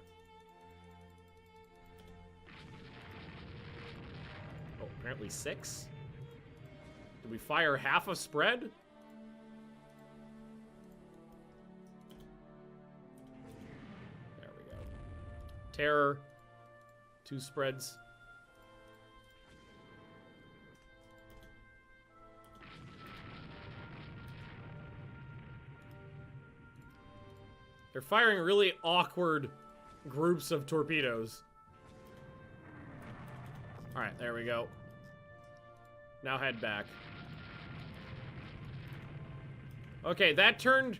Oh, apparently 6. Did we fire half a spread? Terror. 2 spreads. They're firing really awkward groups of torpedoes. Alright, there we go. Now head back. Okay, that turned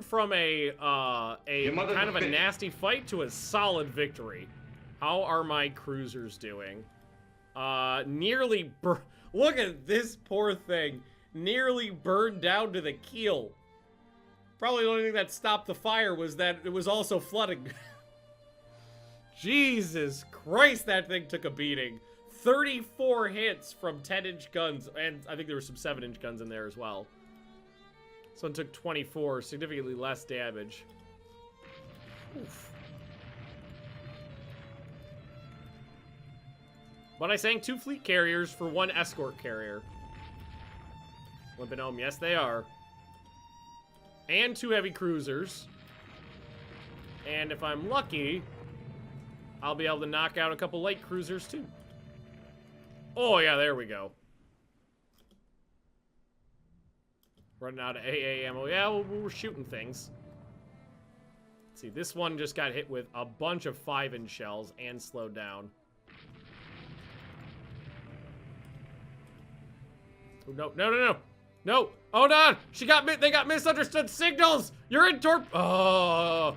from a kind of a nasty fight to a solid victory. How are my cruisers doing? Look at this poor thing. Nearly burned down to the keel. Probably the only thing that stopped the fire was that it was also flooding. Jesus Christ, that thing took a beating. 34 hits from 10-inch guns, and I think there were some 7-inch guns in there as well. This one took 24, significantly less damage. Oof. But I sang 2 fleet carriers for 1 escort carrier. Limpanome, yes they are. And 2 heavy cruisers. And if I'm lucky, I'll be able to knock out a couple light cruisers too. Oh yeah, there we go. Running out of AA ammo. Yeah, we're shooting things. Let's see, this one just got hit with a bunch of 5-inch shells and slowed down. Oh, no, no, no, no. No. Hold on. They got misunderstood signals. You're in Oh,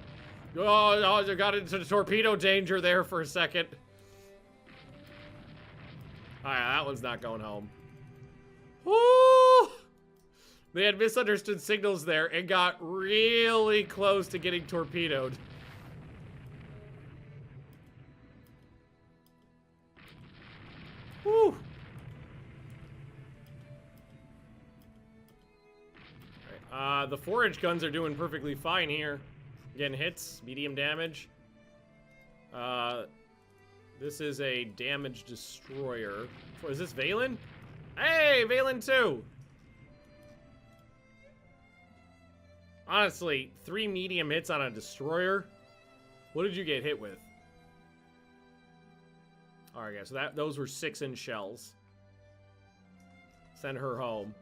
you got into torpedo danger there for a second. Alright, that one's not going home. Woo! They had misunderstood signals there and got really close to getting torpedoed. Woo! The 4-inch guns are doing perfectly fine here. Getting hits, medium damage. This is a damage destroyer. Is this Valen? Hey, Valen 2! Honestly, 3 medium hits on a destroyer? What did you get hit with? Alright, guys, so those were 6-inch shells. Send her home.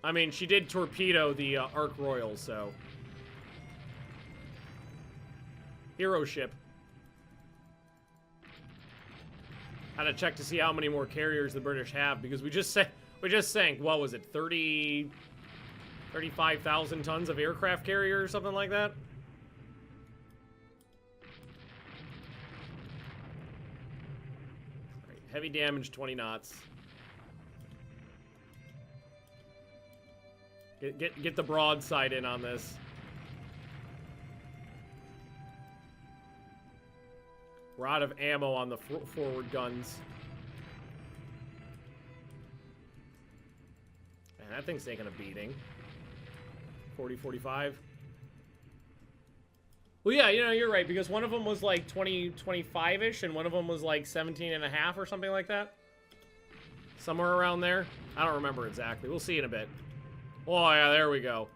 I mean, she did torpedo the Ark Royal, so... Hero ship. Had to check to see how many more carriers the British have, because we just sank, what was it, 35,000 tons of aircraft carrier or something like that? Right, heavy damage, 20 knots. Get the broadside in on this. We're out of ammo on the forward guns. Man, that thing's taking a beating. 40, 45. Well, yeah, you know, you're right, because one of them was like 20, 25-ish, and one of them was like 17 and a half or something like that. Somewhere around there. I don't remember exactly. We'll see in a bit. Oh, yeah, there we go.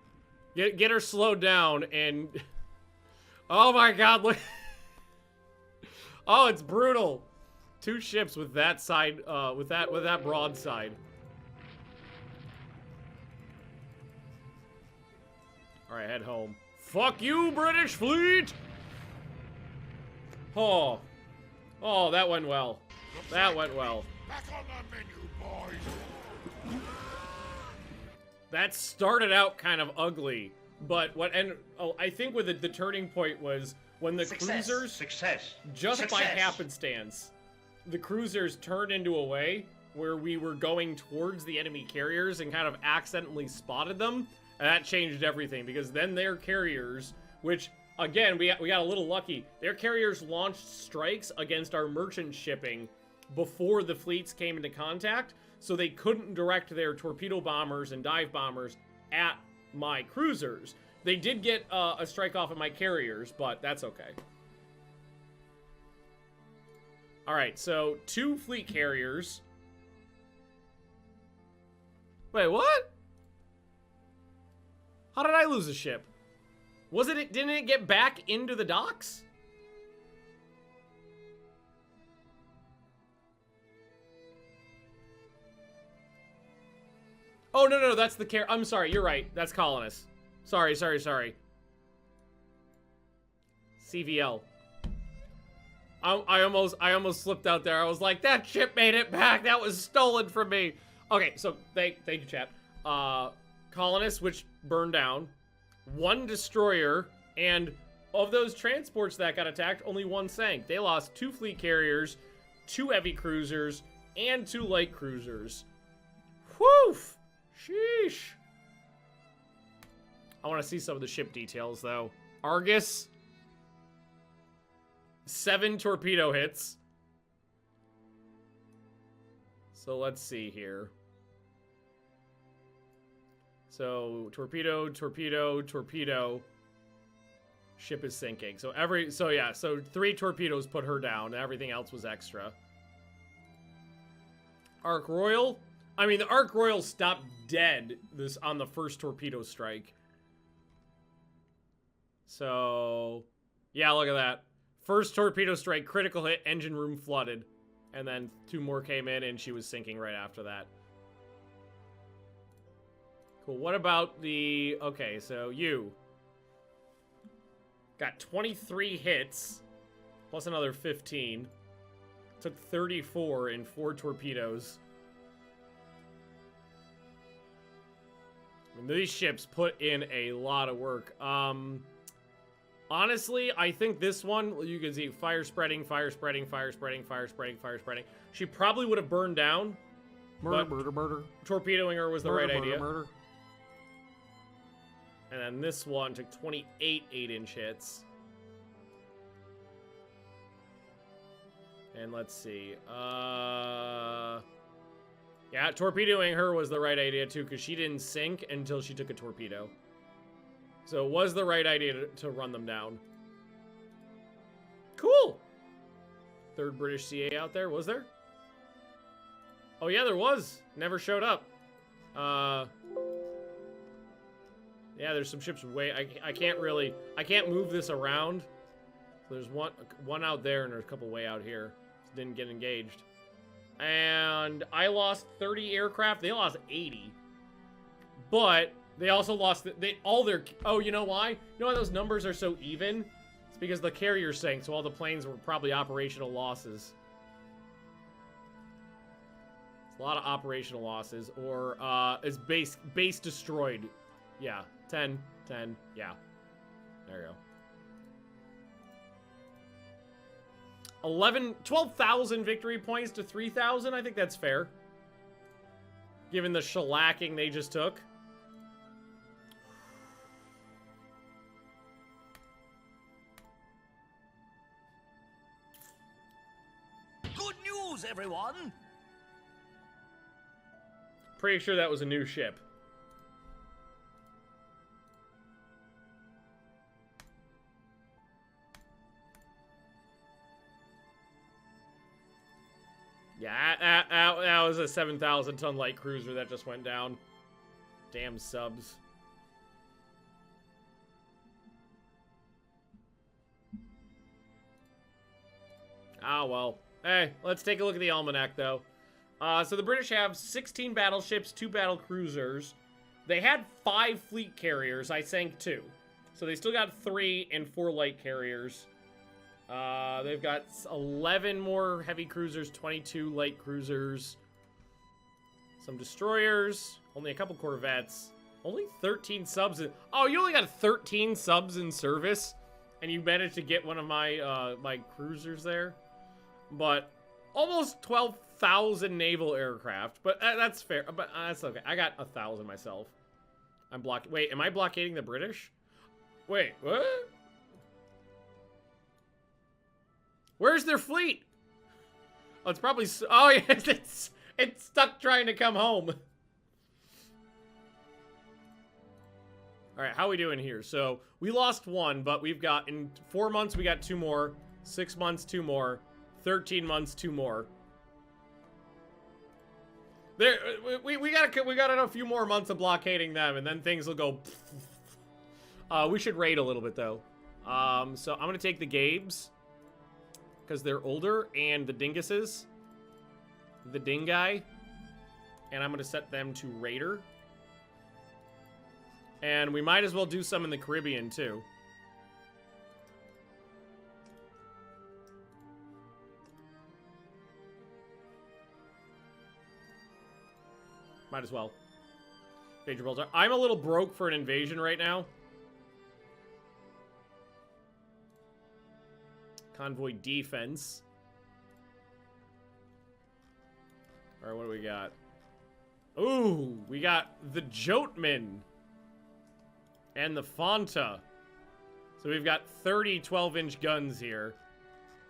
Get her slowed down, and... Oh, my God, look... Oh, it's brutal. 2 ships with that side, with that broadside. All right, head home. Fuck you, British fleet! Oh, that went well. That went well. Back on the menu, boys. That started out kind of ugly, but I think with the turning point was when the cruisers, just by happenstance, the cruisers turned into a way where we were going towards the enemy carriers and kind of accidentally spotted them, and that changed everything, because then their carriers, which, again, we got a little lucky, their carriers launched strikes against our merchant shipping before the fleets came into contact, so they couldn't direct their torpedo bombers and dive bombers at my cruisers. They did get a strike off of my carriers, but that's okay. Alright, so 2 fleet carriers. Wait, what? How did I lose a ship? Didn't it get back into the docks? Oh, no, that's the I'm sorry, you're right. That's colonists. Sorry. CVL. I almost slipped out there. I was like, that ship made it back. That was stolen from me. Okay, so thank you, chat. Colonists, which burned down. 1 destroyer, and of those transports that got attacked, only 1 sank. They lost 2 fleet carriers, 2 heavy cruisers, and 2 light cruisers. Whew! Sheesh. I want to see some of the ship details, though. Argus. 7 torpedo hits. So let's see here. So torpedo. Ship is sinking. So 3 torpedoes put her down. Everything else was extra. Ark Royal. I mean, the Ark Royal stopped dead on the first torpedo strike. So, yeah, look at that. First torpedo strike, critical hit, engine room flooded. And then 2 more came in, and she was sinking right after that. Cool. What about the... Okay, so you got 23 hits, plus another 15. Took 34 in 4 torpedoes. I mean, these ships put in a lot of work. Honestly, I think this one, you can see fire spreading, fire spreading, fire spreading, fire spreading, fire spreading. She probably would have burned down. Murder. Torpedoing her was the right idea. Murder. And then this one took 28 8-inch hits. And let's see. Yeah, torpedoing her was the right idea too, because she didn't sink until she took a torpedo. So it was the right idea to run them down. Cool! Third British CA out there, was there? Oh yeah, there was. Never showed up. Yeah, there's some ships way... I can't move this around. So there's one out there and there's a couple way out here. Just didn't get engaged. And I lost 30 aircraft. They lost 80. But they also lost... Oh, you know why? You know why those numbers are so even? It's because the carrier sank, so all the planes were probably operational losses. It's a lot of operational losses. Or is base destroyed. Yeah. 10. Yeah. There you go. 12,000 victory points to 3,000. I think that's fair. Given the shellacking they just took. Good news, everyone! Pretty sure that was a new ship. Yeah, that was a 7,000-ton light cruiser that just went down. Damn subs. Ah, well. Hey, let's take a look at the almanac, though. So the British have 16 battleships, 2 battle cruisers. They had 5 fleet carriers. I sank 2. So they still got 3 and 4 light carriers. They've got 11 more heavy cruisers, 22 light cruisers, some destroyers, only a couple corvettes, only 13 subs. Oh, you only got 13 subs in service, and you managed to get one of my my cruisers there. But almost 12,000 naval aircraft. But that's fair. But that's okay. I got 1,000 myself. Wait, am I blockading the British? Wait, what? Where's their fleet? Oh, it's probably... Oh, yeah, it's stuck trying to come home. All right, how are we doing here? So, we lost 1, but we've got... In 4 months, we got 2 more. 6 months, 2 more. 13 months, 2 more. There, we got a few more months of blockading them, and then things will go... we should raid a little bit, though. So, I'm going to take the Gabes. Because they're older, and the dinguses, the dingai, and I'm going to set them to Raider. And we might as well do some in the Caribbean, too. Might as well. Invade Gibraltar. I'm a little broke for an invasion right now. Convoy defense. Alright, what do we got? Ooh, we got the Joteman. And the Fanta. So we've got 30 12-inch guns here.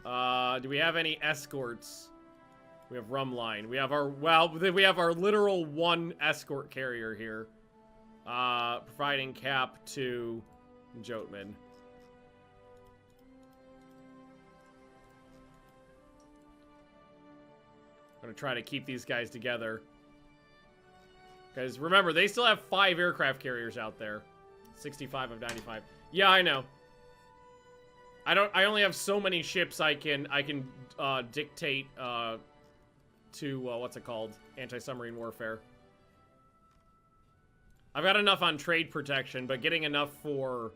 Do we have any escorts? We have Rumline. We have our, well, we have our literal 1 escort carrier here. Providing cap to Joteman. I'm gonna try to keep these guys together. Because remember, they still have 5 aircraft carriers out there. 65 of 95. Yeah, I know. I only have so many ships I can dictate to what's it called? Anti-submarine warfare. I've got enough on trade protection, but getting enough for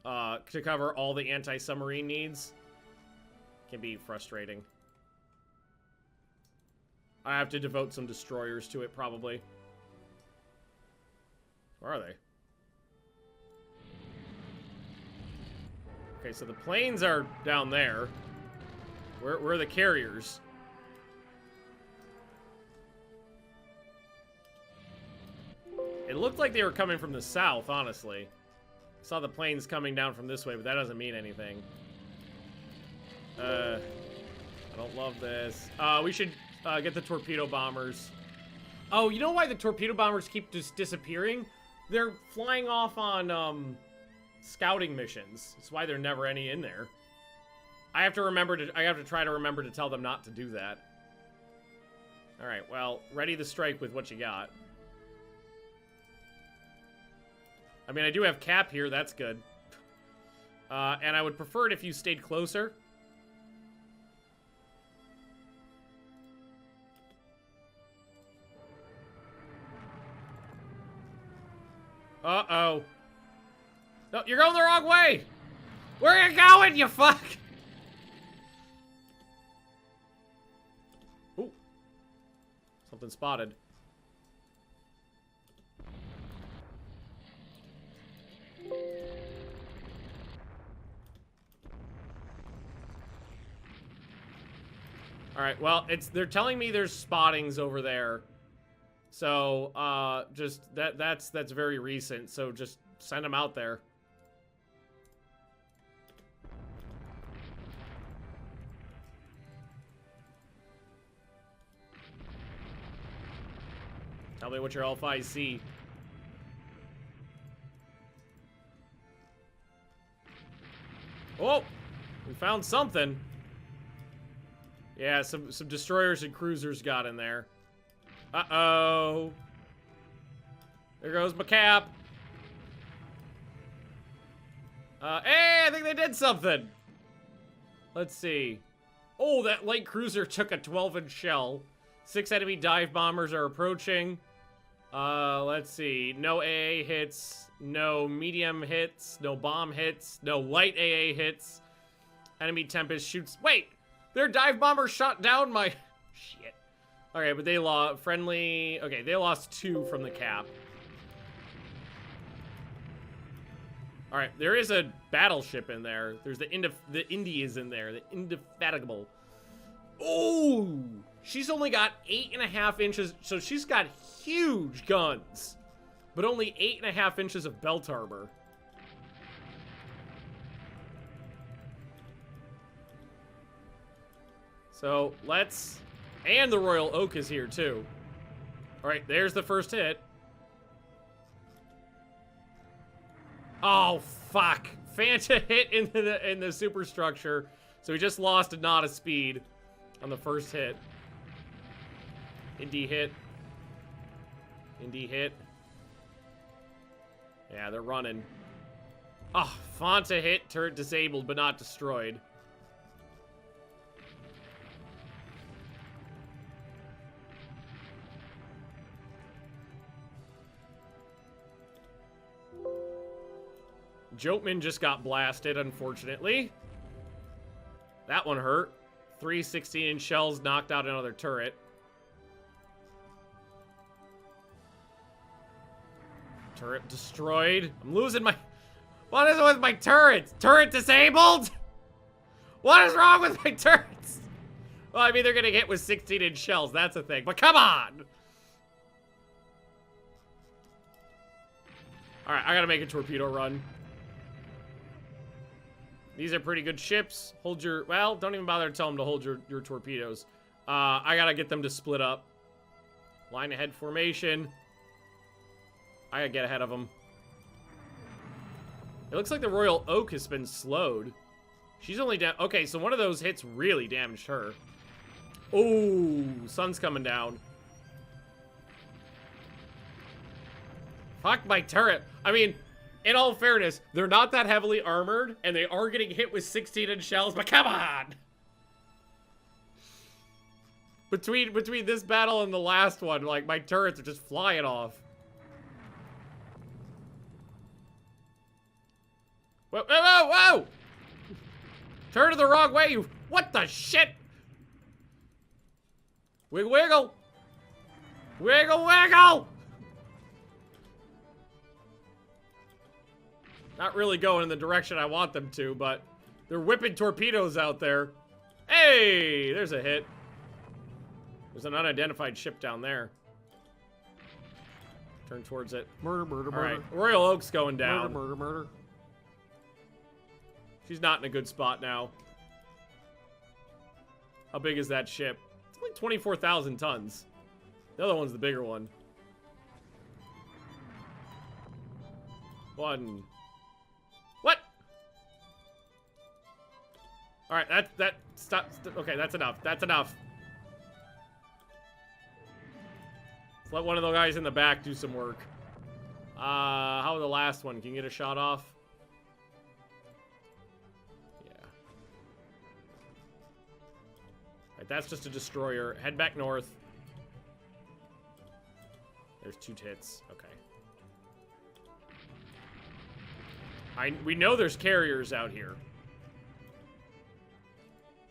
to cover all the anti-submarine needs can be frustrating. I have to devote some destroyers to it, probably. Where are they? Okay, so the planes are down there. Where are the carriers? It looked like they were coming from the south, honestly. I saw the planes coming down from this way, but that doesn't mean anything. I don't love this. We should get the torpedo bombers. Oh, you know why the torpedo bombers keep just disappearing? They're flying off on scouting missions. That's why there are never any in there. I have to try to remember to tell them not to do that. All right, well, ready to strike with what you got. I mean, I do have Cap here. That's good. And I would prefer it if you stayed closer. Uh-oh. No, you're going the wrong way! Where are you going, you fuck? Ooh. Something spotted. Alright, well, they're telling me there's spottings over there. So, just, that's very recent, so just send them out there. Tell me what your L5s see. Oh! We found something. Yeah, some destroyers and cruisers got in there. Uh-oh. There goes my Cap. Hey, I think they did something. Let's see. Oh, that light cruiser took a 12-inch shell. 6 enemy dive bombers are approaching. Let's see. No AA hits. No medium hits. No bomb hits. No light AA hits. Enemy Tempest shoots. Wait! Their dive bomber shot down my... Shit. Okay, but they lost... Friendly... Okay, they lost 2 from the Cap. Alright, there is a battleship in there. There's the Indy is in there. The Indefatigable. Oh! She's only got 8.5 inches... So she's got huge guns. But only 8.5 inches of belt armor. So, let's... And the Royal Oak is here, too. Alright, there's the first hit. Oh, fuck. Fanta hit in the superstructure. So he just lost a knot of speed on the first hit. Indy hit. Indy hit. Yeah, they're running. Oh, Fanta hit. Turret disabled, but not destroyed. Joteman just got blasted, unfortunately. That one hurt. 3 16-inch shells knocked out another turret. Turret destroyed. I'm losing my... What is it with my turrets? Turret disabled? What is wrong with my turrets? Well, I mean, they're gonna hit with 16-inch shells. That's a thing. But come on! Alright, I gotta make a torpedo run. These are pretty good ships. Hold your... Well, don't even bother to tell them to hold your torpedoes. I gotta get them to split up. Line ahead formation. I gotta get ahead of them. It looks like the Royal Oak has been slowed. She's only down... Okay, so one of those hits really damaged her. Oh, sun's coming down. Fuck my turret. I mean... In all fairness, they're not that heavily armored, and they are getting hit with 16-inch shells, but come on! Between this battle and the last one, like, my turrets are just flying off. Whoa, whoa, whoa, whoa! Turn it the wrong way, you... What the shit? Wiggle, wiggle! Wiggle, wiggle! Not really going in the direction I want them to, but they're whipping torpedoes out there. Hey, there's a hit. There's an unidentified ship down there. Turn towards it. Murder, murder, All right, murder. Royal Oak's going down. Murder, murder, murder. She's not in a good spot now. How big is that ship? It's only 24,000 tons. The other one's the bigger one. One. What? All right, stop. Okay, that's enough. That's enough. Let's let one of the guys in the back do some work. How about the last one? Can you get a shot off? Yeah. All right, that's just a destroyer. Head back north. There's 2 hits. Okay. We know there's carriers out here.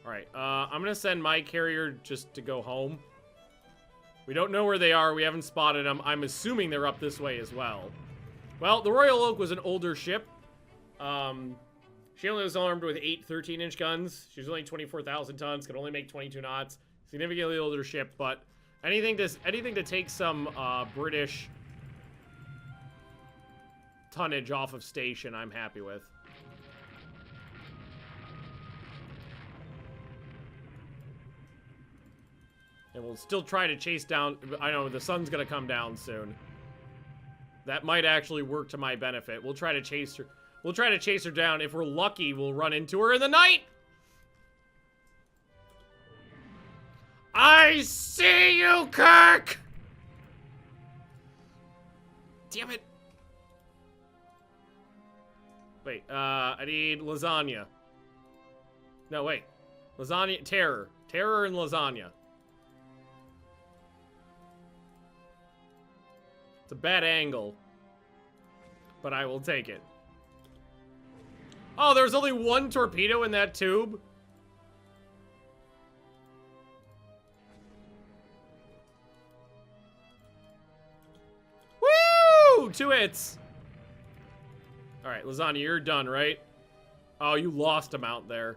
Alright, I'm gonna send my carrier just to go home. We don't know where they are. We haven't spotted them. I'm assuming they're up this way as well. Well, the Royal Oak was an older ship. She only was armed with 8 13-inch guns. She's only 24,000 tons. Could only make 22 knots. Significantly older ship, but anything to take some British tonnage off of station, I'm happy with. And we'll still try to chase down. I know the sun's gonna come down soon. That might actually work to my benefit. We'll try to chase her. We'll try to chase her down. If we're lucky, we'll run into her in the night. I see you, Kirk! Damn it. Wait, I need lasagna. No, wait. Lasagna, terror. Terror and lasagna. It's a bad angle. But I will take it. Oh, there's only 1 torpedo in that tube? Woo! 2 hits. Alright, lasagna, you're done, right? Oh, you lost him out there.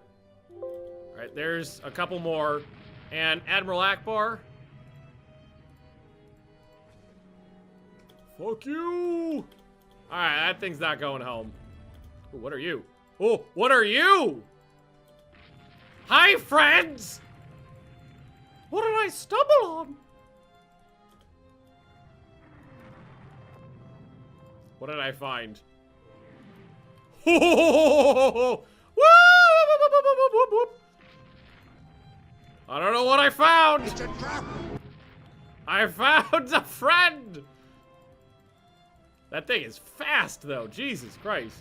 Alright, there's a couple more. And Admiral Akbar. Fuck you! Alright, that thing's not going home. Ooh, what are you? Oh, what are you? Hi, friends! What did I stumble on? What did I find? I don't know what I found. It's a trap! I found a friend. That thing is fast, though. Jesus Christ.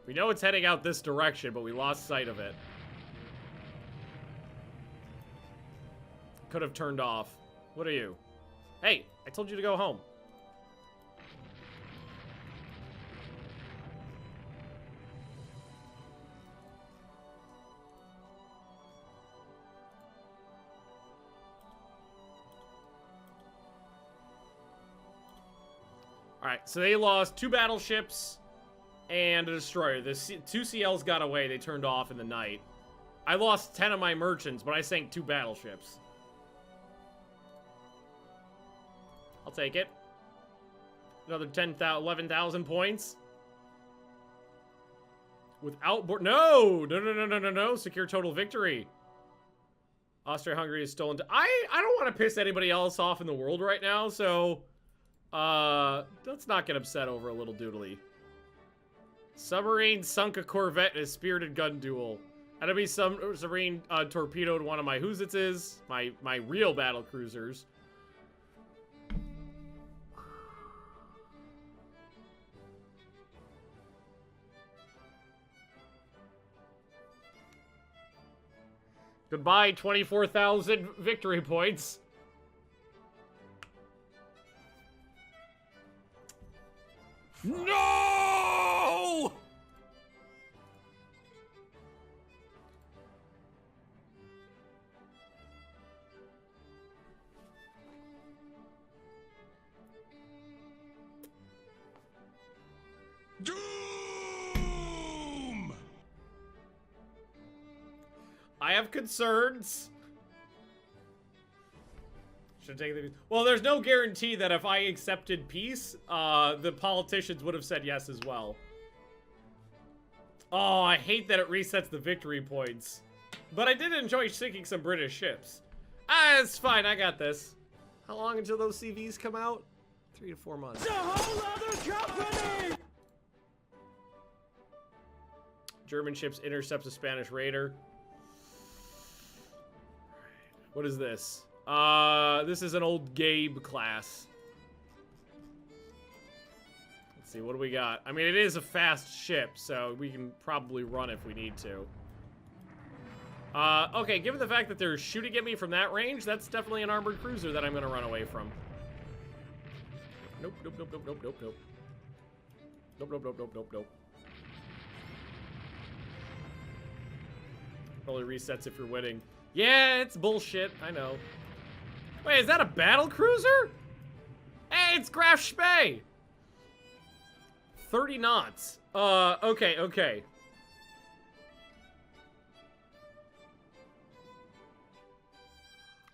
We know it's heading out this direction, but we lost sight of it. Could have turned off. What are you? Hey, I told you to go home. Alright, so they lost 2 battleships and a destroyer. The 2 CLs got away. They turned off in the night. I lost 10 of my merchants, but I sank 2 battleships. I'll take it. Another 11,000 points. Without no. Secure total victory. Austria-Hungary is stolen. I don't want to piss anybody else off in the world right now, so let's not get upset over a little doodly. Submarine sunk a corvette in a spirited gun duel. Enemy submarine torpedoed one of my Huzitzes, my real battle cruisers. Goodbye, 24,000 victory points. No! I have concerns. Should take the. Well, there's no guarantee that if I accepted peace, the politicians would have said yes as well. Oh, I hate that it resets the victory points. But I did enjoy sinking some British ships. Ah, it's fine. I got this. How long until those CVs come out? 3 to 4 months. It's a whole other company! German ships intercepts a Spanish raider. What is this? This is an old Gabe class. Let's see, what do we got? I mean, it is a fast ship, so we can probably run if we need to. Okay, given the fact that they're shooting at me from that range, that's definitely an armored cruiser that I'm gonna run away from. Nope, nope, nope, nope, nope, nope, nope. Nope, nope, nope, nope, nope, nope. Probably resets if you're winning. Yeah, it's bullshit, I know. Wait, is that a battle cruiser? Hey, it's Graf Spee! 30 knots. Okay, okay.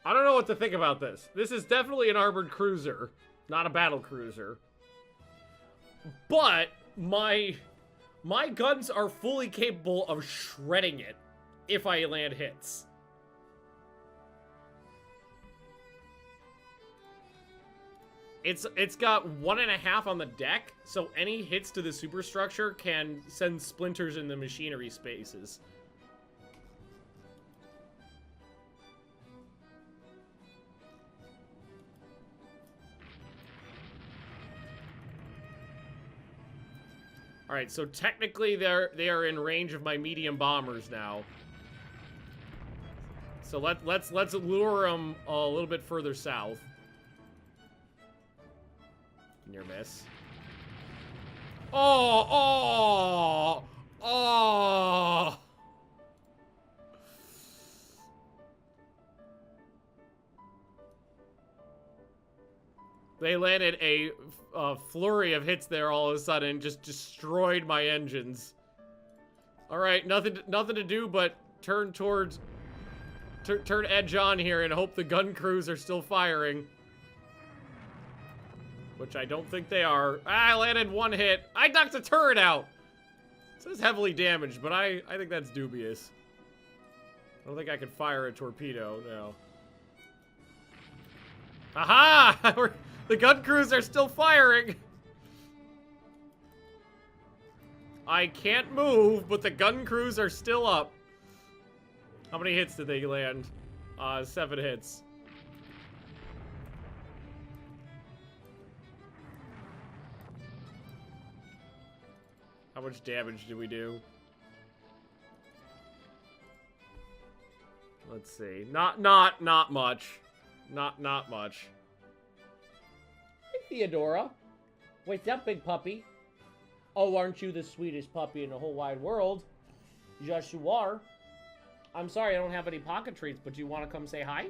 I don't know what to think about this. This is definitely an armored cruiser, not a battle cruiser. But my guns are fully capable of shredding it if I land hits. It's got 1.5 on the deck, so any hits to the superstructure can send splinters in the machinery spaces. All right, so technically they are in range of my medium bombers now. So let's lure them a little bit further south. Near miss. Oh, oh, oh. They landed a flurry of hits there all of a sudden, just destroyed my engines. All right, nothing to do but turn edge on here and hope the gun crews are still firing. Which I don't think they are. I landed 1 hit. I knocked a turret out. It says heavily damaged, but I think that's dubious. I don't think I could fire a torpedo, no. Aha! The gun crews are still firing. I can't move, but the gun crews are still up. How many hits did they land? 7 hits. How much damage did we do? Let's see. Not much. Not much. Hey, Theodora. What's up, big puppy? Oh, aren't you the sweetest puppy in the whole wide world? Yes, you are. I'm sorry I don't have any pocket treats, but do you want to come say hi?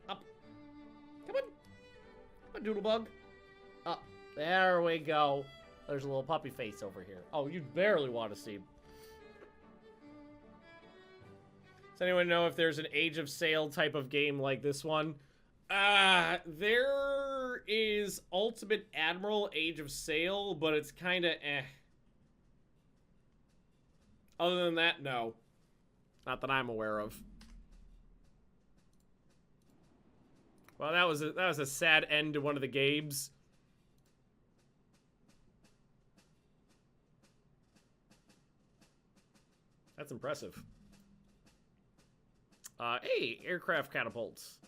Up. Come on. Come on, Doodlebug. Up. There we go. There's a little puppy face over here. Oh, you barely want to see. Does anyone know if there's an Age of Sail type of game like this one? There is Ultimate Admiral Age of Sail, but it's kind of eh. Other than that, no. Not that I'm aware of. Well, that was a sad end to one of the games. That's impressive. Hey, aircraft catapults.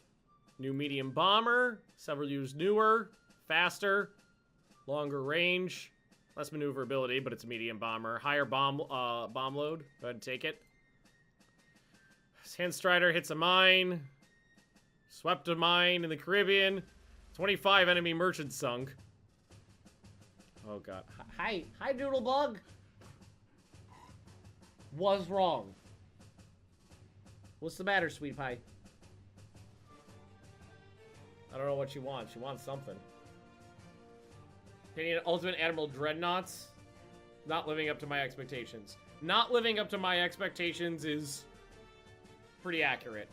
New medium bomber. Several used newer, faster, longer range, less maneuverability, but it's a medium bomber. Higher bomb load. Go ahead and take it. Handstrider hits a mine. Swept a mine in the Caribbean. 25 enemy merchants sunk. Oh god. Hi, Doodlebug. Was wrong. What's the matter, sweet pie? I don't know what she wants. She wants something. Opinion Ultimate Admiral Dreadnoughts. Not living up to my expectations. Not living up to my expectations is pretty accurate.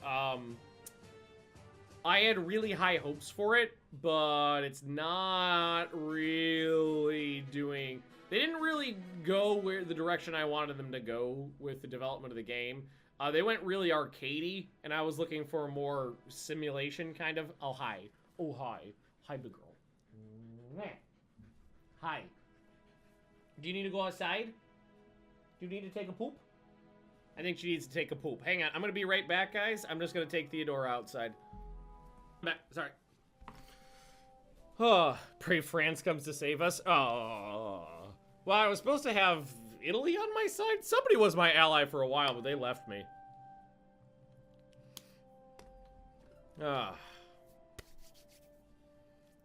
I had really high hopes for it, but it's not really doing... They didn't really go where the direction I wanted them to go with the development of the game. They went really arcadey, and I was looking for a more simulation kind of... Oh, hi. Oh, hi. Hi, big girl. Hi. Do you need to go outside? Do you need to take a poop? I think she needs to take a poop. Hang on. I'm going to be right back, guys. I'm just going to take Theodora outside. Sorry. Oh, pray France comes to save us. Oh. Well, I was supposed to have Italy on my side. Somebody was my ally for a while, but they left me. Ah.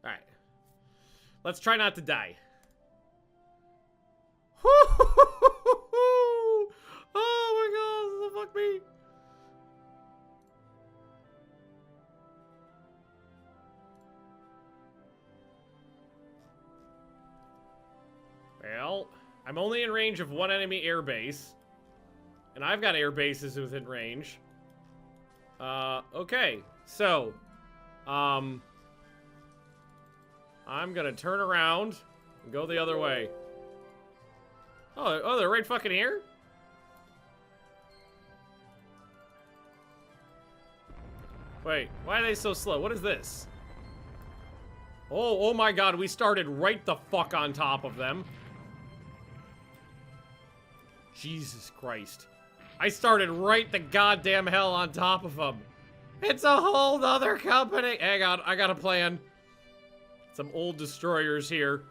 Alright. Let's try not to die. Oh my god, fuck me. Well, I'm only in range of one enemy air base. And I've got air bases within range. Okay. So, I'm gonna turn around and go the other way. Oh, they're right fucking here? Wait, why are they so slow? What is this? Oh my god, we started right the fuck on top of them. Jesus Christ. I started right the goddamn hell on top of them. It's a whole nother company. Hang on, I got a plan. Some old destroyers here.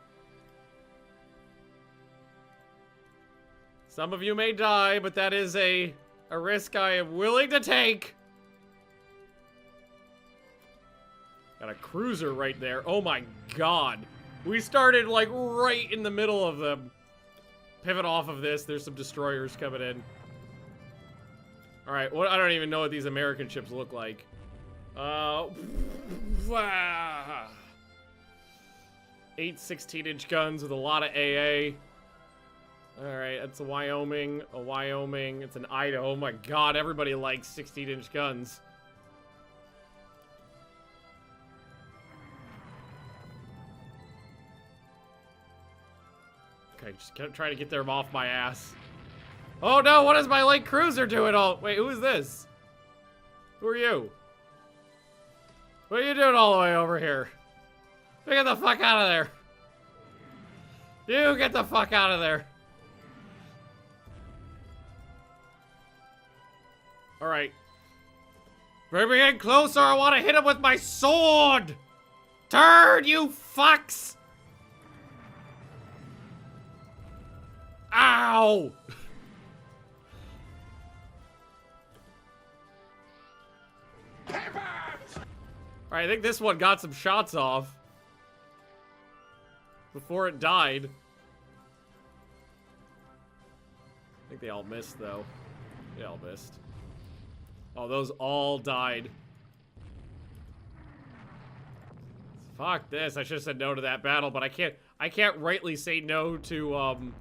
Some of you may die, but that is a risk I am willing to take. Got a cruiser right there. Oh my god. We started like right in the middle of them. Pivot off of this. There's some destroyers coming in. Alright, I don't even know what these American ships look like. 8 16-inch guns with a lot of AA. Alright, that's a Wyoming. It's an Idaho. Oh my god, everybody likes 16-inch guns. Okay, just try to get them off my ass. Oh no, what is my light cruiser doing all? Wait, who is this? Who are you? What are you doing all the way over here? Get the fuck out of there. You get the fuck out of there. Alright. Bring me in closer, I want to hit him with my sword! Turn, you fucks! Ow! Alright, I think this one got some shots off. Before it died. I think they all missed, though. They all missed. Oh, those all died. Fuck this. I should have said no to that battle, but I can't rightly say no to,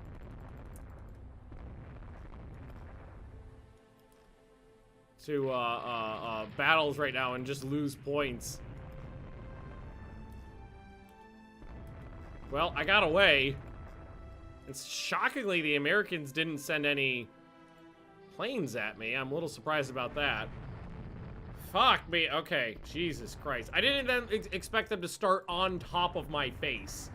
battles right now and just lose points. Well, I got away. And shockingly, the Americans didn't send any planes at me. I'm a little surprised about that. Fuck me. Okay, Jesus Christ. I didn't even expect them to start on top of my face.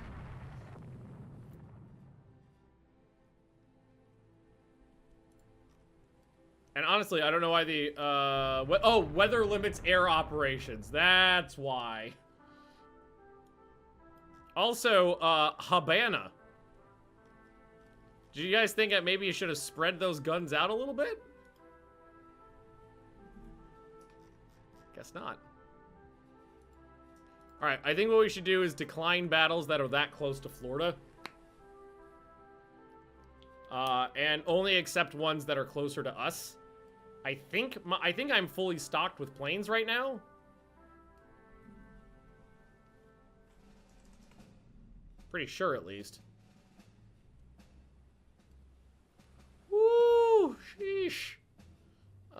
And honestly, I don't know why the, oh, weather limits air operations. That's why. Also, Habana. Do you guys think that maybe you should have spread those guns out a little bit? Guess not. Alright, I think what we should do is decline battles that are that close to Florida. And only accept ones that are closer to us. I think I'm fully stocked with planes right now. Pretty sure, at least. Woo! Sheesh.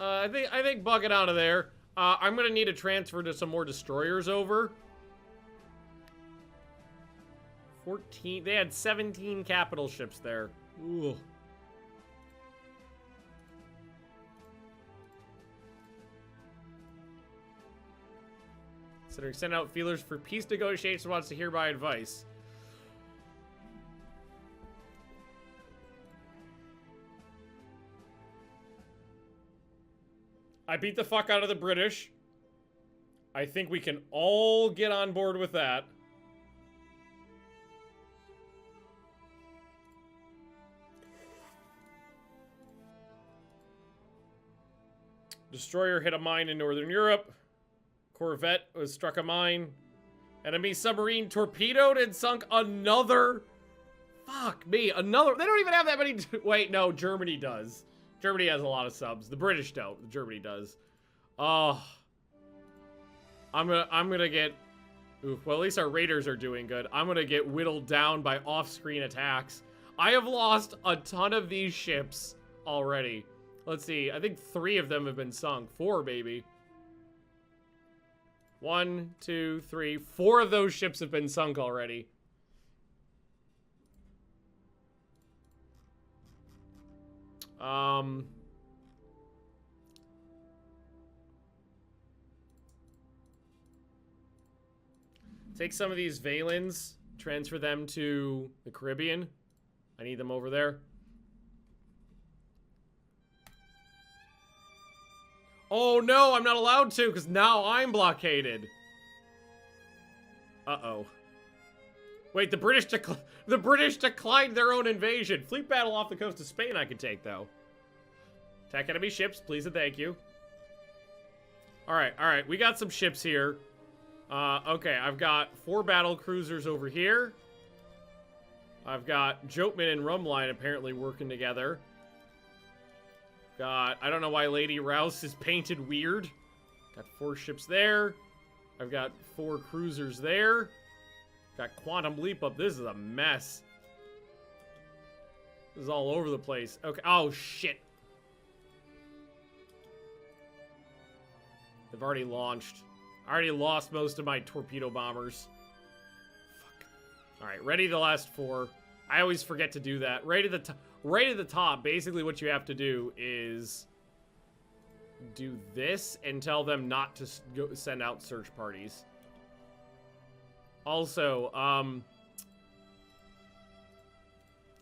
I think bug it out of there. I'm gonna need to transfer to some more destroyers over. 14. They had 17 capital ships there. Ooh. Considering send out feelers for peace negotiations, wants to hear my advice. I beat the fuck out of the British. I think we can all get on board with that. Destroyer hit a mine in Northern Europe. Corvette was struck a mine. Enemy submarine torpedoed and sunk another. Fuck me, another. They don't even have that many. Wait, no, Germany does. Germany has a lot of subs. The British don't. Germany does. Oh, I'm gonna get. Oof, well, at least our raiders are doing good. I'm gonna get whittled down by off-screen attacks. I have lost a ton of these ships already. Let's see. I think 3 of them have been sunk. 4, maybe. 1, 2, 3. 4 of those ships have been sunk already. Take some of these Valens, transfer them to the Caribbean. I need them over there. Oh no, I'm not allowed to because now I'm blockaded. Uh-oh. Wait, the British declined their own invasion. Fleet battle off the coast of Spain I can take, though. Attack enemy ships, please and thank you. Alright, we got some ships here. Okay, I've got 4 battle cruisers over here. I've got Joteman and Rumline apparently working together. Got, I don't know why Lady Rouse is painted weird. Got 4 ships there. I've got 4 cruisers there. Got Quantum Leap up. This is a mess. This is all over the place. Okay. Oh, shit. They've already launched. I already lost most of my torpedo bombers. Fuck. Alright, ready the last 4. I always forget to do that. Right at the top, basically what you have to do is do this and tell them not to go send out search parties. Also,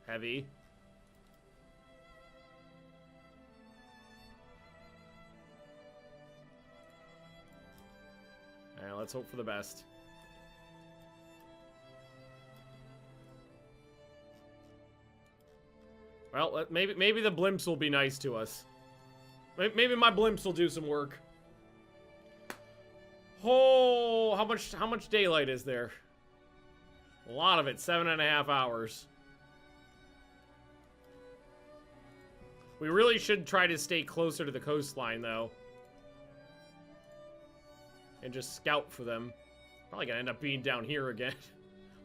heavy. Alright, let's hope for the best. Well, maybe the blimps will be nice to us. Maybe my blimps will do some work. Oh, how much daylight is there? A lot of it, 7.5 hours. We really should try to stay closer to the coastline, though. And just scout for them. Probably gonna end up being down here again.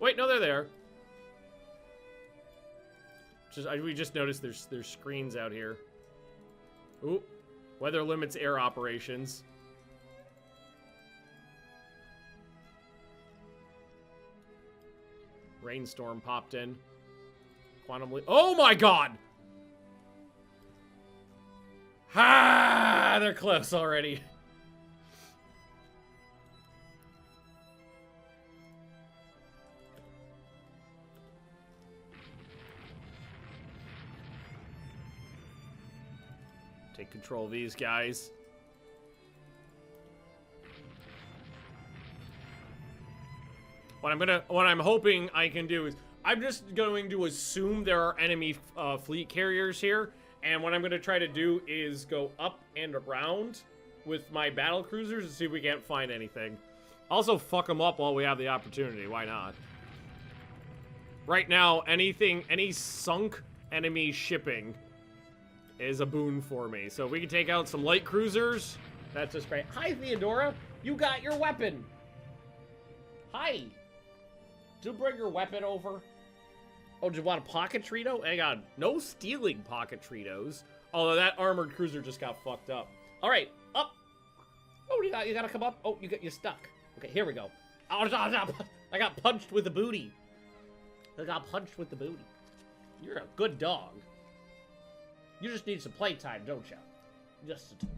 Wait, no, they're there. We just noticed there's screens out here. Ooh, weather limits air operations. Rainstorm popped in. Quantum leap. Oh my god! Ha! They're close already. Take control of these guys. What I'm hoping I can do is I'm just going to assume there are enemy fleet carriers here, and what I'm going to try to do is go up and around with my battle cruisers and see if we can't find anything. Also, fuck them up while we have the opportunity. Why not? Right now, any sunk enemy shipping is a boon for me. So if we can take out some light cruisers, that's just great. Hi, Theodora. You got your weapon. Hi. Did you bring your weapon over? Oh, do you want a pocket Trito? Hang on. No stealing pocket Tritos. Although that armored cruiser just got fucked up. All right, up. Oh, you gotta come up. Oh, you're stuck. Okay, here we go. Oh, I got punched with the booty. I got punched with the booty. You're a good dog. You just need some playtime, don't you? Yes, I do.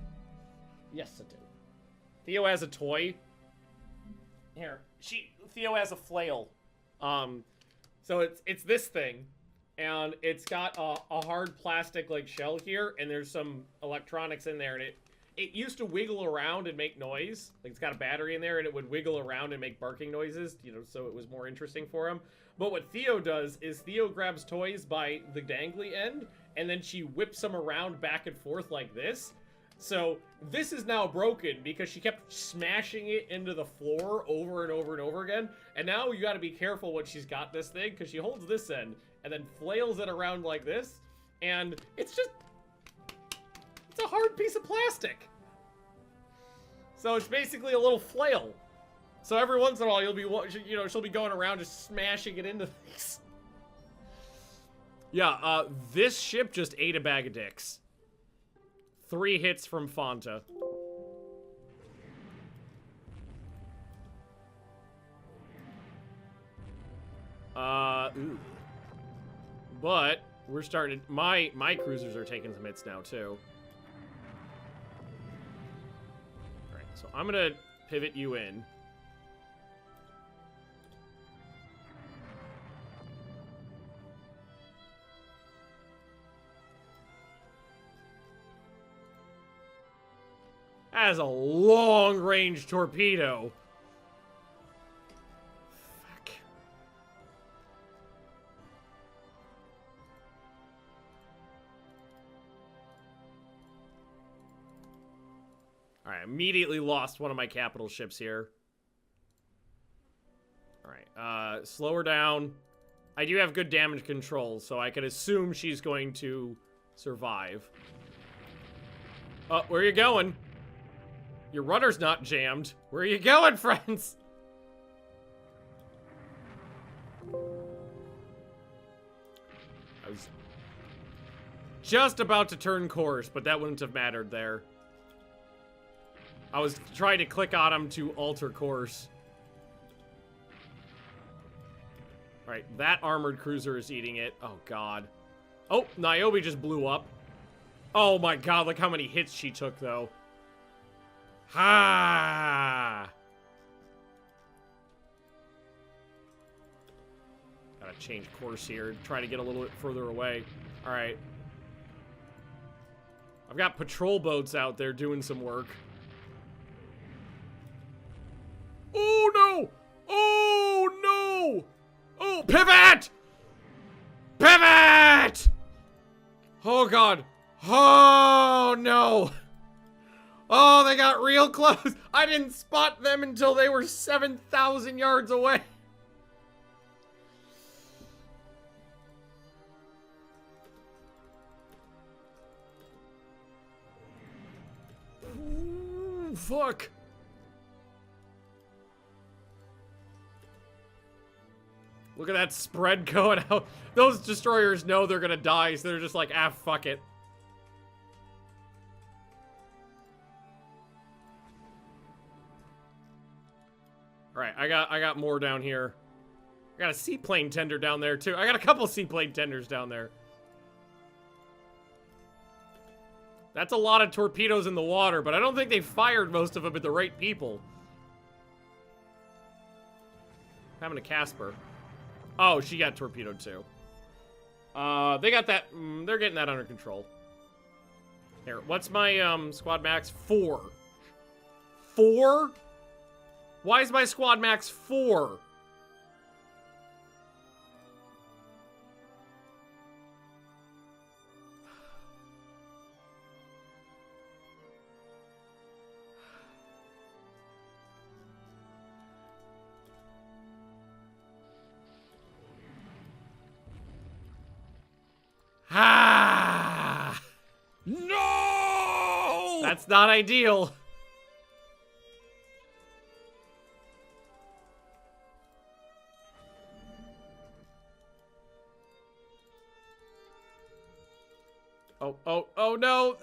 Yes, I do. Theo has a toy. Here, Theo has a flail. So it's this thing, and it's got a hard plastic like shell here, and there's some electronics in there, and it used to wiggle around and make noise. Like it's got a battery in there, and it would wiggle around and make barking noises, you know, so it was more interesting for him. But what Theo does is Theo grabs toys by the dangly end, and then she whips them around back and forth like this. So this is now broken because she kept smashing it into the floor over and over and over again. And now you gotta be careful when she's got this thing, because she holds this end and then flails it around like this. And it's a hard piece of plastic. So it's basically a little flail. So every once in a while you'll be, you know, she'll be going around just smashing it into things. Yeah, this ship just ate a bag of dicks. 3 hits from Fanta. Ooh. But we're starting to, my cruisers are taking some hits now too. Alright, so I'm gonna pivot you in. That is a long-range torpedo. Fuck. Alright, immediately lost one of my capital ships here. Alright, slow her down. I do have good damage control, so I can assume she's going to survive. Oh, where are you going? Your rudder's not jammed. Where are you going, friends? I was just about to turn course, but that wouldn't have mattered there. I was trying to click on him to alter course. Alright, that armored cruiser is eating it. Oh, God. Oh, Niobe just blew up. Oh, my God, look how many hits she took, though. Ha! Gotta change course here. Try to get a little bit further away. Alright. I've got patrol boats out there doing some work. Oh, no! Oh, no! Oh, pivot! Pivot! Oh, God. Oh, no! Oh, they got real close. I didn't spot them until they were 7,000 yards away. Ooh, fuck. Look at that spread going out. Those destroyers know they're gonna die, so they're just like, ah, fuck it. Alright, I got more down here. I got a seaplane tender down there, too. I got a couple seaplane tenders down there. That's a lot of torpedoes in the water, but I don't think they fired most of them at the right people. Having a Casper. Oh, she got torpedoed, too. They got that... they're getting that under control. Here, what's my, squad max? 4. 4? Why is my squad max 4? Ah! No! That's not ideal. Oh no!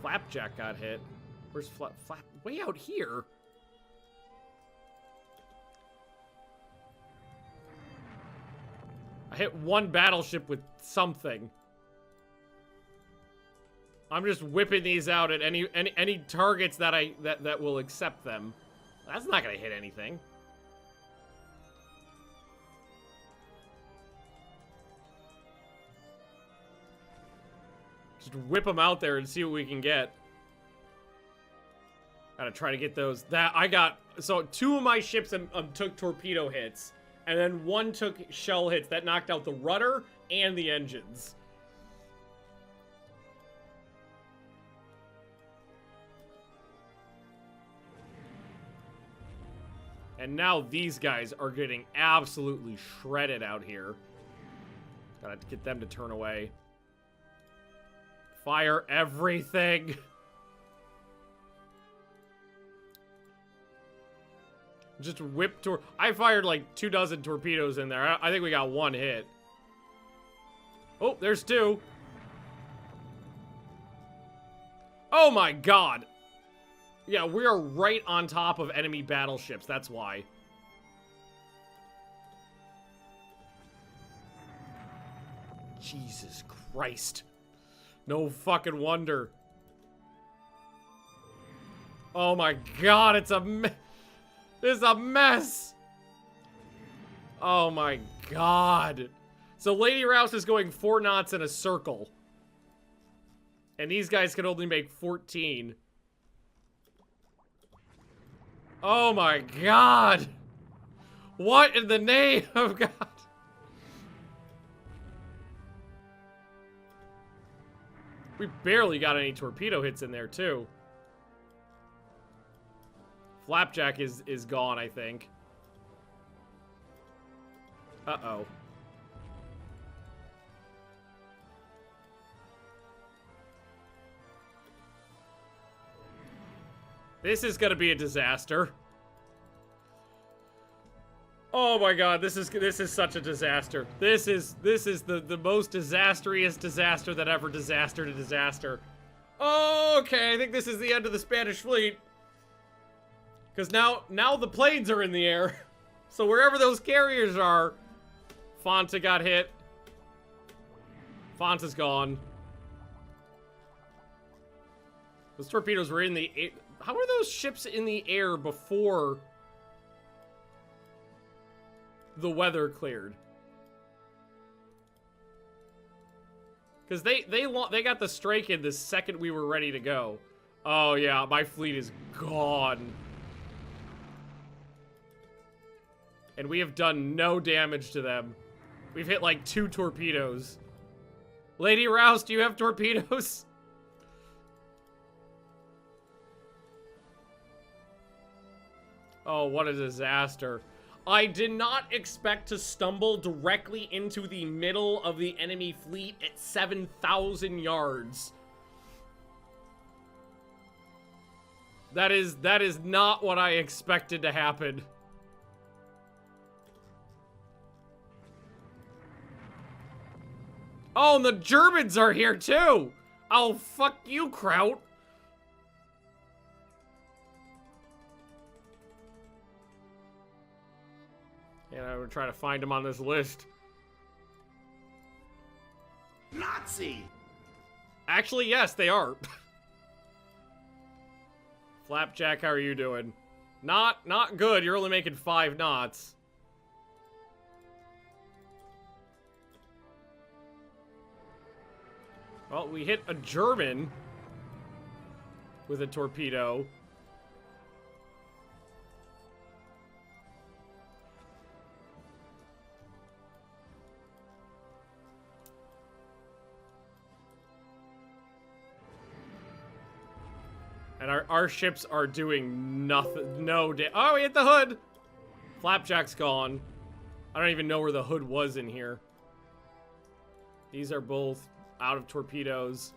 Flapjack got hit. Where's Flap? Way out here. I hit one battleship with something. I'm just whipping these out at any targets that will accept them. That's not gonna hit anything. Just whip them out there and see what we can get. Gotta try to get those. So 2 of my ships took torpedo hits, and then 1 took shell hits that knocked out the rudder and the engines. And now these guys are getting absolutely shredded out here. Gotta get them to turn away. Fire everything. Just whip I fired like 2 dozen torpedoes in there. I think we got 1 hit. Oh, there's 2. Oh my god. Yeah, we are right on top of enemy battleships. That's why. Jesus Christ. No fucking wonder. Oh my god, it's a mess. Oh my god. So Lady Rouse is going 4 knots in a circle. And these guys can only make 14. Oh my god! What in the name of God? We barely got any torpedo hits in there, too. Flapjack is gone, I think. Uh-oh. This is gonna be a disaster. Oh my god, this is such a disaster. This is the most disastriest disaster that ever disastered a disaster. Oh, okay, I think this is the end of the Spanish fleet. Because now the planes are in the air. So wherever those carriers are, Fonta got hit. Fonta's gone. Those torpedoes were in the air. How were those ships in the air before the weather cleared? Because they got the strike in the second we were ready to go. Oh yeah, my fleet is gone. And we have done no damage to them. We've hit like 2 torpedoes. Lady Rouse, do you have torpedoes? Oh, what a disaster. I did not expect to stumble directly into the middle of the enemy fleet at 7,000 yards. That is not what I expected to happen. Oh, and the Germans are here too! Oh, fuck you, Kraut. And I would try to find him on this list. Nazi! Actually, yes, they are. Flapjack, how are you doing? Not good. You're only making 5 knots. Well, we hit a German with a torpedo. And our ships are doing nothing. No damage. Oh, we hit the hood. Flapjack's gone. I don't even know where the hood was in here. These are both out of torpedoes.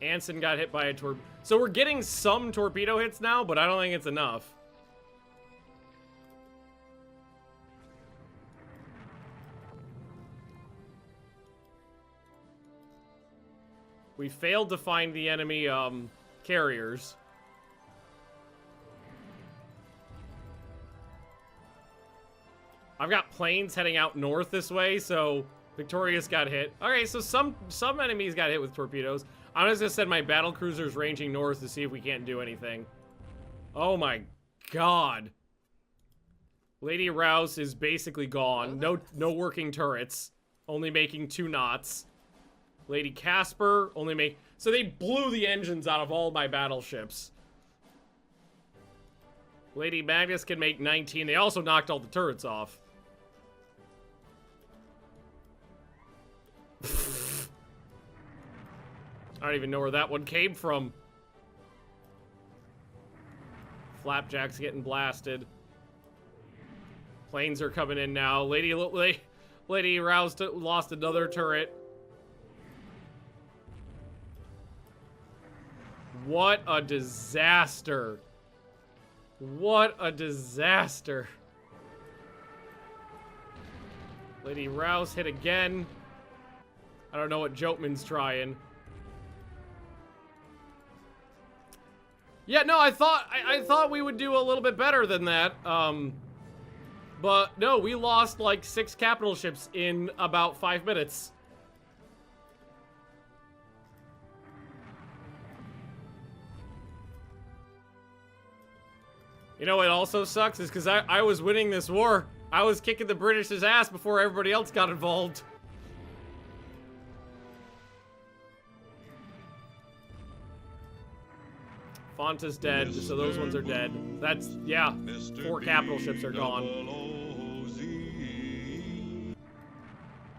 Anson got hit by a torpedo. So we're getting some torpedo hits now, but I don't think it's enough. We failed to find the enemy carriers. I've got planes heading out north this way, so Victorious got hit. Okay, so some enemies got hit with torpedoes. I'm just gonna send my battle cruisers ranging north to see if we can't do anything. Oh my god. Lady Rouse is basically gone. No working turrets. Only making 2 knots. Lady Casper only make... So they blew the engines out of all my battleships. Lady Magnus can make 19. They also knocked all the turrets off. I don't even know where that one came from. Flapjack's getting blasted. Planes are coming in now. Lady Rouse lost another turret. What a disaster. What a disaster. Lady Rouse hit again. I don't know what Joteman's trying. Yeah, no, I thought we would do a little bit better than that. But no, we lost like 6 capital ships in about 5 minutes. You know what also sucks is because I was winning this war. I was kicking the British's ass before everybody else got involved. Fonta's dead, so those ones are dead. That's, yeah, 4 capital ships are gone.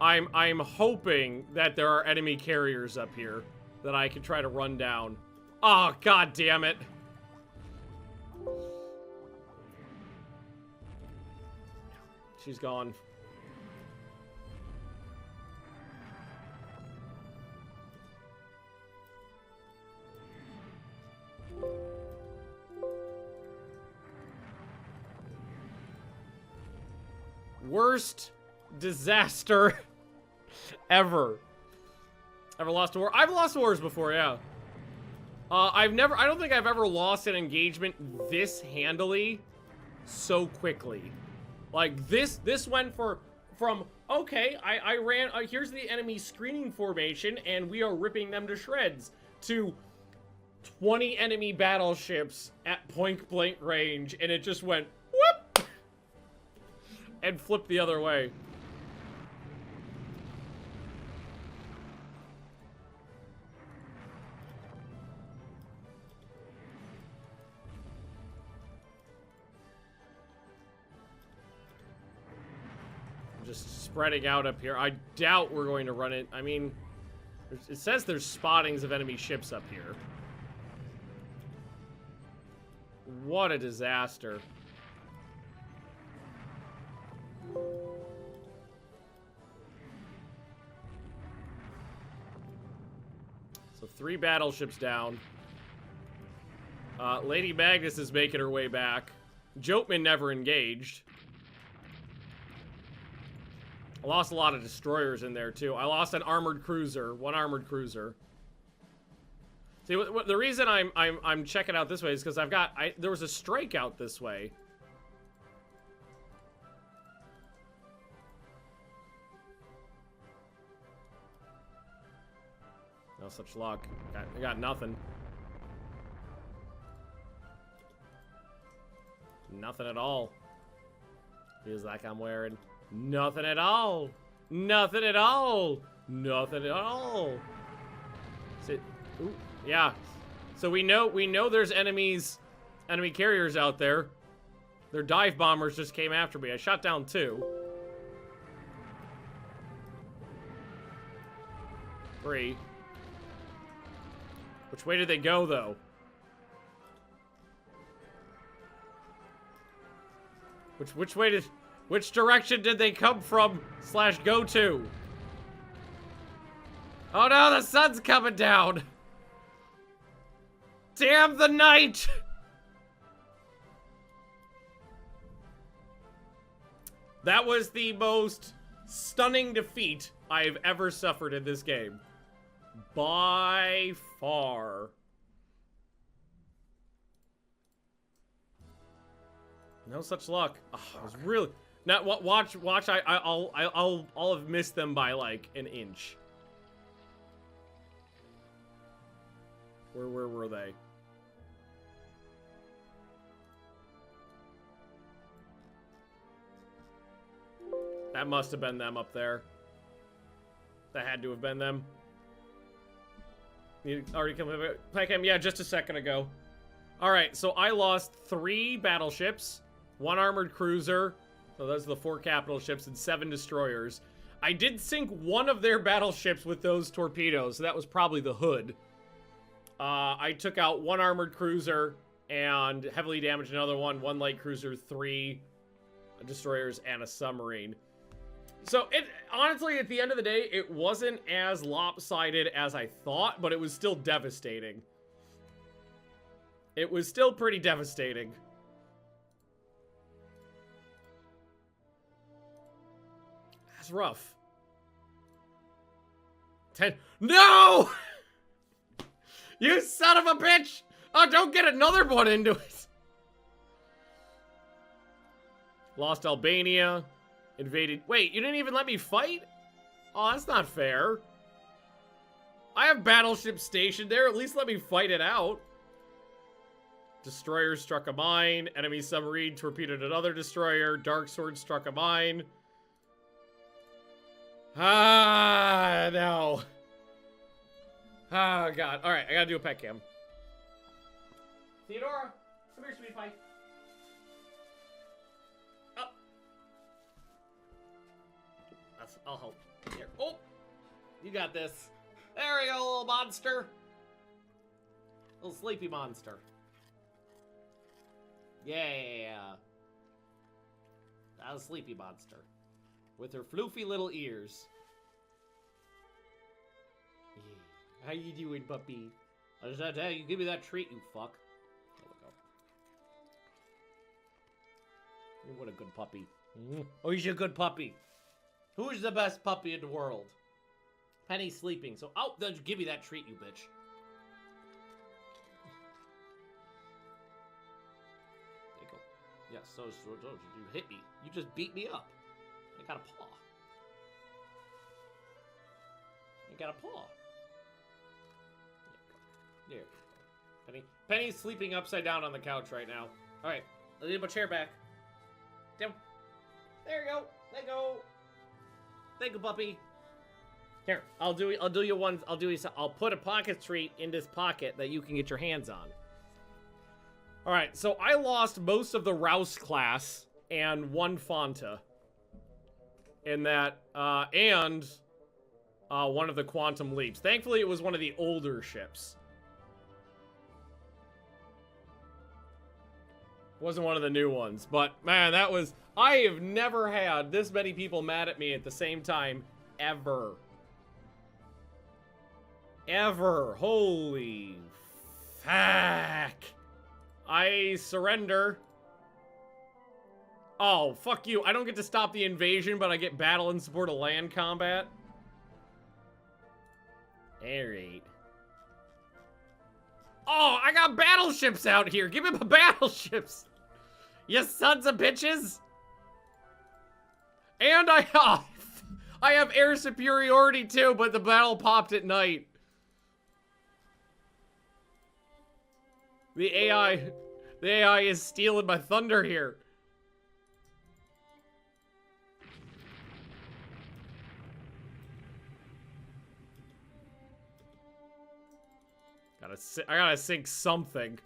I'm hoping that there are enemy carriers up here that I can try to run down. Oh, god damn it. She's gone. Worst disaster ever. Ever lost a war? I've lost wars before, yeah. I don't think I've ever lost an engagement this handily so quickly. Like, this went from, okay, I ran, here's the enemy screening formation, and we are ripping them to shreds, to 20 enemy battleships at point-blank range, and it just went, whoop! And flipped the other way. Just spreading out up here. I doubt we're going to run it. I mean, it says there's spottings of enemy ships up here. What a disaster. So 3 battleships down. Lady Magnus is making her way back. Joteman never engaged. I lost a lot of destroyers in there too. I lost an armored cruiser, 1 armored cruiser. See, the reason I'm checking out this way is because there was a strike out this way. No such luck. I got nothing. Nothing at all. Feels like I'm wearing nothing at all. Nothing at all. Nothing at all. Ooh, yeah. So we know there's enemy carriers out there. Their dive bombers just came after me. I shot down 2. 3. Which way did they go, though? Which direction did they come from / go to? Oh no, the sun's coming down! Damn the night! That was the most stunning defeat I've ever suffered in this game. By far. No such luck. Oh, I was really... Now, watch, I'll have missed them by, like, an inch. Where were they? That must have been them up there. That had to have been them. You already come back him? Yeah, just a second ago. Alright, so I lost 3 battleships, 1 armored cruiser, so those are the 4 capital ships, and 7 destroyers. I did sink 1 of their battleships with those torpedoes, so that was probably the Hood. I took out 1 armored cruiser and heavily damaged another one, 1 light cruiser, 3 destroyers, and a submarine. So, honestly, at the end of the day, it wasn't as lopsided as I thought, but it was still devastating. It was still pretty devastating. That's rough. 10. No! You son of a bitch! Oh, don't get another one into it. Lost Albania. Invaded. Wait, you didn't even let me fight? Oh, that's not fair. I have battleships stationed there. At least let me fight it out. Destroyer struck a mine. Enemy submarine torpedoed another destroyer. Dark Sword struck a mine. Ah, no. Oh, God. All right, I gotta do a pet cam. Theodora, come here, sweetie pie. Up. I'll help. Here. Oh, you got this. There we go, little monster. Little sleepy monster. Yeah. That was a sleepy monster. With her floofy little ears. Yeah. How you doing, puppy? I just had to tell you, give me that treat, you fuck. There we go. What a good puppy. Oh, he's a good puppy. Who's the best puppy in the world? Penny's sleeping, so... Oh, then give me that treat, you bitch. There you go. Yeah, so you hit me. You just beat me up. I got a paw. I got a paw. There you go. Penny. Penny's sleeping upside down on the couch right now. Alright, I need my chair back. Down. There you go. There you go. Thank you, puppy. Here, I'll put a pocket treat in this pocket that you can get your hands on. Alright, so I lost most of the Rouse class and 1 Fanta. In that, and one of the Quantum Leaps. Thankfully, it was one of the older ships. Wasn't one of the new ones, but man, that was... I have never had this many people mad at me at the same time, ever. Ever. Holy fuck. I surrender. Oh, fuck you. I don't get to stop the invasion, but I get battle in support of land combat. Alright. Oh, I got battleships out here. Give me my battleships. You sons of bitches. And I have air superiority too, but the battle popped at night. The AI is stealing my thunder here. I gotta sink something.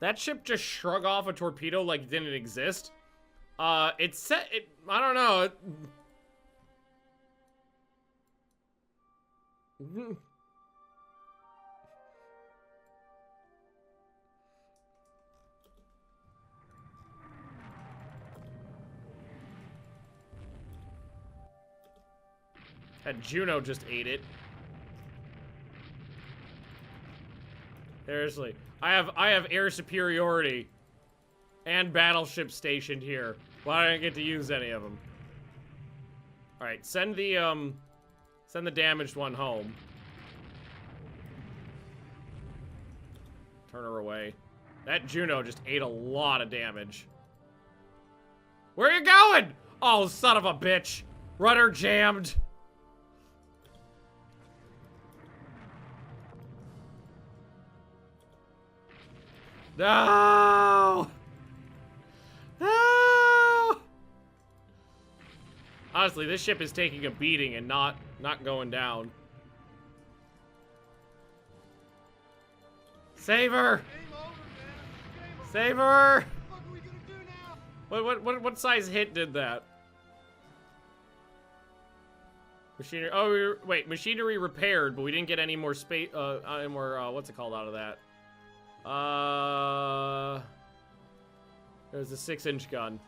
That ship just shrug off a torpedo like it didn't exist. I don't know. And Juno just ate it. Seriously. I have air superiority and battleships stationed here. Why don't I get to use any of them? Alright, send the damaged one home. Turn her away. That Juno just ate a lot of damage. Where are you going? Oh, son of a bitch. Rudder jammed. No! No! Honestly, this ship is taking a beating and not going down. Save her! Save her! What size hit did that? Machinery. Oh, wait. Machinery repaired, but we didn't get any more space. Any more. What's it called out of that? There's a 6-inch gun.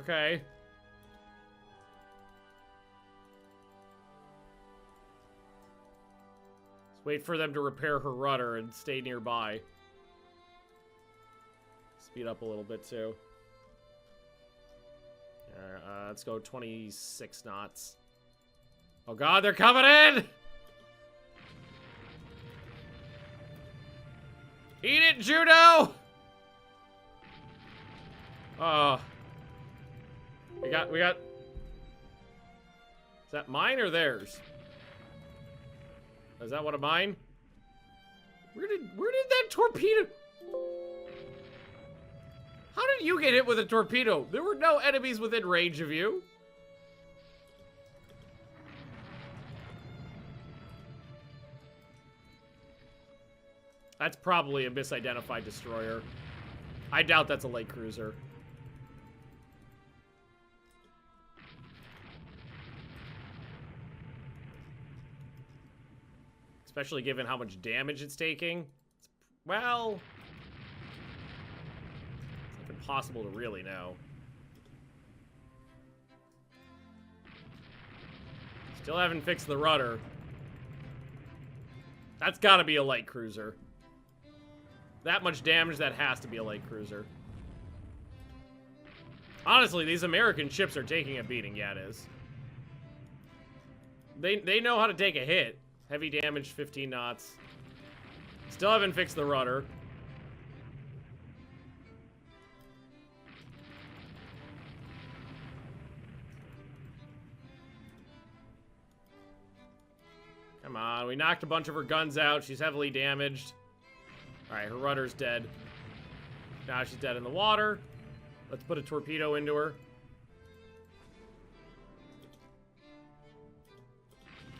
Okay. Let's wait for them to repair her rudder and stay nearby. Speed up a little bit too. Let's go 26 knots. Oh god, they're coming in! Eat it, Juno! Oh. We got... Is that mine or theirs? Is that one of mine? Where did that torpedo... How did you get hit with a torpedo? There were no enemies within range of you. That's probably a misidentified destroyer. I doubt that's a light cruiser. Especially given how much damage it's taking. Well... it's impossible to really know. Still haven't fixed the rudder. That's gotta be a light cruiser. That much damage, that has to be a light cruiser. Honestly, these American ships are taking a beating. Yeah, it is. They know how to take a hit. Heavy damage, 15 knots. Still haven't fixed the rudder. Come on, we knocked a bunch of her guns out. She's heavily damaged. Alright, her rudder's dead. Now she's dead in the water. Let's put a torpedo into her.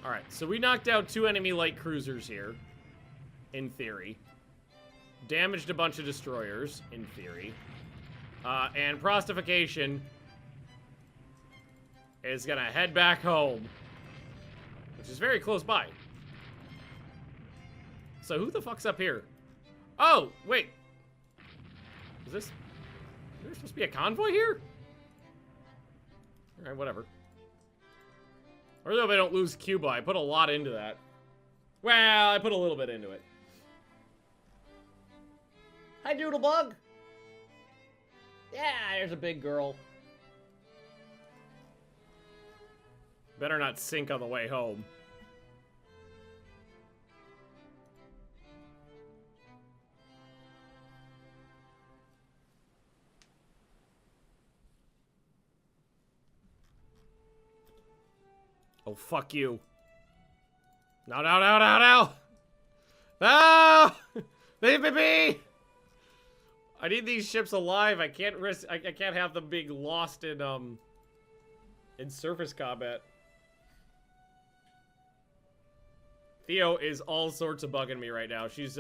Alright, so we knocked out 2 enemy light cruisers here. In theory. Damaged a bunch of destroyers. In theory. And Prostification is gonna head back home. Which is very close by. So who the fuck's up here? Oh, wait. Is there supposed to be a convoy here? Alright, whatever. I really hope I don't lose Cuba. I put a lot into that. Well, I put a little bit into it. Hi, Doodlebug. Yeah, there's a big girl. Better not sink on the way home. Oh, fuck you. No, no, no, no, no! No! Leave me be! I need these ships alive. I can't risk... I can't have them being lost in surface combat. Theo is all sorts of bugging me right now. She's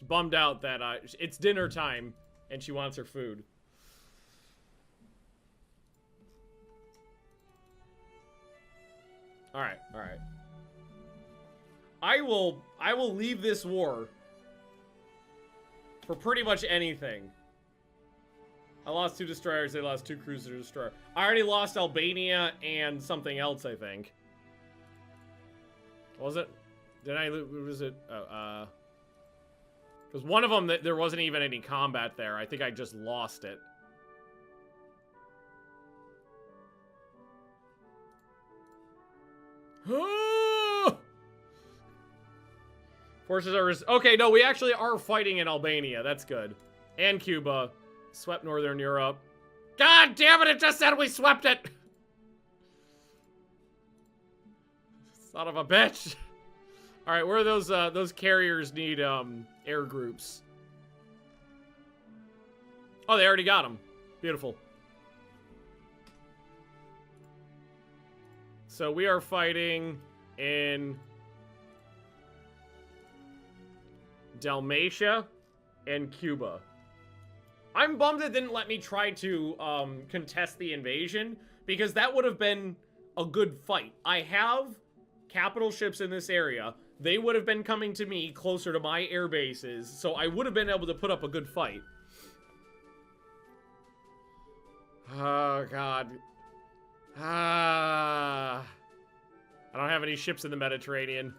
bummed out that it's dinner time and she wants her food. All right. I will leave this war for pretty much anything. I lost 2 destroyers, they lost 2 cruiser destroyers. I already lost Albania and something else, I think. Was it? Did I lose? Was it? Because one of them, there wasn't even any combat there. I think I just lost it. Forces are... Okay, no, we actually are fighting in Albania. That's good. And Cuba. Swept Northern Europe. God damn it, just said we swept it! Son of a bitch. Alright, where are those carriers need, air groups? Oh, they already got them. Beautiful. So we are fighting in Dalmatia and Cuba. I'm bummed it didn't let me try to contest the invasion, because that would have been a good fight. I have capital ships in this area. They would have been coming to me closer to my air bases, so I would have been able to put up a good fight. Oh, God. I don't have any ships in the Mediterranean.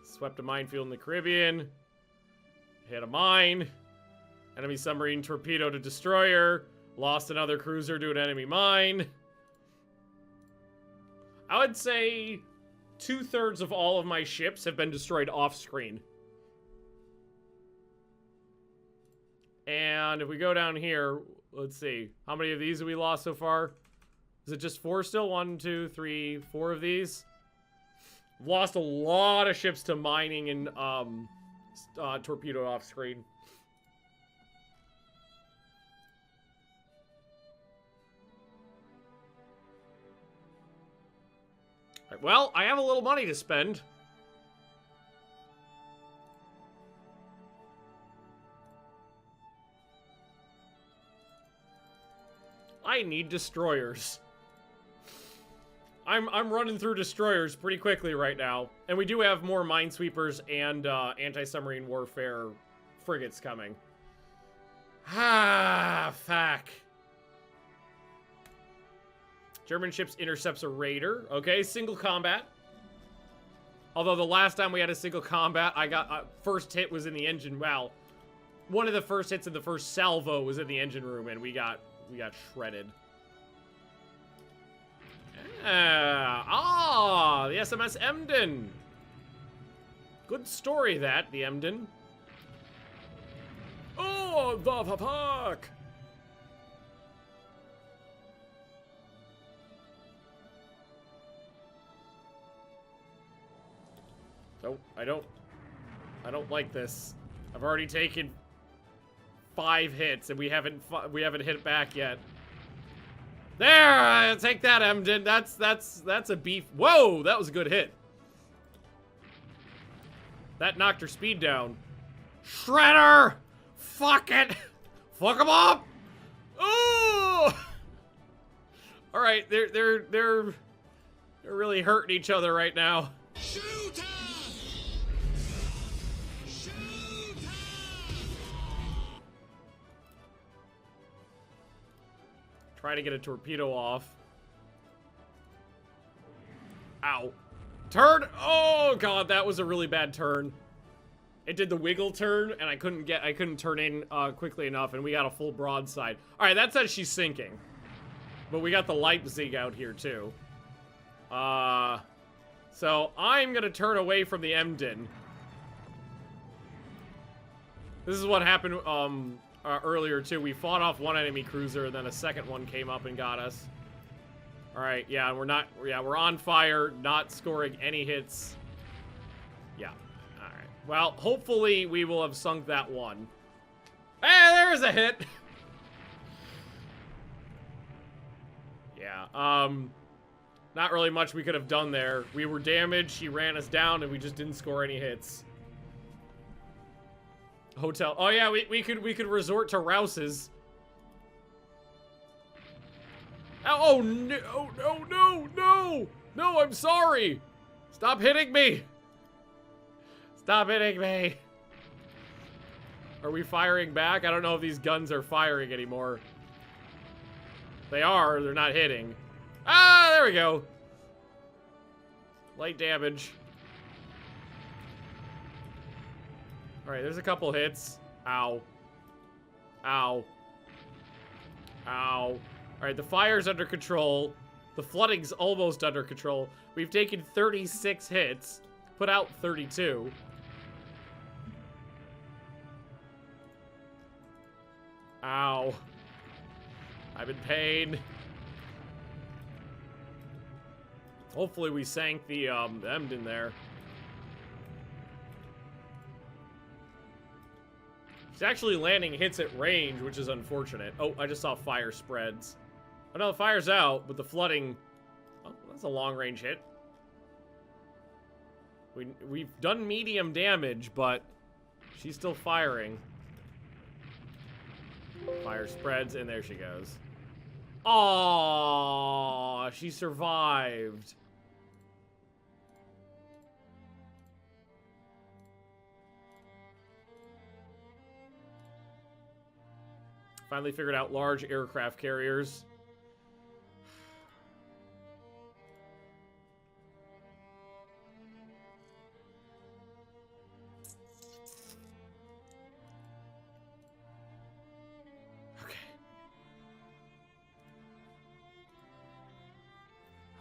Swept a minefield in the Caribbean. Hit a mine. Enemy submarine torpedoed a destroyer. Lost another cruiser to an enemy mine. I would say 2/3 of all of my ships have been destroyed off-screen. And if we go down here, let's see. How many of these have we lost so far? Is it just 4 still? 1, 2, 3, 4 of these? Lost a lot of ships to mining and torpedo off screen. Right, well, I have a little money to spend. I need destroyers. I'm running through destroyers pretty quickly right now. And we do have more minesweepers and anti-submarine warfare frigates coming. Ah, fuck. German ships intercepts a raider. Okay, single combat. Although the last time we had a single combat, I got... first hit was in the engine. Well, one of the first hits in the first salvo was in the engine room, and we got shredded. The SMS Emden. Good story, that, the Emden. Oh, the fuck. So, I don't like this. I've already taken 5 hits, and we haven't hit back yet. There! Take that, Emden. That's a beef. Whoa! That was a good hit. That knocked her speed down. Shredder! Fuck it! Fuck them up! Oh! Alright, they're really hurting each other right now. Shoot her! Try to get a torpedo off. Ow. Turn! Oh god, that was a really bad turn. It did the wiggle turn, and I couldn't turn in quickly enough, and we got a full broadside. Alright, that says she's sinking. But we got the Leipzig out here, too. So I'm gonna turn away from the Emden. This is what happened, earlier, too. We fought off one enemy cruiser, and then a second one came up and got us. Alright, yeah, we're on fire, not scoring any hits. Yeah, alright. Well, hopefully we will have sunk that one. Hey, there's a hit! Yeah, not really much we could have done there. We were damaged, she ran us down, and we just didn't score any hits. Hotel. Oh yeah, we could resort to rouses. Oh no! Oh, no! No! No! No! I'm sorry. Stop hitting me. Stop hitting me. Are we firing back? I don't know if these guns are firing anymore. They are. They're not hitting. Ah, there we go. Light damage. Alright, there's a couple hits. Ow. Ow. Ow. Alright, the fire's under control. The flooding's almost under control. We've taken 36 hits. Put out 32. Ow. I'm in pain. Hopefully we sank the Emden there. He's actually landing hits at range, which is unfortunate. Oh, I just saw fire spreads. Oh no, the fire's out, but the flooding... Oh, that's a long-range hit. We've done medium damage, but she's still firing. Fire spreads, and there she goes. Aww, she survived. Finally figured out large aircraft carriers.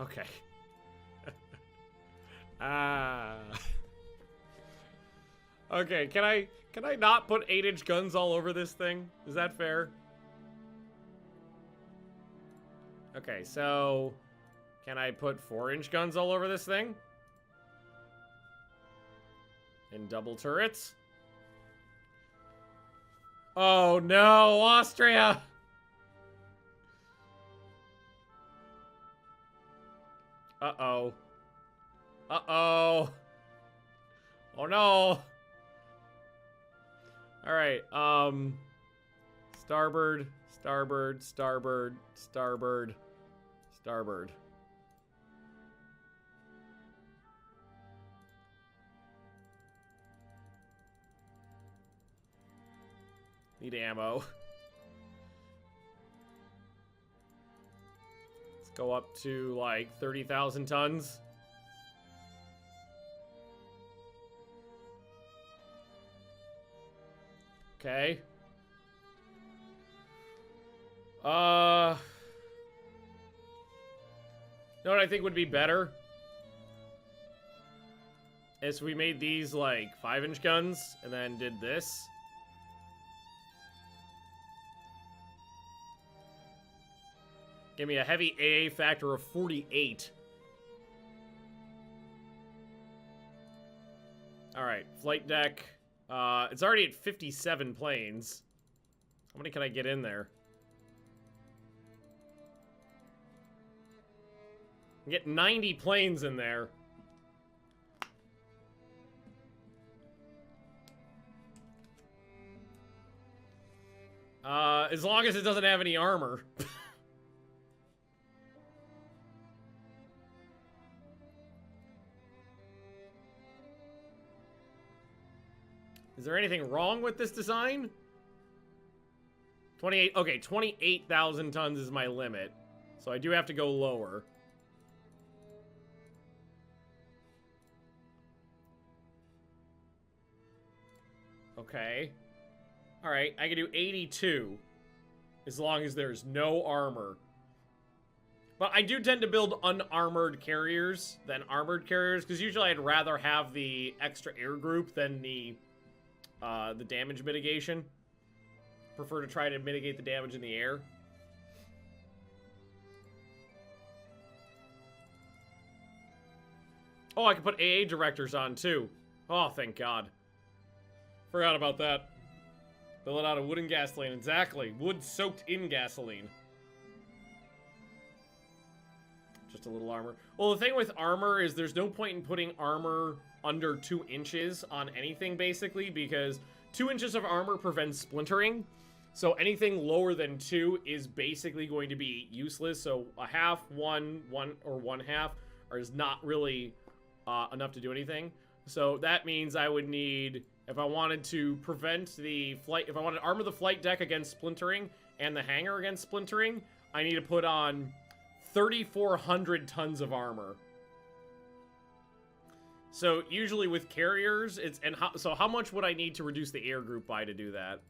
Okay. Ah. Okay, can I not put 8-inch guns all over this thing? Is that fair? Okay, so can I put 4-inch guns all over this thing? And double turrets? Oh no, Austria! Uh-oh. Uh-oh. Oh no. Alright, starboard, starboard, starboard, starboard, starboard. Need ammo. Let's go up to like 30,000 tons. Okay. You know what I think would be better? Is we made these like 5-inch guns and then did this. Give me a heavy AA factor of 48. Alright, flight deck. It's already at 57 planes. How many can I get in there? Get 90 planes in there. As long as it doesn't have any armor. Is there anything wrong with this design? 28, okay, 28,000 tons is my limit. So I do have to go lower. Okay. Alright, I can do 82. As long as there's no armor. But I do tend to build unarmored carriers than armored carriers, because usually I'd rather have the extra air group than the damage mitigation. Prefer to try to mitigate the damage in the air. Oh, I can put AA directors on too. Oh, thank God. Forgot about that. Fill it out of wood and gasoline. Exactly. Wood soaked in gasoline. Just a little armor. Well, the thing with armor is there's no point in putting armor under 2 inches on anything, basically, because 2 inches of armor prevents splintering. So anything lower than 2 is basically going to be useless. So a half, one, or 1/2 is not really enough to do anything. So that means I would need If I wanted to prevent the flight, if I wanted to armor the flight deck against splintering and the hangar against splintering, I need to put on 3,400 tons of armor. So usually with carriers, it's so how much would I need to reduce the air group by to do that?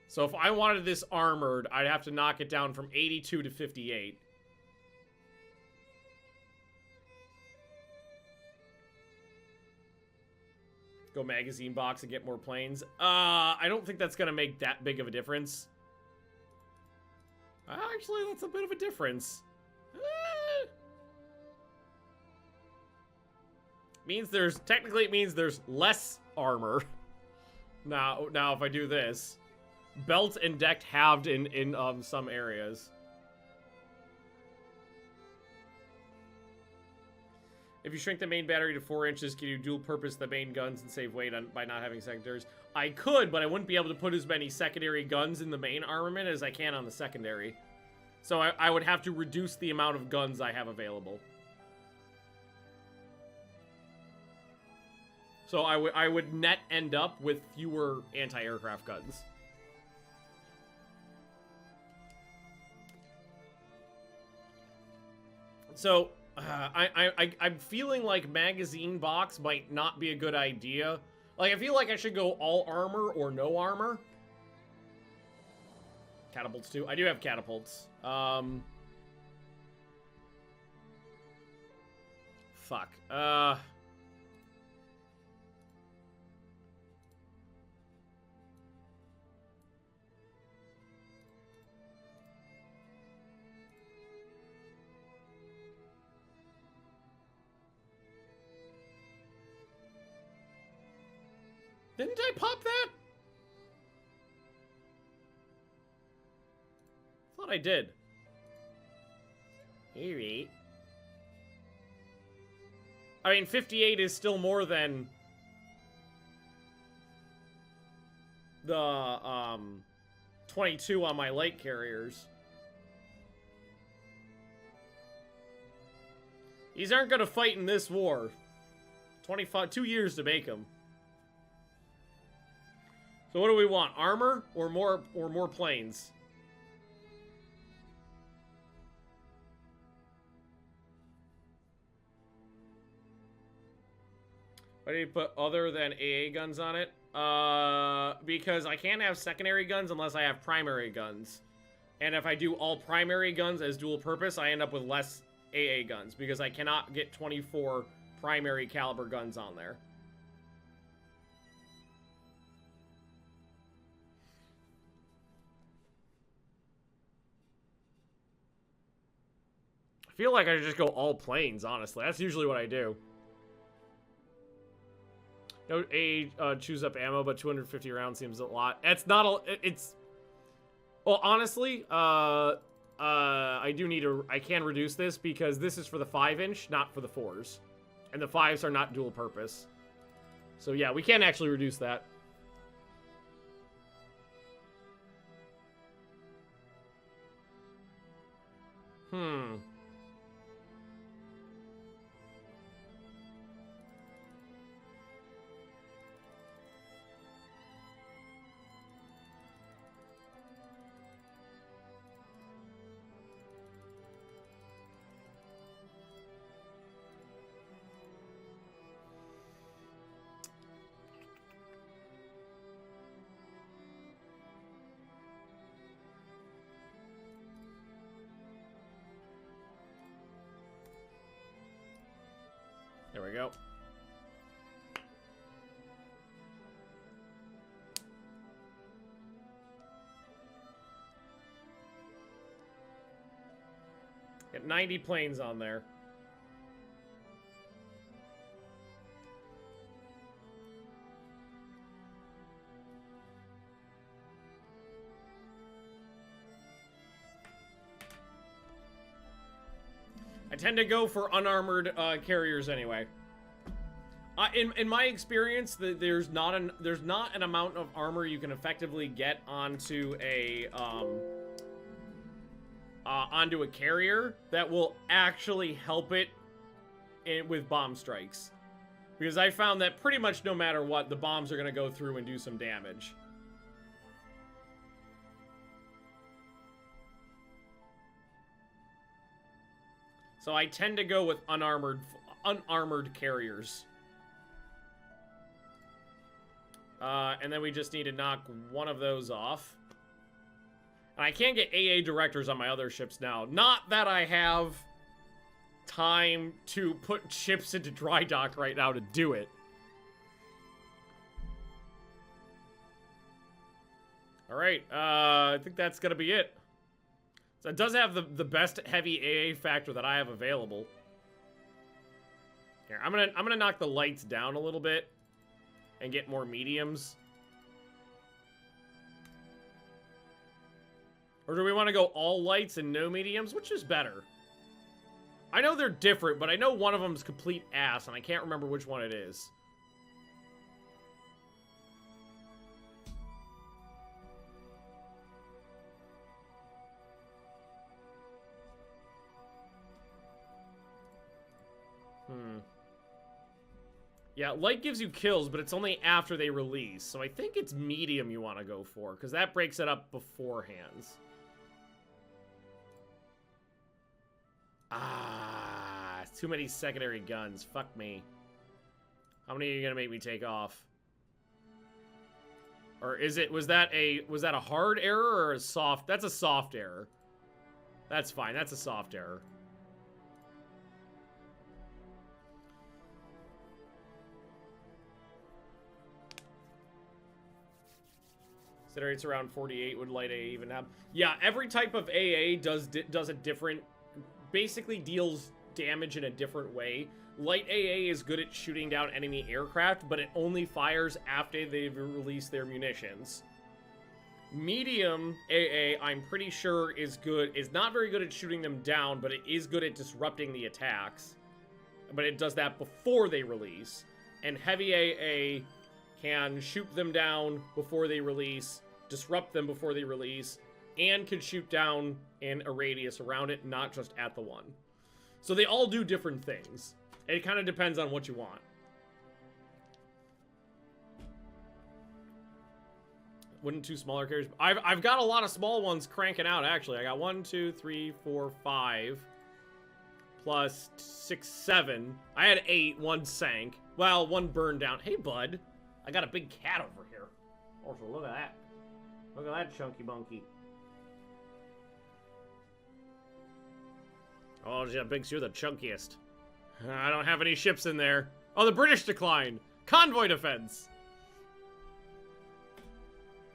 So if I wanted this armored, I'd have to knock it down from 82 to 58. Go magazine box and get more planes. I don't think that's gonna make that big of a difference. Actually, that's a bit of a difference. Technically it means there's less armor. Now if I do this, belt and deck halved in some areas. If you shrink the main battery to 4 inches, can you dual purpose the main guns and save weight by not having secondaries? I could, but I wouldn't be able to put as many secondary guns in the main armament as I can on the secondary. So I would have to reduce the amount of guns I have available. So I would net end up with fewer anti-aircraft guns. So I'm feeling like magazine box might not be a good idea. Like, I feel like I should go all armor or no armor. Catapults too. I do have catapults. Fuck. Didn't I pop that? Thought I did. Alright. I mean, 58 is still more than the 22 on my light carriers. These aren't gonna fight in this war. 2 years to make them. So what do we want? Armor or more planes? Why do you put other than AA guns on it? Because I can't have secondary guns unless I have primary guns. And if I do all primary guns as dual purpose, I end up with less AA guns because I cannot get 24 primary caliber guns on there. I feel like I should just go all planes, honestly. That's usually what I do. No, choose up ammo, but 250 rounds seems a lot. It's not a... It's... Well, honestly, I do need to... I can reduce this because this is for the 5-inch, not for the 4s. And the 5s are not dual purpose. So yeah, we can actually reduce that. There we go. Get 90 planes on there. I tend to go for unarmored carriers anyway. In my experience, there's not an amount of armor you can effectively get onto a carrier that will actually help it with bomb strikes. Because I found that pretty much no matter what, the bombs are going to go through and do some damage. So I tend to go with unarmored carriers. And then we just need to knock one of those off. And I can't get AA directors on my other ships now. Not that I have time to put ships into dry dock right now to do it. Alright, I think that's gonna be it. So it does have the best heavy AA factor that I have available. Here, I'm gonna knock the lights down a little bit and get more mediums. Or do we want to go all lights and no mediums? Which is better? I know they're different, but I know one of them's complete ass, and I can't remember which one it is. Yeah, light gives you kills, but it's only after they release. So I think it's medium you want to go for, because that breaks it up beforehand. Ah, too many secondary guns. Fuck me. How many are you gonna make me take off? Or is it, was that a hard error or a soft? That's a soft error. That's fine, that's a soft error. Considering it's around 48, would light AA even have? Yeah, every type of AA does a different, basically deals damage in a different way. Light AA is good at shooting down enemy aircraft, but it only fires after they've released their munitions. Medium AA, I'm pretty sure is not very good at shooting them down, but it is good at disrupting the attacks. But it does that before they release. And heavy AA can shoot them down before they release, disrupt them before they release, and can shoot down in a radius around it, not just at the one. So they all do different things. It kind of depends on what you want. Wouldn't two smaller carriers? I've got a lot of small ones cranking out, actually. I got 1, 2, 3, 4, 5, plus 6, 7. I had 8, 1 sank. Well, 1 burned down. Hey, bud. I got a big cat over here. Also, look at that. Look at that chunky monkey. Oh, yeah, Biggs, you're the chunkiest. I don't have any ships in there. Oh, the British declined. Convoy defense.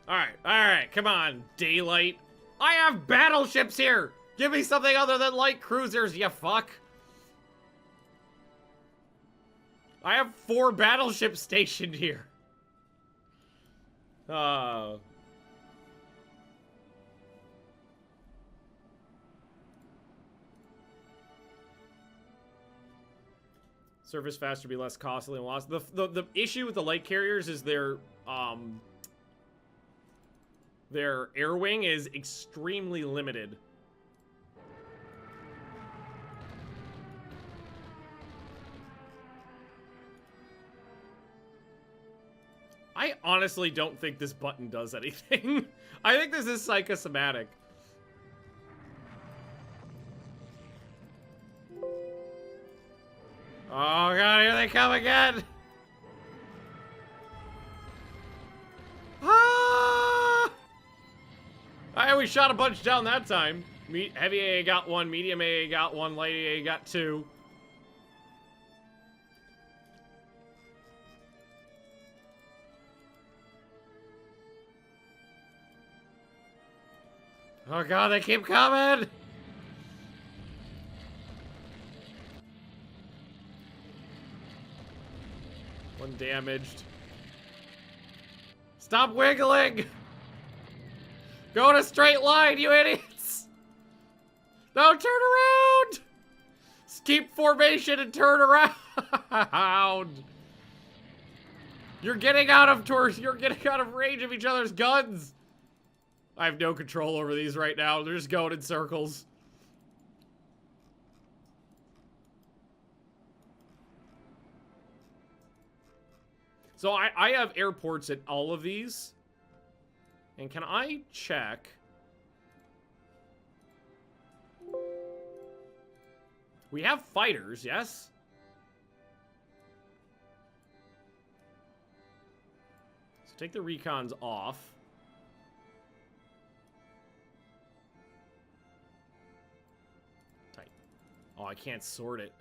Alright, come on, daylight. I have battleships here. Give me something other than light cruisers, you fuck. I have 4 battleships stationed here. Surface faster, be less costly and lost. The issue with the light carriers is their air wing is extremely limited. I honestly don't think this button does anything. I think this is psychosomatic. Oh god, here they come again! Ah! We shot a bunch down that time. Heavy AA got 1, medium AA got 1, light AA got 2. Oh god, they keep coming! One damaged. Stop wiggling! Go in a straight line, you idiots! No, turn around! Keep formation and turn around! You're getting out of range of each other's guns! I have no control over these right now. They're just going in circles. So I have airports at all of these. And can I check? We have fighters, yes? So take the recons off. Tight. Oh, I can't sort it.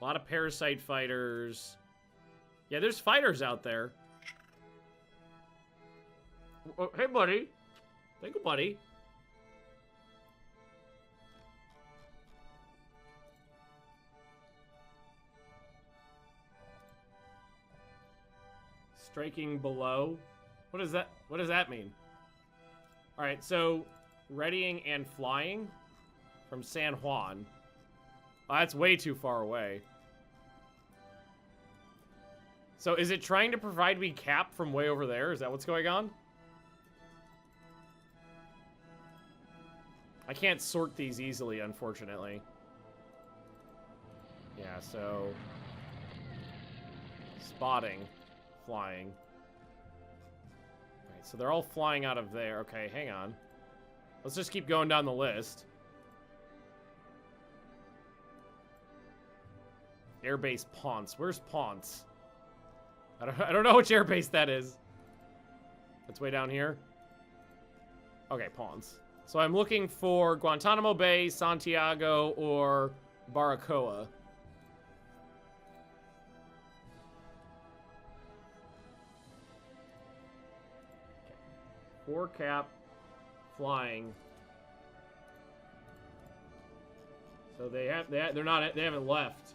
A lot of parasite fighters. Yeah, there's fighters out there. Oh, hey, buddy. Thank you, buddy. Striking below. What does that mean? All right, so readying and flying from San Juan. Oh, that's way too far away. So is it trying to provide me cap from way over there? Is that what's going on? I can't sort these easily, unfortunately. Yeah, so... Spotting. Flying. Right, so they're all flying out of there. Okay, hang on. Let's just keep going down the list. Airbase Ponce. Where's Ponce? I don't know which airbase that is. That's way down here. Okay, Ponce. So I'm looking for Guantanamo Bay, Santiago, or Baracoa. Four cap, flying. So they haven't left.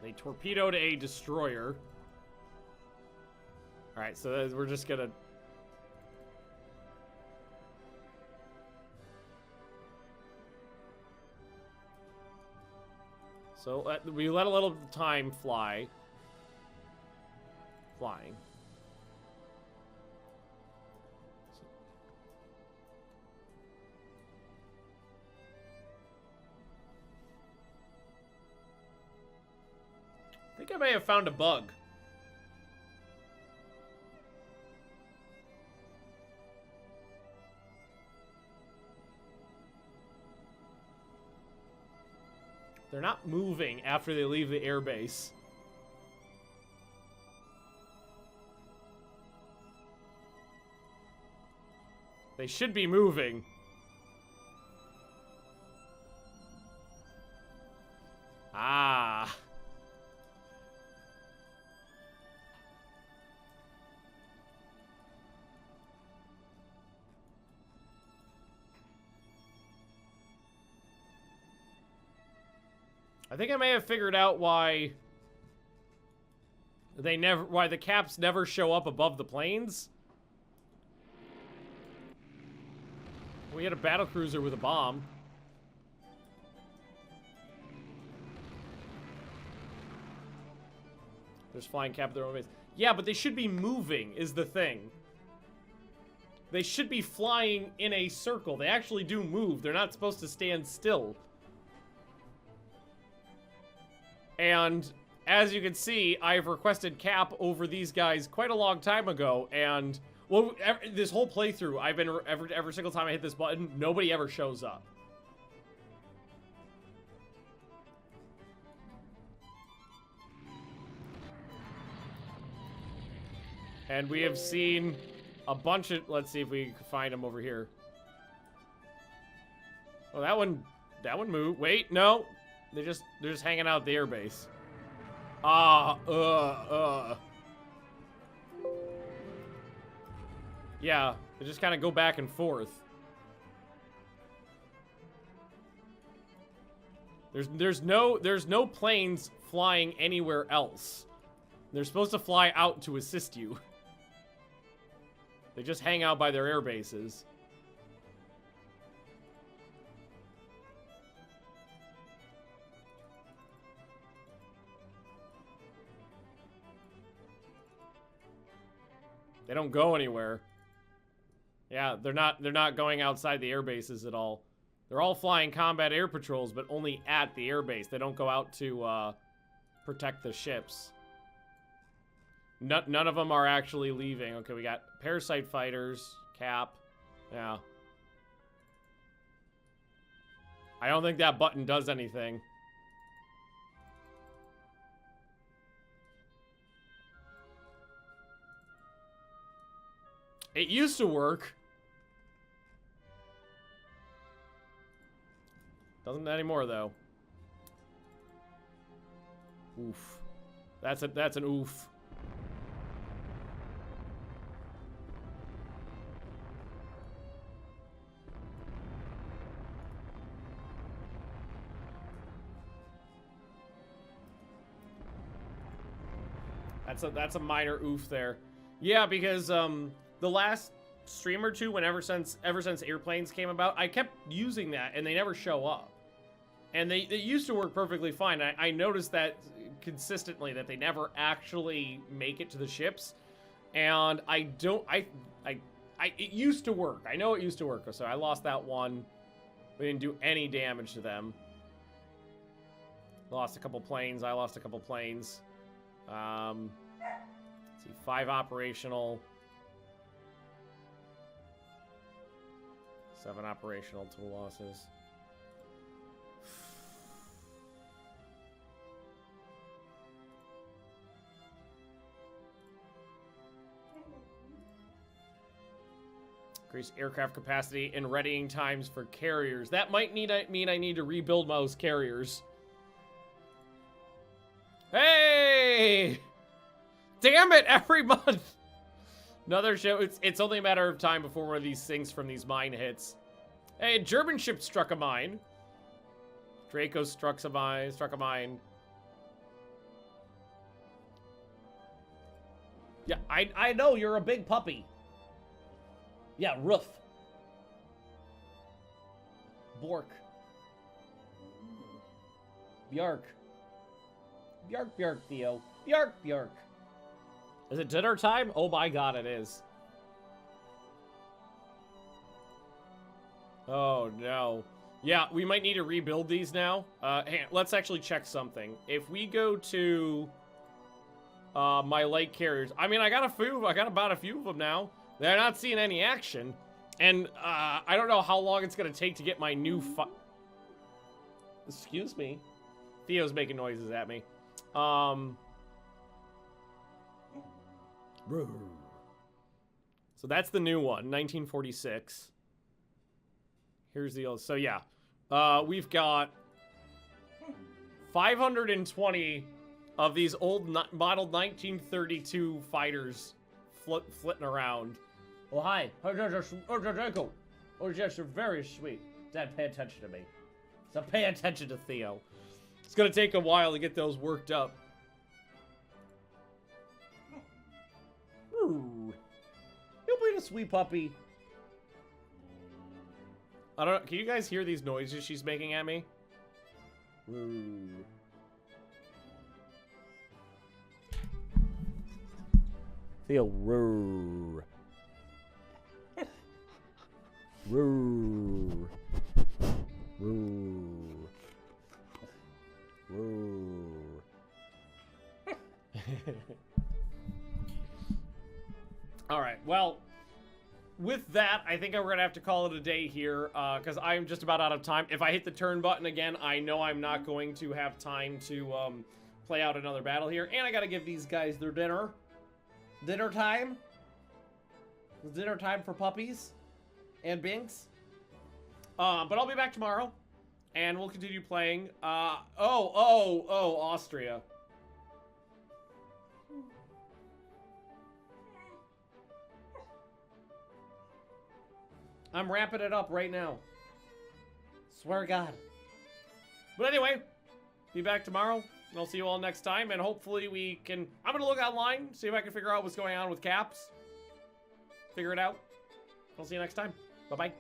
They torpedoed a destroyer. All right, so we're just gonna. So we let a little time fly. Flying. I think I may have found a bug. They're not moving after they leave the airbase. They should be moving. Ah. I think I may have figured out why the caps never show up above the planes. We had a battlecruiser with a bomb. There's flying cap at their own base. Yeah, but they should be moving, is the thing. They should be flying in a circle. They actually do move. They're not supposed to stand still. And as you can see, I've requested cap over these guys quite a long time ago, and well, this whole playthrough, I've been every single time I hit this button, nobody ever shows up. And we have seen a bunch of. Let's see if we can find them over here. Oh, that one moved. Wait, no. They're just hanging out at the airbase. Yeah, they just kind of go back and forth. There's no planes flying anywhere else. They're supposed to fly out to assist you. They just hang out by their air bases. They don't go anywhere. Yeah, they're not going outside the air bases at all. They're all flying combat air patrols, but only at the airbase. They don't go out to protect the ships. None of them are actually leaving. Okay, we got parasite fighters, Cap. Yeah. I don't think that button does anything. It used to work. Doesn't anymore, though. Oof. That's an oof. That's a minor oof there. Yeah, because the last stream or two, ever since airplanes came about, I kept using that and they never show up. And they used to work perfectly fine. I noticed that consistently, that they never actually make it to the ships. And it used to work. I know it used to work. So I lost that one. We didn't do any damage to them. Lost a couple planes. I lost a couple planes. Let's see, 5 operational. 7 operational, 2 losses. Increase aircraft capacity and readying times for carriers. That might mean I need to rebuild most carriers. Hey! Damn it, every month! Another show. It's only a matter of time before one of these things from these mine hits. Hey, a German ship struck a mine. Draco struck a mine. Yeah, I know, you're a big puppy. Yeah, Roof. Bork. Bjark. Bjark, Theo. Bjark. Is it dinner time? Oh my god, it is. Oh no. Yeah, we might need to rebuild these now. Let's actually check something. If we go to my light carriers, I mean, I got about a few of them now. They're not seeing any action, and I don't know how long it's gonna take to get my new Excuse me. Theo's making noises at me. So that's the new one, 1946. Here's the old. So yeah, we've got 520 of these old model 1932 fighters flitting around. Oh hi, oh yes, you're very sweet. Dad, pay attention to me. So pay attention to Theo. It's gonna take a while to get those worked up. Ooh. You'll be a sweet puppy. I don't know. Can you guys hear these noises she's making at me? Ooh. Theo, roar. Roar. Roar. Roar. All right, well, with that, I think we're going to have to call it a day here, because I'm just about out of time. If I hit the turn button again, I know I'm not going to have time to play out another battle here, and I got to give these guys their dinner. Dinner time? Dinner time for puppies and Binks. But I'll be back tomorrow, and we'll continue playing. Austria. I'm wrapping it up right now. Swear to God. But anyway, be back tomorrow, and I'll see you all next time, and hopefully we can... I'm going to look online, see if I can figure out what's going on with Caps. Figure it out. I'll see you next time. Bye-bye.